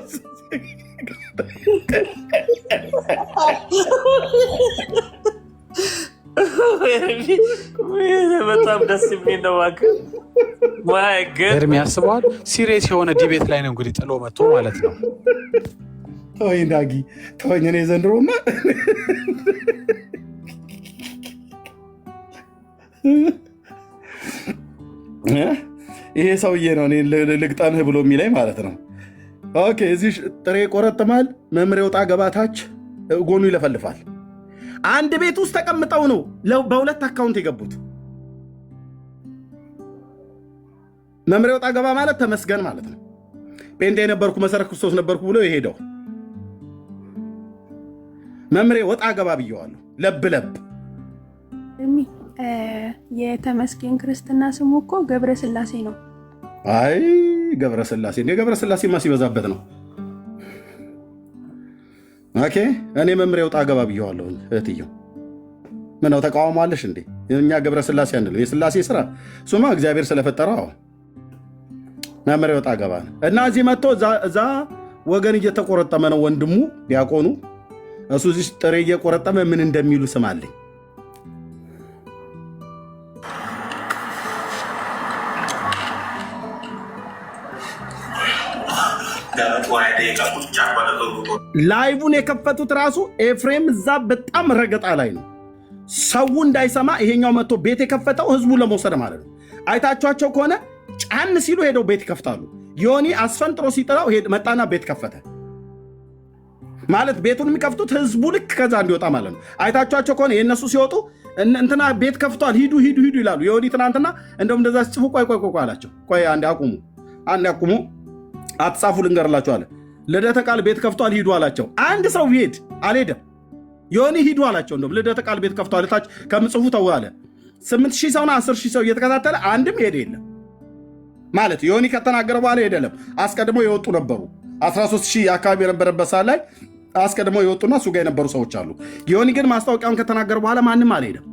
በጣም ደስ የሚል ነው። እድሜ ያስበዋል። ሲሪየስ የሆነ ዲቤት ላይ ነው እንግዲህ ጥሎ መጥቶ ማለት ነው። ተወኝ ዳጊ ተወኝ። እኔ ዘንድሮማ ይሄ ሰውዬ ነው ልግጠምህ ብሎ የሚለኝ ማለት ነው። ኦኬ እዚህ ጥሬ ቆረጥማል። መምሬ ወጣ ገባታች ጎኑ ይለፈልፋል። አንድ ቤት ውስጥ ተቀምጠው ነው በሁለት አካውንት የገቡት። መምሬ ወጣ ገባ ማለት ተመስገን ማለት ነው። ጴንጤ ነበርኩ መሰረት ክርስቶስ ነበርኩ ብሎ የሄደው መምሬ ወጣ ገባ ብየዋለሁ። ለብ ለብ የተመስገን ክርስትና ስሙ እኮ ገብረ ስላሴ ነው። አይ ገብረ ስላሴ እንደ ገብረ ስላሴ ሲበዛበት ነው። ኦኬ እኔ መምሬ ወጣ ገባ ብየዋለሁ። እህትየው ምነው ተቃውሟለሽ እንዴ? እኛ ገብረ ስላሴ አንልም። የስላሴ ስራ ሱማ እግዚአብሔር ስለፈጠረው መምሬ ወጣ ገባ ነው። እና እዚህ መጥቶ እዛ ወገን እየተቆረጠመ ነው ወንድሙ ዲያቆኑ። እሱ እዚህ ጥሬ እየቆረጠመ ምን እንደሚሉ ስማለኝ። ላይቡን የከፈቱት ራሱ ኤፍሬም እዛ በጣም ረገጣ ላይ ነው። ሰው እንዳይሰማ ይሄኛው መጥቶ ቤት የከፈተው ህዝቡን ለመውሰድ ማለት ነው። አይታችኋቸው ከሆነ ጫን ሲሉ ሄደው ቤት ይከፍታሉ። ዮኒ አስፈንጥሮ ሲጥራው መጣና ቤት ከፈተ ማለት ቤቱን የሚከፍቱት ህዝቡ ልክ ከዛ እንዲወጣ ማለት ነው። አይታችኋቸው ከሆነ የእነሱ ሲወጡ እንትና ቤት ከፍቷል ሂዱ ሂዱ ሂዱ ይላሉ። ዮኒ ትናንትና እንደውም እንደዛ ሲጽፉ ቆይ አላቸው። ቆይ አንድ አቁሙ አትጻፉ ልንገርላችሁ አለ። ልደተ ቃል ቤት ከፍቷል ሂዱ አላቸው። አንድ ሰው ቢሄድ አልሄደም። ዮኒ ሂዱ አላቸው። እንደውም ልደተ ቃል ቤት ከፍቷል ታች ከምጽፉ ተው አለ። 8,000 ሰውና 10,000 ሰው እየተከታተለ አንድም ሄደ የለም ማለት ዮኒ ከተናገረ በኋላ ሄደለም። አስቀድሞ የወጡ ነበሩ 13,000 አካባቢ የነበረበት ሰዓት ላይ አስቀድሞ የወጡና እሱ ጋር የነበሩ ሰዎች አሉ። ዮኒ ግን ማስታወቂያውን ከተናገረ በኋላ ማንም አልሄደም።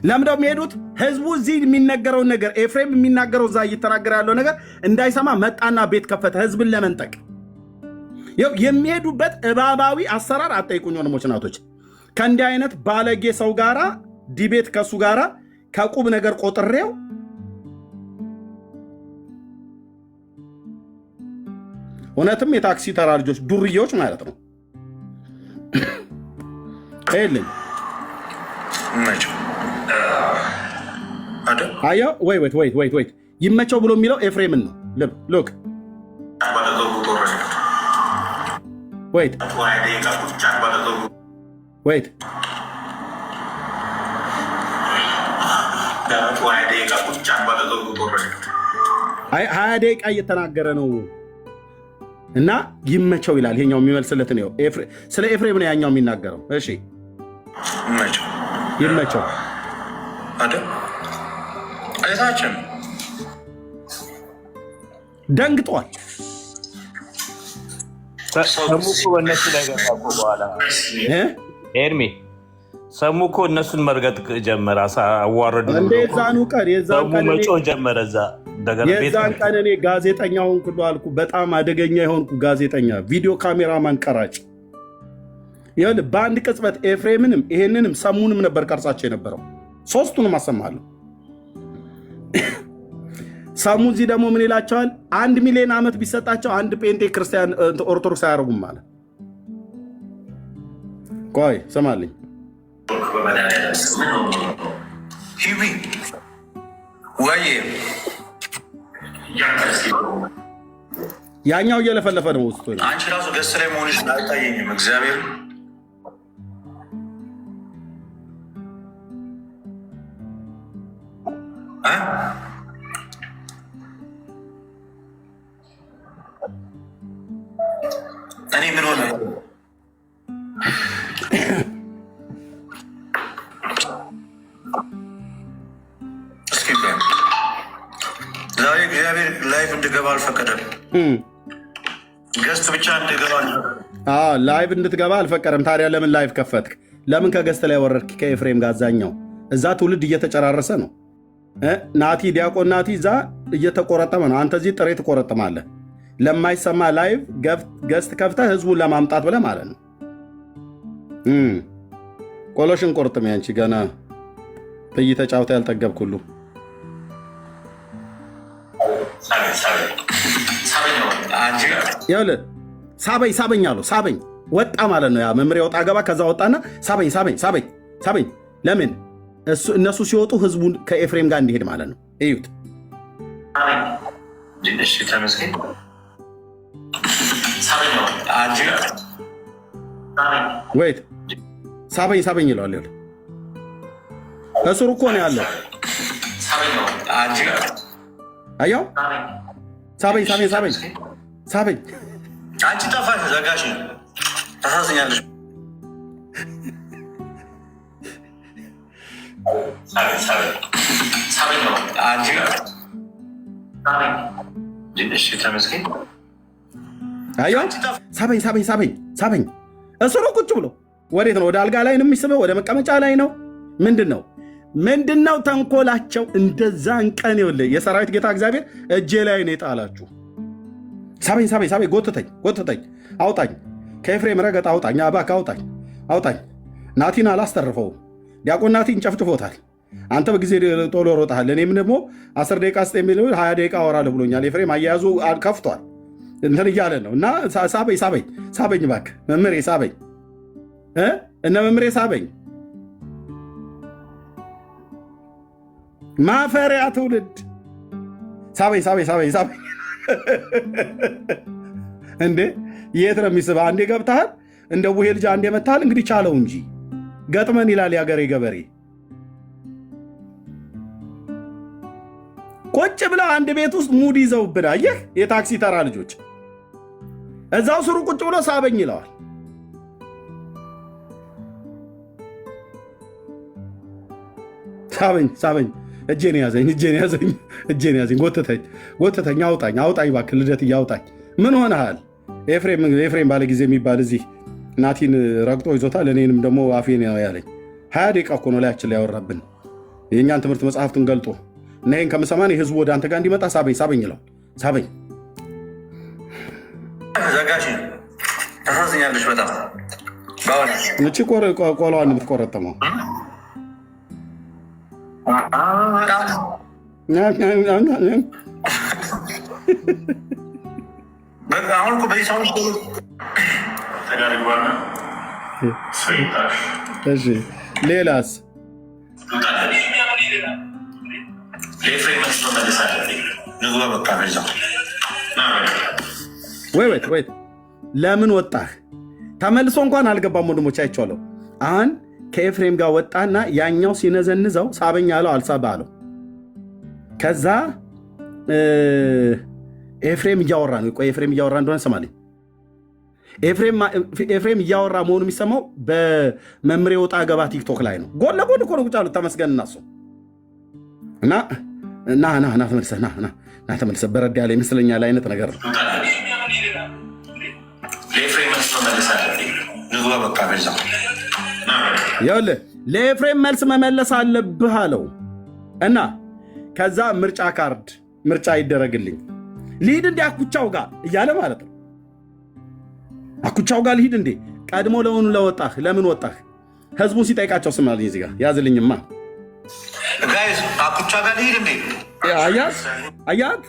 ለምንድነው የሚሄዱት? ህዝቡ እዚህ የሚነገረውን ነገር ኤፍሬም የሚናገረው እዛ እየተናገረ ያለው ነገር እንዳይሰማ መጣና ቤት ከፈተ፣ ህዝብን ለመንጠቅ። የሚሄዱበት እባባዊ አሰራር አጠይቁኝ ወንድሞች እናቶች። ከእንዲህ አይነት ባለጌ ሰው ጋራ ዲቤት ከእሱ ጋራ ከቁብ ነገር ቆጥሬው እውነትም የታክሲ ተራ ልጆች ዱርዬዎች ማለት ነው። ይልኝ አየው ወይ ይመቸው ብሎ የሚለው ኤፍሬምን ነው። ሎክ ወይት 20 ደቂቃ እየተናገረ ነው እና ይመቸው ይላል። ይሄኛው የሚመልስለት ነው። ስለ ኤፍሬም ነው ያኛው የሚናገረው። እሺ ይመቸው አይታችን ደንግጧል። በእነሱ ላይ ገባ እኮ በኋላ ኤርሚ ሰሙ እኮ እነሱን መርገጥ ጀመረ። አዋረዱ። የዛኑ ቀን መጮህ ጀመረ። እዛ የዛን ቀን እኔ ጋዜጠኛ ሆንኩ አልኩ። በጣም አደገኛ የሆንኩ ጋዜጠኛ፣ ቪዲዮ ካሜራማን፣ ቀራጭ። ይኸውልህ በአንድ ቅጽበት ኤፍሬምንም ይሄንንም ሰሙንም ነበር ቀርጻቸው የነበረው። ሶስቱንም አሰማለሁ። ሰሙ እዚህ ደግሞ ምን ይላቸዋል? 1 ሚሊዮን ዓመት ቢሰጣቸው አንድ ጴንጤ ክርስቲያን ኦርቶዶክስ አያደርጉም ማለት። ቆይ ስማልኝ። ያኛው እየለፈለፈ ነው ውስጡ። አንቺ ራሱ ገስ ላይ መሆንሽ አልታየኝም። እግዚአብሔር እኔ ምን ሆነ? ዛሬ እግዚአብሔር ላይፍ እንድገባ አልፈቀደም። ገስት ብቻ እንድገባ ላይቭ እንድትገባ አልፈቀደም። ታዲያ ለምን ላይቭ ከፈትክ? ለምን ከገስት ላይ ወረድክ? ከኤፍሬም ጋር አዛኛው እዛ ትውልድ እየተጨራረሰ ነው። ናቲ ዲያቆን ናቲ እዛ እየተቆረጠመ ነው። አንተ እዚህ ጥሬ ትቆረጥማለህ። ለማይሰማ ላይቭ ገስት ከፍተህ ህዝቡን ለማምጣት ብለህ ማለት ነው። ቆሎሽን ቆርጥም። ያንቺ ገና ጥይ ተጫውተ ያልጠገብክ ሁሉ ይኸውልህ ሳበኝ አሉ። ሳበኝ ወጣ ማለት ነው። ያ መምሪያ ወጣ ገባ። ከዛ ወጣና ሳበኝ። ለምን እነሱ ሲወጡ ህዝቡን ከኤፍሬም ጋር እንዲሄድ ማለት ነው። እዩት። ወይት ሳበኝ ይለዋል። እስሩ እኮ ነው ያለው። አያው ሳበኝ። አንቺ ጠፋሽ፣ ዘጋሽ፣ ታሳዝኛለሽ። አያው ሳበኝ። እስሩ ቁጭ ብሎ ወዴት ነው? ወደ አልጋ ላይ ነው የሚስበው? ወደ መቀመጫ ላይ ነው? ምንድን ነው ተንኮላቸው? እንደዛን ቀን ይኸውልህ የሰራዊት ጌታ እግዚአብሔር እጄ ላይ ነው የጣላችሁ። ሳበኝ፣ ጎትተኝ፣ አውጣኝ፣ ከኤፍሬም ረገጥ አውጣኝ፣ እባክህ አውጣኝ። ናቲን አላስተርፈው። ዲያቆን ናቲን ጨፍጭፎታል። አንተ በጊዜ ቶሎ ሮጠሃል። እኔም ደግሞ 10 ደቂቃ ስጥ የሚል 20 ደቂቃ አወራለሁ ብሎኛል። ኤፍሬም አያያዙ ከፍቷል። እንትን እያለ ነው እና ሳበኝ እባክህ መምሬ ሳበኝ፣ እነ መምሬ ሳበኝ። ማፈሪያ ትውልድ ሳበኝ። እንዴ የት ነው የሚስበህ? አንዴ ገብተሃል፣ እንደ ቡሄ ልጅ አንዴ መታሃል። እንግዲህ ቻለው እንጂ ገጥመን ይላል የሀገሬ ገበሬ። ቁጭ ብለው አንድ ቤት ውስጥ ሙድ ይዘውብን። አየህ የታክሲ ተራ ልጆች እዛው ስሩ ቁጭ ብሎ ሳበኝ ይለዋል። ሳበኝ እጄን ያዘኝ፣ ጎተተኝ፣ አውጣኝ እባክህ ልደት እያውጣኝ። ምን ሆነሃል? ኤፍሬም ባለ ጊዜ የሚባል እዚህ ናቲን ረግጦ ይዞታል። እኔንም ደግሞ አፌን ያለኝ 20 ደቂቃ እኮ ነው ላያችን ላይ ያወራብን የእኛን ትምህርት መጽሐፍትን ገልጦ እና ይህን ከምሰማን የህዝቡ ወደ አንተ ጋር እንዲመጣ ሳበኝ ይለዋል። ሳበኝ ዘጋሽ፣ ታሳዝኛለሽ በጣም እቺ ቆሎዋን የምትቆረጥመው አሁን በዚህ ሰዎች ሌላስ ወይት ለምን ወጣህ? ተመልሶ እንኳን አልገባም። ወንድሞች አይቼዋለሁ። አሁን ከኤፍሬም ጋር ወጣና ያኛው ሲነዘንዘው ሳበኝ አለው፣ አልሳባ አለው። ከዛ ኤፍሬም እያወራ ነው። ቆይ ኤፍሬም እያወራ እንደሆነ ሰማልኝ። ኤፍሬም እያወራ መሆኑ የሚሰማው በመምሬ ወጣ ገባ ቲክቶክ ላይ ነው። ጎን ለጎን እኮ ነው ቁጭ አሉት። ተመስገን እና እሱ እና ተመልሰህ በረድ ያለ ይመስለኛል አይነት ነገር ነው። ይኸውልህ ለኤፍሬም መልስ መመለስ አለብህ አለው እና ከዛ ምርጫ ካርድ ምርጫ ይደረግልኝ ልሂድ እንዴ አኩቻው ጋር እያለ ማለት ነው። አኩቻው ጋር ልሂድ እንዴ ቀድሞ ለሆኑ ለወጣህ ለምን ወጣህ? ህዝቡን ሲጠይቃቸው ስማልኝ እዚህ ጋር ያዝልኝማ ጋይስ አኩቻ ጋር ልሂድ እንዴ አያት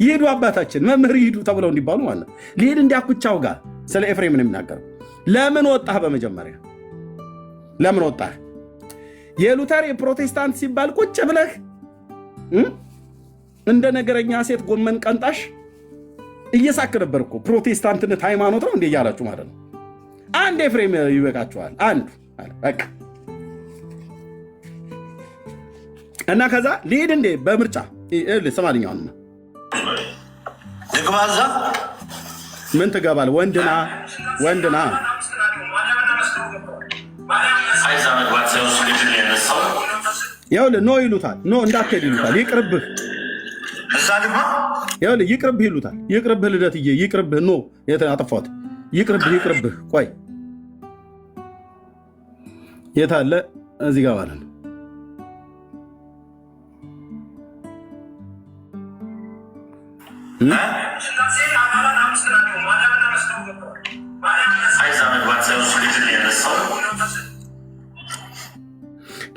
ይሄዱ አባታችን መምህር ይሄዱ ተብለው እንዲባሉ ማለት ነው። ልሂድ እንዴ አኩቻው ጋር ስለ ኤፍሬም ነው የሚናገረው። ለምን ወጣህ? በመጀመሪያ ለምን ወጣህ? የሉተር የፕሮቴስታንት ሲባል ቁጭ ብለህ እንደ ነገረኛ ሴት ጎመን ቀንጣሽ እየሳክ ነበር እኮ። ፕሮቴስታንትነት ሃይማኖት ነው እንዴ እያላችሁ ማለት ነው። አንድ ኤፍሬም ይበቃችኋል። አንዱ በቃ እና ከዛ ልሂድ እንዴ በምርጫ ስማልኛውን ድግባዛ ምን ትገባል? ወንድና ይኸውልህ ኖ ይሉታል። ኖ እንዳትሄድ ይሉታል። ይቅርብህ ይኸውልህ ይቅርብህ ይሉታል። ይቅርብህ ልደትዬ ይቅርብህ። ኖ አጠፋሁት። ይቅርብህ ቆይ የት አለ? እዚህ ጋር ማለት ነው።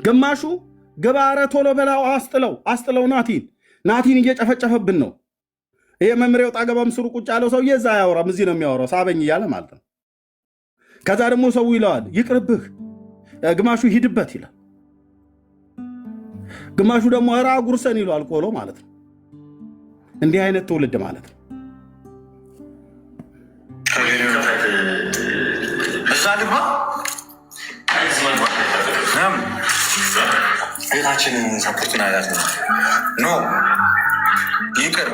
ግማሹ ግባረ ቶሎ በላው አስጥለው ናቲን እየጨፈጨፈብን ነው። ይሄ መምሬ ወጣ ገባም ስሩ ቁጭ ያለው ሰውዬ እዛ አያወራም፣ እዚህ ነው የሚያወራው ሳበኝ እያለ ማለት ነው። ከዛ ደግሞ ሰው ይለዋል ይቅርብህ፣ ግማሹ ሂድበት ይላል፣ ግማሹ ደግሞ ራ ጉርሰን ይለዋል ቆሎ ማለት ነው። እንዲህ አይነት ትውልድ ማለት ነው። እዛ ልግባ ቤታችንን ሰፖርትን አላት ኖ ይቅር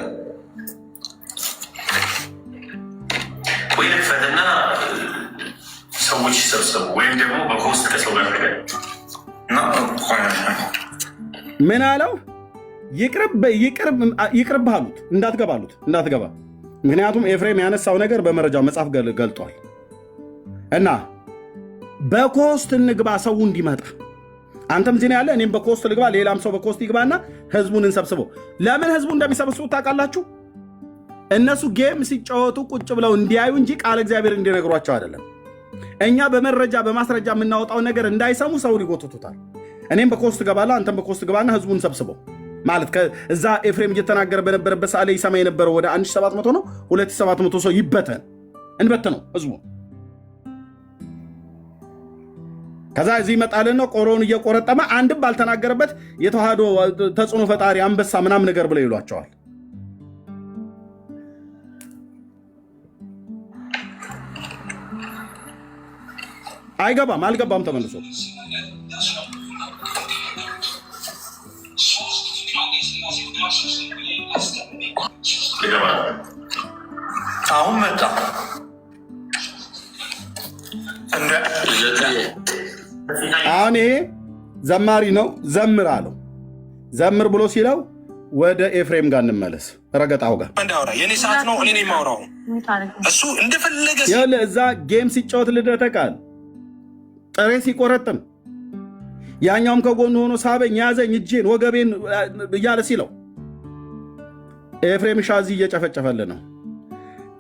ወይም ፈተና ሰዎች ይሰብሰቡ ወይም ደግሞ በኮስት ከሰው ጋር ምን አለው? ይቅርብ አሉት። እንዳትገባ ምክንያቱም ኤፍሬም ያነሳው ነገር በመረጃው መጽሐፍ ገልጧል። እና በኮስት እንግባ ሰው እንዲመጣ አንተም ዜና ያለ እኔም በኮስት ልግባ፣ ሌላም ሰው በኮስት ይግባና ህዝቡን እንሰብስበው። ለምን ህዝቡ እንደሚሰበስቡት ታውቃላችሁ? እነሱ ጌም ሲጫወቱ ቁጭ ብለው እንዲያዩ እንጂ ቃል እግዚአብሔር እንዲነግሯቸው አይደለም። እኛ በመረጃ በማስረጃ የምናወጣው ነገር እንዳይሰሙ ሰውን ይጎትቱታል። እኔም በኮስት ገባላ፣ አንተም በኮስት ግባና ህዝቡን ሰብስበው ማለት እዛ ኤፍሬም እየተናገረ በነበረበት ሰዓት ላይ ይሰማ የነበረው ወደ 1700 ነው 2700 ሰው እንበትነው ህዝቡ። ከዛ እዚህ ይመጣልን ነው ቆሮውን እየቆረጠመ አንድም ባልተናገረበት የተዋህዶ ተጽዕኖ ፈጣሪ አንበሳ ምናምን ነገር ብለው ይሏቸዋል። አልገባም ተመልሶ አሁን መጣ። አሁን ይሄ ዘማሪ ነው። ዘምር አለው። ዘምር ብሎ ሲለው ወደ ኤፍሬም ጋር እንመለስ። ረገጣው ጋር የኔ ሰዓት ነው። እኔ የማወራው እሱ እንደፈለገ እዛ ጌም ሲጫወት ልደተ ቃል ጥሬ ሲቆረጥም ያኛውም ከጎኑ ሆኖ ሳበኝ፣ ያዘኝ፣ እጄን፣ ወገቤን እያለ ሲለው ኤፍሬም ሻዚ እየጨፈጨፈል ነው።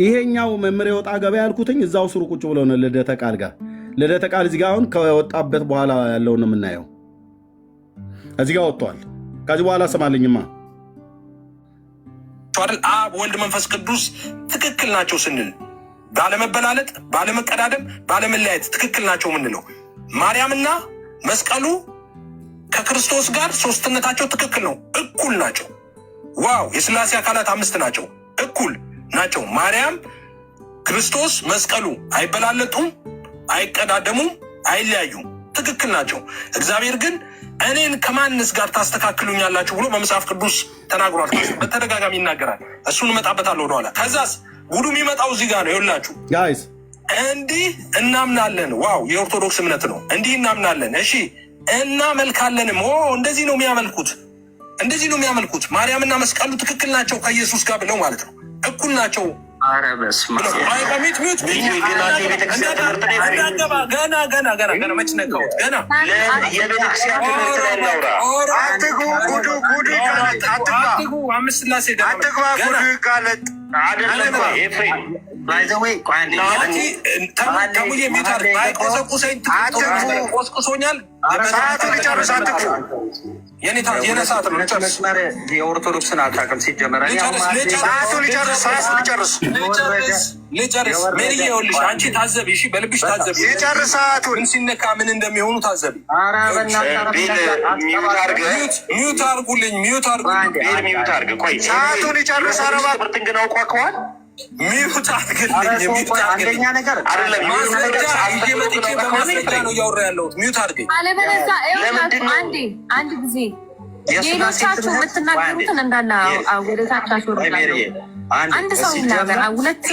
ይሄኛው መምሬ ወጣ ገበያ ያልኩትኝ እዛው ስሩ ቁጭ ብሎ ነው ልደተ ቃል ጋር። ልደተ ቃል እዚህ ጋር አሁን ከወጣበት በኋላ ያለውን የምናየው እዚህ ጋር ወጥቷል። ከዚህ በኋላ ሰማልኝማ አብ ወልድ መንፈስ ቅዱስ ትክክል ናቸው ስንል ባለመበላለጥ፣ ባለመቀዳደም፣ ባለመለያየት ትክክል ናቸው ምንለው። ማርያምና መስቀሉ ከክርስቶስ ጋር ሶስትነታቸው ትክክል ነው፣ እኩል ናቸው። ዋው! የሥላሴ አካላት 5 ናቸው፣ እኩል ናቸው። ማርያም፣ ክርስቶስ፣ መስቀሉ አይበላለጡም፣ አይቀዳደሙም፣ አይለያዩም፣ ትክክል ናቸው። እግዚአብሔር ግን እኔን ከማንስ ጋር ታስተካክሉኛላችሁ ብሎ በመጽሐፍ ቅዱስ ተናግሯል። በተደጋጋሚ ይናገራል። እሱን እመጣበታለሁ ወደኋላ። ከዛስ ጉዱ የሚመጣው እዚህ ጋር ነው። ይኸውላችሁ ጋይስ እንዲህ እናምናለን። ዋው! የኦርቶዶክስ እምነት ነው። እንዲህ እናምናለን። እሺ እናመልካለንም። እንደዚህ ነው የሚያመልኩት። ማርያምና መስቀሉ ትክክል ናቸው ከኢየሱስ ጋር ብለው ማለት ነው። እኩል ናቸው ኧረ በስመ አብ ገና መች ነካሁት ገና የቤተክርስቲያን ትምህርት ላይ እናውራ። አትግቡ ጉዱ ይጋለጥ። አትግቡ አምስት ስላሴ አትግባ ጉዱ ይጋለጥ። አይደለም ኤፍሬም ባይዘወይ ተሙዬ ሚታር ባይቆሰቁሰኝ ቆስቁሶኛል። ሰዓቱን ሊጨርስ አትግቡ። የኔ ሰዓት ነው ሊጨርስ። የኦርቶዶክስን አታውቅም ሲጀመር። ሰዓቱን ልጨርስ ሜሪ ይኸውልሽ፣ አንቺ ታዘቢ እሺ፣ በልብሽ ታዘቢ። ሊጨርስ ሰዓቱን ምን ሲነካ ምን እንደሚሆኑ ታዘቢ። ሚዩት አርጉልኝ፣ ሚዩት አርግ። ቆይ ሰዓቱን ሊጨርስ አረባ ትምህርትን ግን አውቋከዋል። ሚዩት አርግልኝ። አንደኛ ነገር ማስረጃ ይዤ መጥቼ በማስረጃ ነው እያወራ ያለሁት። ሚዩት አርገኝ። አለበለዚያ አንድ ጊዜ ሌሎቻችሁ የምትናገሩትን እንዳለ ወደታችሁ አንድ ሰው ይናገር። ሁለት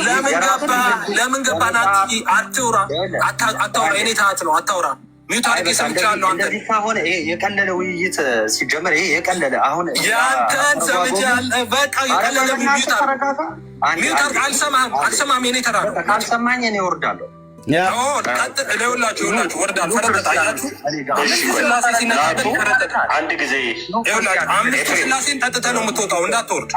ለምን ገባ ናቲ? አታውራ። የኔ ታት ነው አታውራ። ሚዩት አድርጌ ሰምቻለሁ። አንተ ከሆነ የቀለለ ውይይት ሲጀመር ይሄ የቀለለ አሁን ያንተን ሰምቻለሁ። በቃ የቀለለ ሚዩት አድርግ። አልሰማም። የኔ ተራ ነው። ካልሰማኝ እኔ እወርዳለሁ። ይኸውላችሁ ወርዳል። ፈረጠጥ አያችሁ። ስላሴ ሲነጣጠል ፈረጠጥ። አንድ ጊዜ አምስቱ ስላሴን ጠጥተህ ነው የምትወጣው። እንዳትወርድ።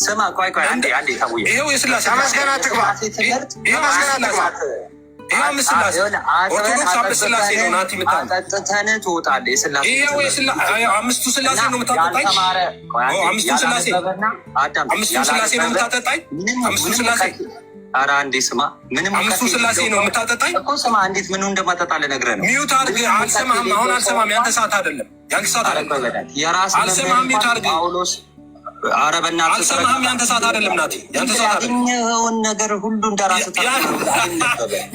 ስማ ቆይ አንዴ ታውዬ ይኸው የስላሴ ተመስገን አትግባ። ይኸው አምስት ስላሴ ኦርቶዶክስ አምስት ስላሴ ነው። ናቲ ጠጥተህ ትወጣለህ። የስላሴ ይኸው አምስቱ ስላሴ ነው የምታጠጣኝ። አምስቱ ስላሴ ነው የምታጠጣኝ። አምስቱ ስላሴ ኧረ አንዴ ስማ፣ ምንም አምስቱ ስላሴ ነው የምታጠጣኝ እኮ ስማ፣ እንዴት ምኑ እንደማጠጣ ልነግርህ ነው። ሚዩት አድርግ። አልሰማህም። አሁን አልሰማህም። ያንተ ሰዓት አይደለም። አልሰማህም። ሚዩት አድርግ። ኧረ በእናትህ አልሰማህም። ያንተ ሰዓት አይደለም ናቲ፣ ያንተ ሰዓት አይደለም። ያገኘኸውን ነገር ሁሉ እንደራስህ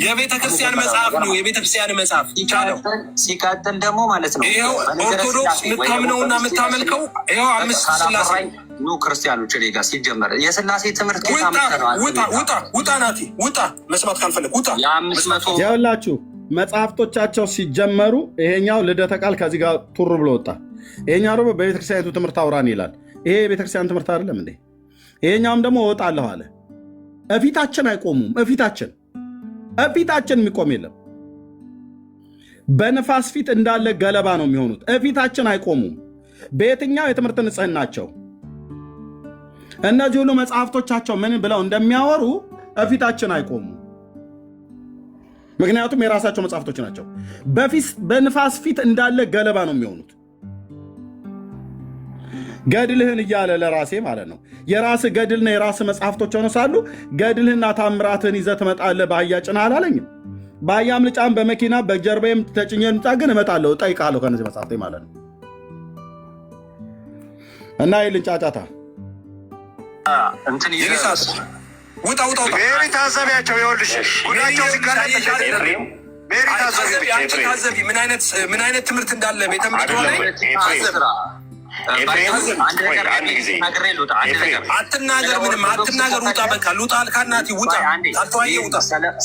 የቤተክርስቲያን መጽሐፍ ነው። የቤተክርስቲያን መጽሐፍ ይቻለው። ሲቀጥል ደግሞ ማለት ነው ይኸው ኦርቶዶክስ የምታምነውና የምታመልከው ይኸው አምስት ስላሴ ኑ ክርስቲያኖች እኔ ጋር ሲጀመር የስላሴ ትምህርት ውጣ ናቲ ውጣ። መስማት ካልፈለግ ውጣ። ያውላችሁ መጽሐፍቶቻቸው ሲጀመሩ ይሄኛው ልደተ ቃል ከዚህ ጋር ቱር ብሎ ወጣ። ይሄኛው ደግሞ በቤተክርስቲያኒቱ ትምህርት አውራን ይላል። ይሄ የቤተክርስቲያን ትምህርት አይደለም እንዴ? ይሄኛውም ደግሞ እወጣለሁ አለ። እፊታችን አይቆሙም። እፊታችን የሚቆም የለም። በንፋስ ፊት እንዳለ ገለባ ነው የሚሆኑት። እፊታችን አይቆሙም። በየትኛው የትምህርት ንጽህናቸው እነዚህ ሁሉ መጽሐፍቶቻቸው ምን ብለው እንደሚያወሩ እፊታችን አይቆሙም። ምክንያቱም የራሳቸው መጽሐፍቶች ናቸው። በንፋስ ፊት እንዳለ ገለባ ነው የሚሆኑት። ገድልህን እያለ ለራሴ ማለት ነው። የራስህ ገድልና የራስህ መጽሐፍቶች ሆነው ሳሉ ገድልህና ታምራትህን ይዘህ ትመጣለህ። በአህያ ጭነህ አላለኝም። በአህያም ልጫን በመኪና በጀርባዬም ተጭኜ ልጫ ግን እመጣለሁ፣ እጠይቃለሁ ከነዚህ መጽሐፍቴ ማለት ነው። እና ይህልን ጫጫታ ውጣ ሜሪ ታዘቢያቸው። ይኸውልሽ ጉዳቸው ሲጋለጥ ሜሪ ታዘቢ ምን አይነት ትምህርት እንዳለ ቤተ እምነቷ ላይ አትናገር። ምንም አትናገር። ውጣ በቃ ልውጣ አልካናቲ ውጣ። አልተዋየ ውጣ።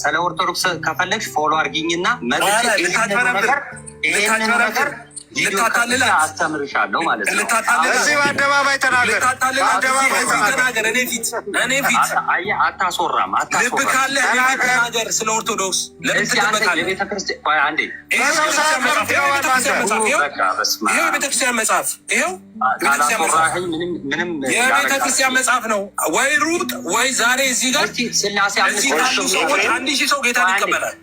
ስለ ኦርቶዶክስ ከፈለግሽ ፎሎ አድርጊኝና ልታታልላት አስተምርሻለሁ ማለት ነው። እዚህ በአደባባይ ተናገር። እኔ ፊት አታስወራም። ልብ ካለ ተናገር። ስለ ኦርቶዶክስ ለምን ትደበቃለህ? ይኸው የቤተክርስቲያን መጽሐፍ ይኸው የቤተክርስቲያን መጽሐፍ ነው። ወይ ሩጥ ወይ ዛሬ እዚህ ጋር እዚህ ካሉ ሰዎች 1000 ሰው ጌታን ይቀበላል።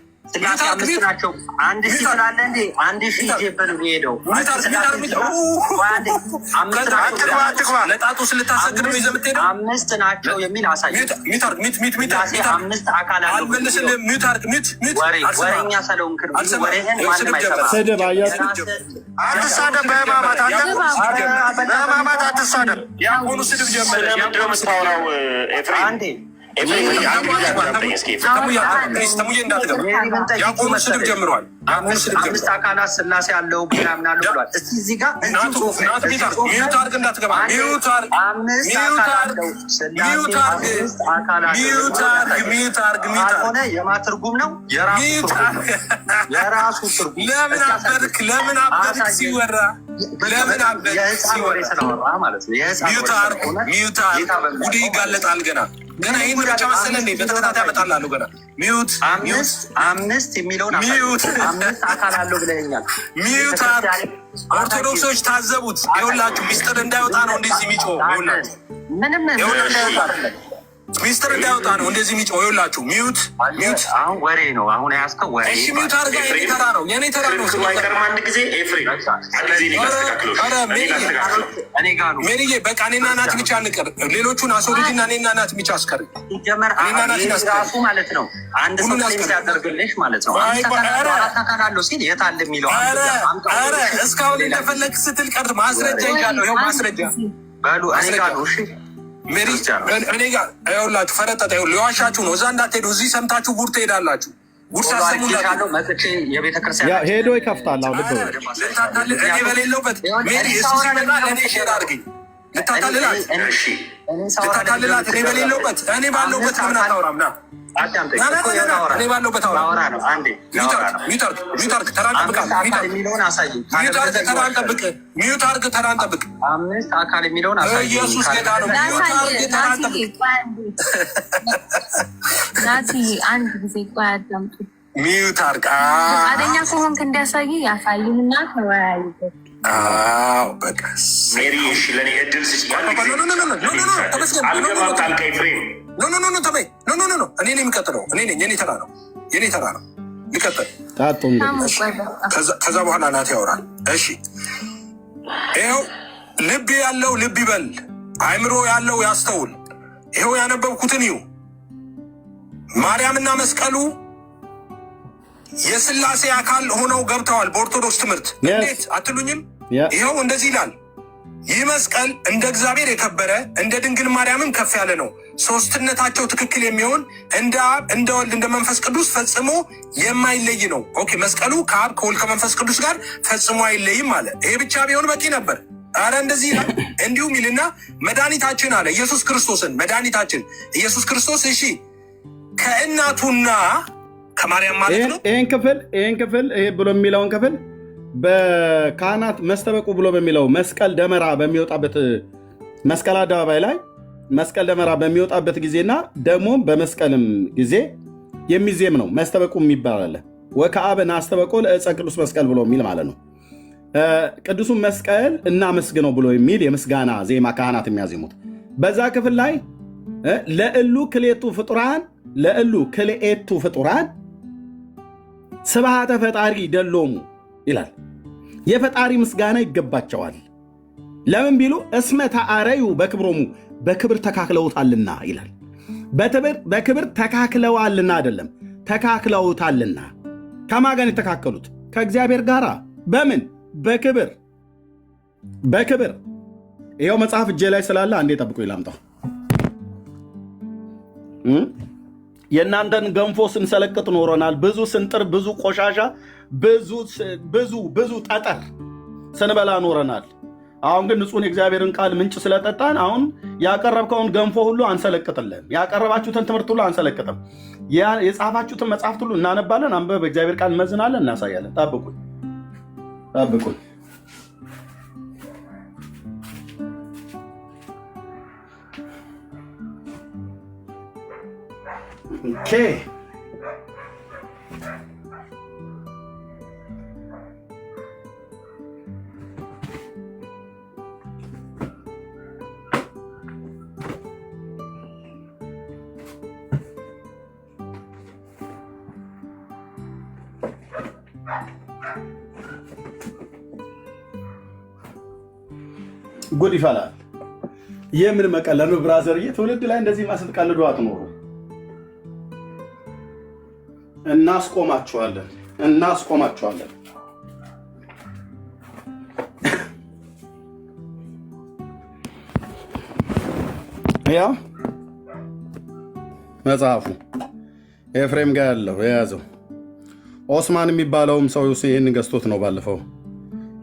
ናቸው 1000 ስላለ እንዴ 1000 ጀበል ሄደው ለጣጡ ስልታሰግድ ነው ይዘህ የምትሄደው። 5 ናቸው የሚል አሳየው። 5 አካል አለው። ወሬኛ ሰለውን ስድብ አያችሁ። አትሳደብ። በህማማት አትሳደብ። ያሁኑ ስድብ ጀመረ። ምንድን ነው የምታወራው ኤፍሬም? ያዕቆብ ስድብ ጀምሯል። አምስት አካላት ስላሴ አለው ምናምን ብሏል። እስቲ እዚህ ጋር ሚዩት አድርግ እንዳትገባ። ሚዩት አድርግ። ሆነ የማ ትርጉም ነው የራሱ ትርጉም። ለምን አበድክ? ለምን አበድክ ሲወራ ለምን አበድክ ሲወራ ማለት ነው። ሚዩት አድርግ። ሚዩት አድርግ። ጉድ ይጋለጣል ገና ገና ይህን ብቻ መሰለ እንዴ? በተከታታይ ያመጣላለሁ ገና። ሚዩት አምስት የሚለውን አምስት አካል አለው ብለኛል። ሚዩት አድርግ። ኦርቶዶክሶች ታዘቡት። ይኸውላችሁ ሚስጥር እንዳይወጣ ነው እንደዚህ የሚጮህ። ይኸውላችሁ ሚስጥር እንዳይወጣ ነው እንደዚህ የሚጮህ። ይኸውላችሁ ሚዩት ሚዩት። አሁን ወሬ ነው አሁን ያዝከው ወሬ። እሺ ሚዩት አድርጋ። የኔ ተራ ነው የኔ ተራ ነው። አንድ ጊዜ ኤፍሬም ሜሪዬ በቃ እኔና ናት ብቻ እንቀር። ሌሎቹን አስወርጂና እኔና ናት ብቻ አስቀር። ሲጀመር ራሱ ማለት ነው አንድ ሰው ሲያደርግልሽ ማለት ነው አካል አለው ሲል የት አለ የሚለው። ኧረ እስካሁን እንደፈለግ ስትል ቀር ማስረጃ ይዣለሁ። ይኸው ማስረጃ በሉ እኔ ጋር ነው። እሺ ሜሪ እኔ ጋር ይኸውላችሁ ፈረጠጠ። ሊዋሻችሁ ነው። እዛ እንዳትሄዱ። እዚህ ሰምታችሁ ጉድ ትሄዳላችሁ። ጉድ ሳሰሙ ሄዶ ይከፍታል። እኔ በሌለውበት ሜሪ እሱ ሲመጣ ለእኔ ሼር አድርገኝ። ልታታልላት እኔ በሌለውበት እኔ ባለውበት ለምን አታወራም? ና እኔ ባለውበት አውራ። ሚዩት አድርግ። ተራን ጠብቅ። ሚዩት አድርግ። ተራን ጠብቅ። አምስት አካል የሚለውን ኢየሱስ ጌታ ነው። ሚዩት አድርግ። ተራን ጠብቅ። ናቲ አንድ ጊዜ ቆይ አዳምጡ። ሚዩት አድርግ። ፈቃደኛ ከሆንክ እንዲያሳይ ያሳይንና ተወያዩበት። በቃ ሜሪ እሺ፣ ለእኔ እድል እኔ ነኝ የሚቀጥለው። እኔ ነኝ። የኔ ተራ ነው። የኔ ተራ ነው። ሊቀጥል ከዛ በኋላ ናት ያወራል። እሺ ይኸው ልብ ያለው ልብ ይበል፣ አእምሮ ያለው ያስተውል። ይኸው ያነበብኩትን ይሁ ማርያምና መስቀሉ የስላሴ አካል ሆነው ገብተዋል በኦርቶዶክስ ትምህርት። እንዴት አትሉኝም? ይኸው እንደዚህ ይላል። ይህ መስቀል እንደ እግዚአብሔር የከበረ እንደ ድንግል ማርያምም ከፍ ያለ ነው። ሶስትነታቸው ትክክል የሚሆን እንደ አብ እንደ ወልድ እንደ መንፈስ ቅዱስ ፈጽሞ የማይለይ ነው። ኦኬ መስቀሉ ከአብ ከወልድ ከመንፈስ ቅዱስ ጋር ፈጽሞ አይለይም አለ። ይሄ ብቻ ቢሆን በቂ ነበር። አረ እንደዚህ ይላል። እንዲሁም ይልና መድኃኒታችን አለ ኢየሱስ ክርስቶስን መድኃኒታችን ኢየሱስ ክርስቶስ እሺ ከእናቱና ከማርያም ማለት ነው። ይህን ክፍል ይሄ ብሎ የሚለውን ክፍል በካህናት መስተበቁ ብሎ በሚለው መስቀል ደመራ በሚወጣበት መስቀል አደባባይ ላይ መስቀል ደመራ በሚወጣበት ጊዜና ደግሞ በመስቀልም ጊዜ የሚዜም ነው። መስተበቁ የሚባል አለ። ወከአብን አስተበቆ ለዕፀ ቅዱስ መስቀል ብሎ የሚል ማለት ነው። ቅዱሱን መስቀል እናመስግነው ብሎ የሚል የምስጋና ዜማ ካህናት የሚያዜሙት በዛ ክፍል ላይ ለእሉ ክልኤቱ ፍጡራን ስብሐተ ፈጣሪ ደሎሙ ይላል። የፈጣሪ ምስጋና ይገባቸዋል። ለምን ቢሉ እስመ ተአረዩ በክብሮሙ በክብር ተካክለውታልና ይላል። በክብር ተካክለዋልና አይደለም ተካክለውታልና። ከማን የተካከሉት? ከእግዚአብሔር ጋር። በምን? በክብር። ይኸው መጽሐፍ እጄ ላይ ስላለ አንዴ ጠብቁ ይላምጣው። የእናንተን ገንፎ ስንሰለቅጥ ኖረናል። ብዙ ስንጥር፣ ብዙ ቆሻሻ፣ ብዙ ጠጠር ስንበላ ኖረናል። አሁን ግን ንጹሕን የእግዚአብሔርን ቃል ምንጭ ስለጠጣን አሁን ያቀረብከውን ገንፎ ሁሉ አንሰለቅጥልን። ያቀረባችሁትን ትምህርት ሁሉ አንሰለቅጥም። የጻፋችሁትን መጽሐፍት ሁሉ እናነባለን፣ አንበብ በእግዚአብሔር ቃል እንመዝናለን፣ እናሳያለን። ጠብቁኝ። ኦኬ ጉድ ይፈላል። የምን መቀለድ ነው ብራዘርዬ? ትውልድ ላይ እንደዚህ ማስትቀልዱ አትኖሩ። እናስቆማችኋለን። ያ መጽሐፉ ኤፍሬም ጋር ያለው የያዘው ኦስማን የሚባለውም ሰው ይህን ገዝቶት ነው ባለፈው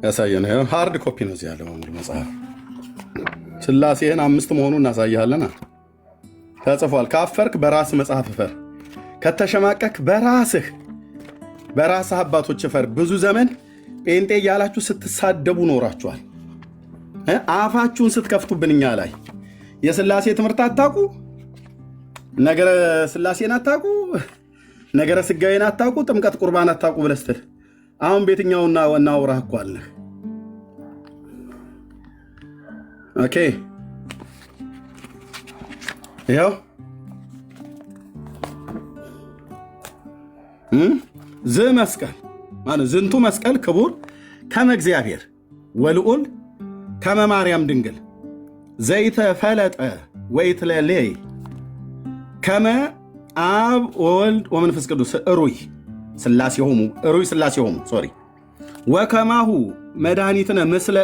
ያሳየን። ሃርድ ኮፒ ነው እዚህ ያለው መጽሐፍ። ስላሴህን 5 መሆኑን እናሳያለን። ተጽፏል። ካፈርክ በራስ መጽሐፍ እፈር፣ ከተሸማቀክ በራስህ አባቶች እፈር። ብዙ ዘመን ጴንጤ እያላችሁ ስትሳደቡ ኖራችኋል። አፋችሁን ስትከፍቱብን እኛ ላይ የስላሴ ትምህርት አታውቁ፣ ነገረ ስላሴን አታውቁ፣ ነገረ ስጋዬን አታውቁ፣ ጥምቀት ቁርባን አታውቁ ብለህ ስትል አሁን ቤትኛውና እናውራህ እኮ አለ። ኦኬ ይኸው መስቀል ማለት ዝንቱ መስቀል ክቡር ከመ እግዚአብሔር ወልዑል ከመ ማርያም ድንግል ዘይተፈለጠ ወይትለለይ ከመ አብ ወወልድ ወመንፈስ ቅዱስ እሩይ ስላሴሆሙ ወከማሁ መድኃኒትነ ምስለ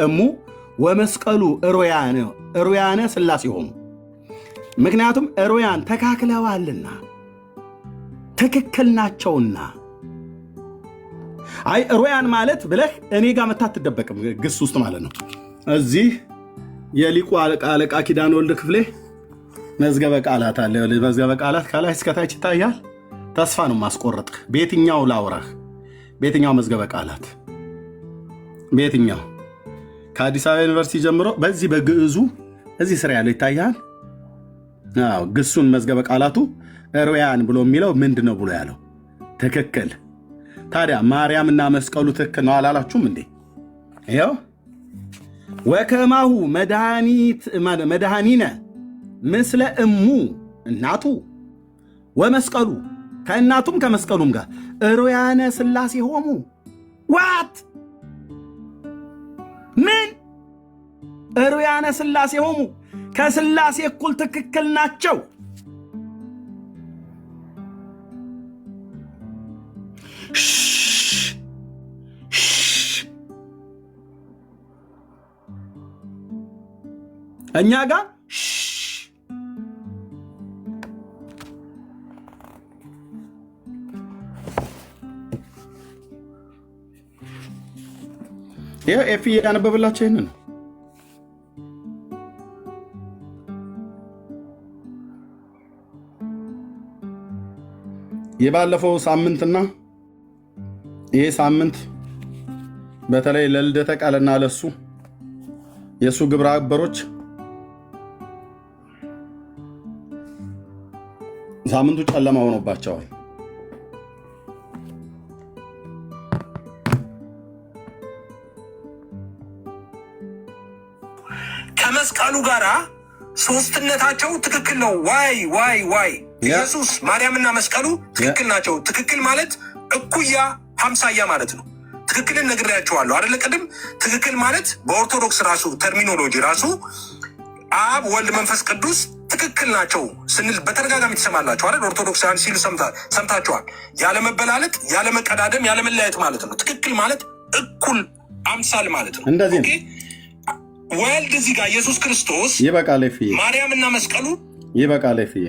እሙ ወመስቀሉ እሩያነ ስላሴሆሙ። ምክንያቱም እሩያን ተካክለዋልና ትክክል ናቸውና። አይ እሩያን ማለት ብለህ እኔ ጋር መታ አትደበቅም፣ ግስ ውስጥ ማለት ነው። እዚህ የሊቁ አለቃ ኪዳነ ወልድ ክፍሌ መዝገበ ቃላት አለ። መዝገበ ቃላት ከላይ እስከታች ይታያል። ተስፋ ነው ማስቆረጥህ። በየትኛው ላውራህ? በየትኛው መዝገበ ቃላት? በየትኛው? ከአዲስ አበባ ዩኒቨርሲቲ ጀምሮ በዚህ በግዕዙ እዚህ ስራ ያለው ይታያል። አዎ ግሱን መዝገበ ቃላቱ እሩያን ብሎ የሚለው ምንድን ነው ብሎ ያለው ትክክል። ታዲያ ማርያምና መስቀሉ ትክክል ነው አላላችሁም እንዴ? ይኸው ወከማሁ መድኃኒነ ምስለ እሙ እናቱ ወመስቀሉ ከእናቱም ከመስቀሉም ጋር እሩያነ ስላሴ ሆሙ። ዋት ምን እሩያነ ስላሴ ሆሙ? ከስላሴ እኩል ትክክል ናቸው። እኛ ጋር ይኸው ኤፍ ያነበብላቸው ይህን ነው። የባለፈው ሳምንትና ይሄ ሳምንት በተለይ ለልደተ ቃልና ለሱ የሱ ግብረ አበሮች ሳምንቱ ጨለማ ሆኖባቸዋል። ከመስቀሉ ጋር ሶስትነታቸው ትክክል ነው። ዋይ ኢየሱስ ማርያምና መስቀሉ ትክክል ናቸው። ትክክል ማለት እኩያ 50 ማለት ነው። ትክክልን ነግሬያቸዋለሁ አይደለ? ቅድም ትክክል ማለት በኦርቶዶክስ ራሱ ተርሚኖሎጂ ራሱ አብ ወልድ መንፈስ ቅዱስ ትክክል ናቸው ስንል በተደጋጋሚ ትሰማላችሁ አይደል? ኦርቶዶክሳውያን ሲሉ ሰምታችኋል። ያለመበላለጥ፣ ያለመቀዳደም፣ ያለመለያየት ማለት ነው። ትክክል ማለት እኩል አምሳል ማለት ነው። እንደዚህ ወልድ እዚህ ጋር ኢየሱስ ክርስቶስ ይበቃል። ፍዬ ማርያምና መስቀሉ ይበቃል። ፍዬ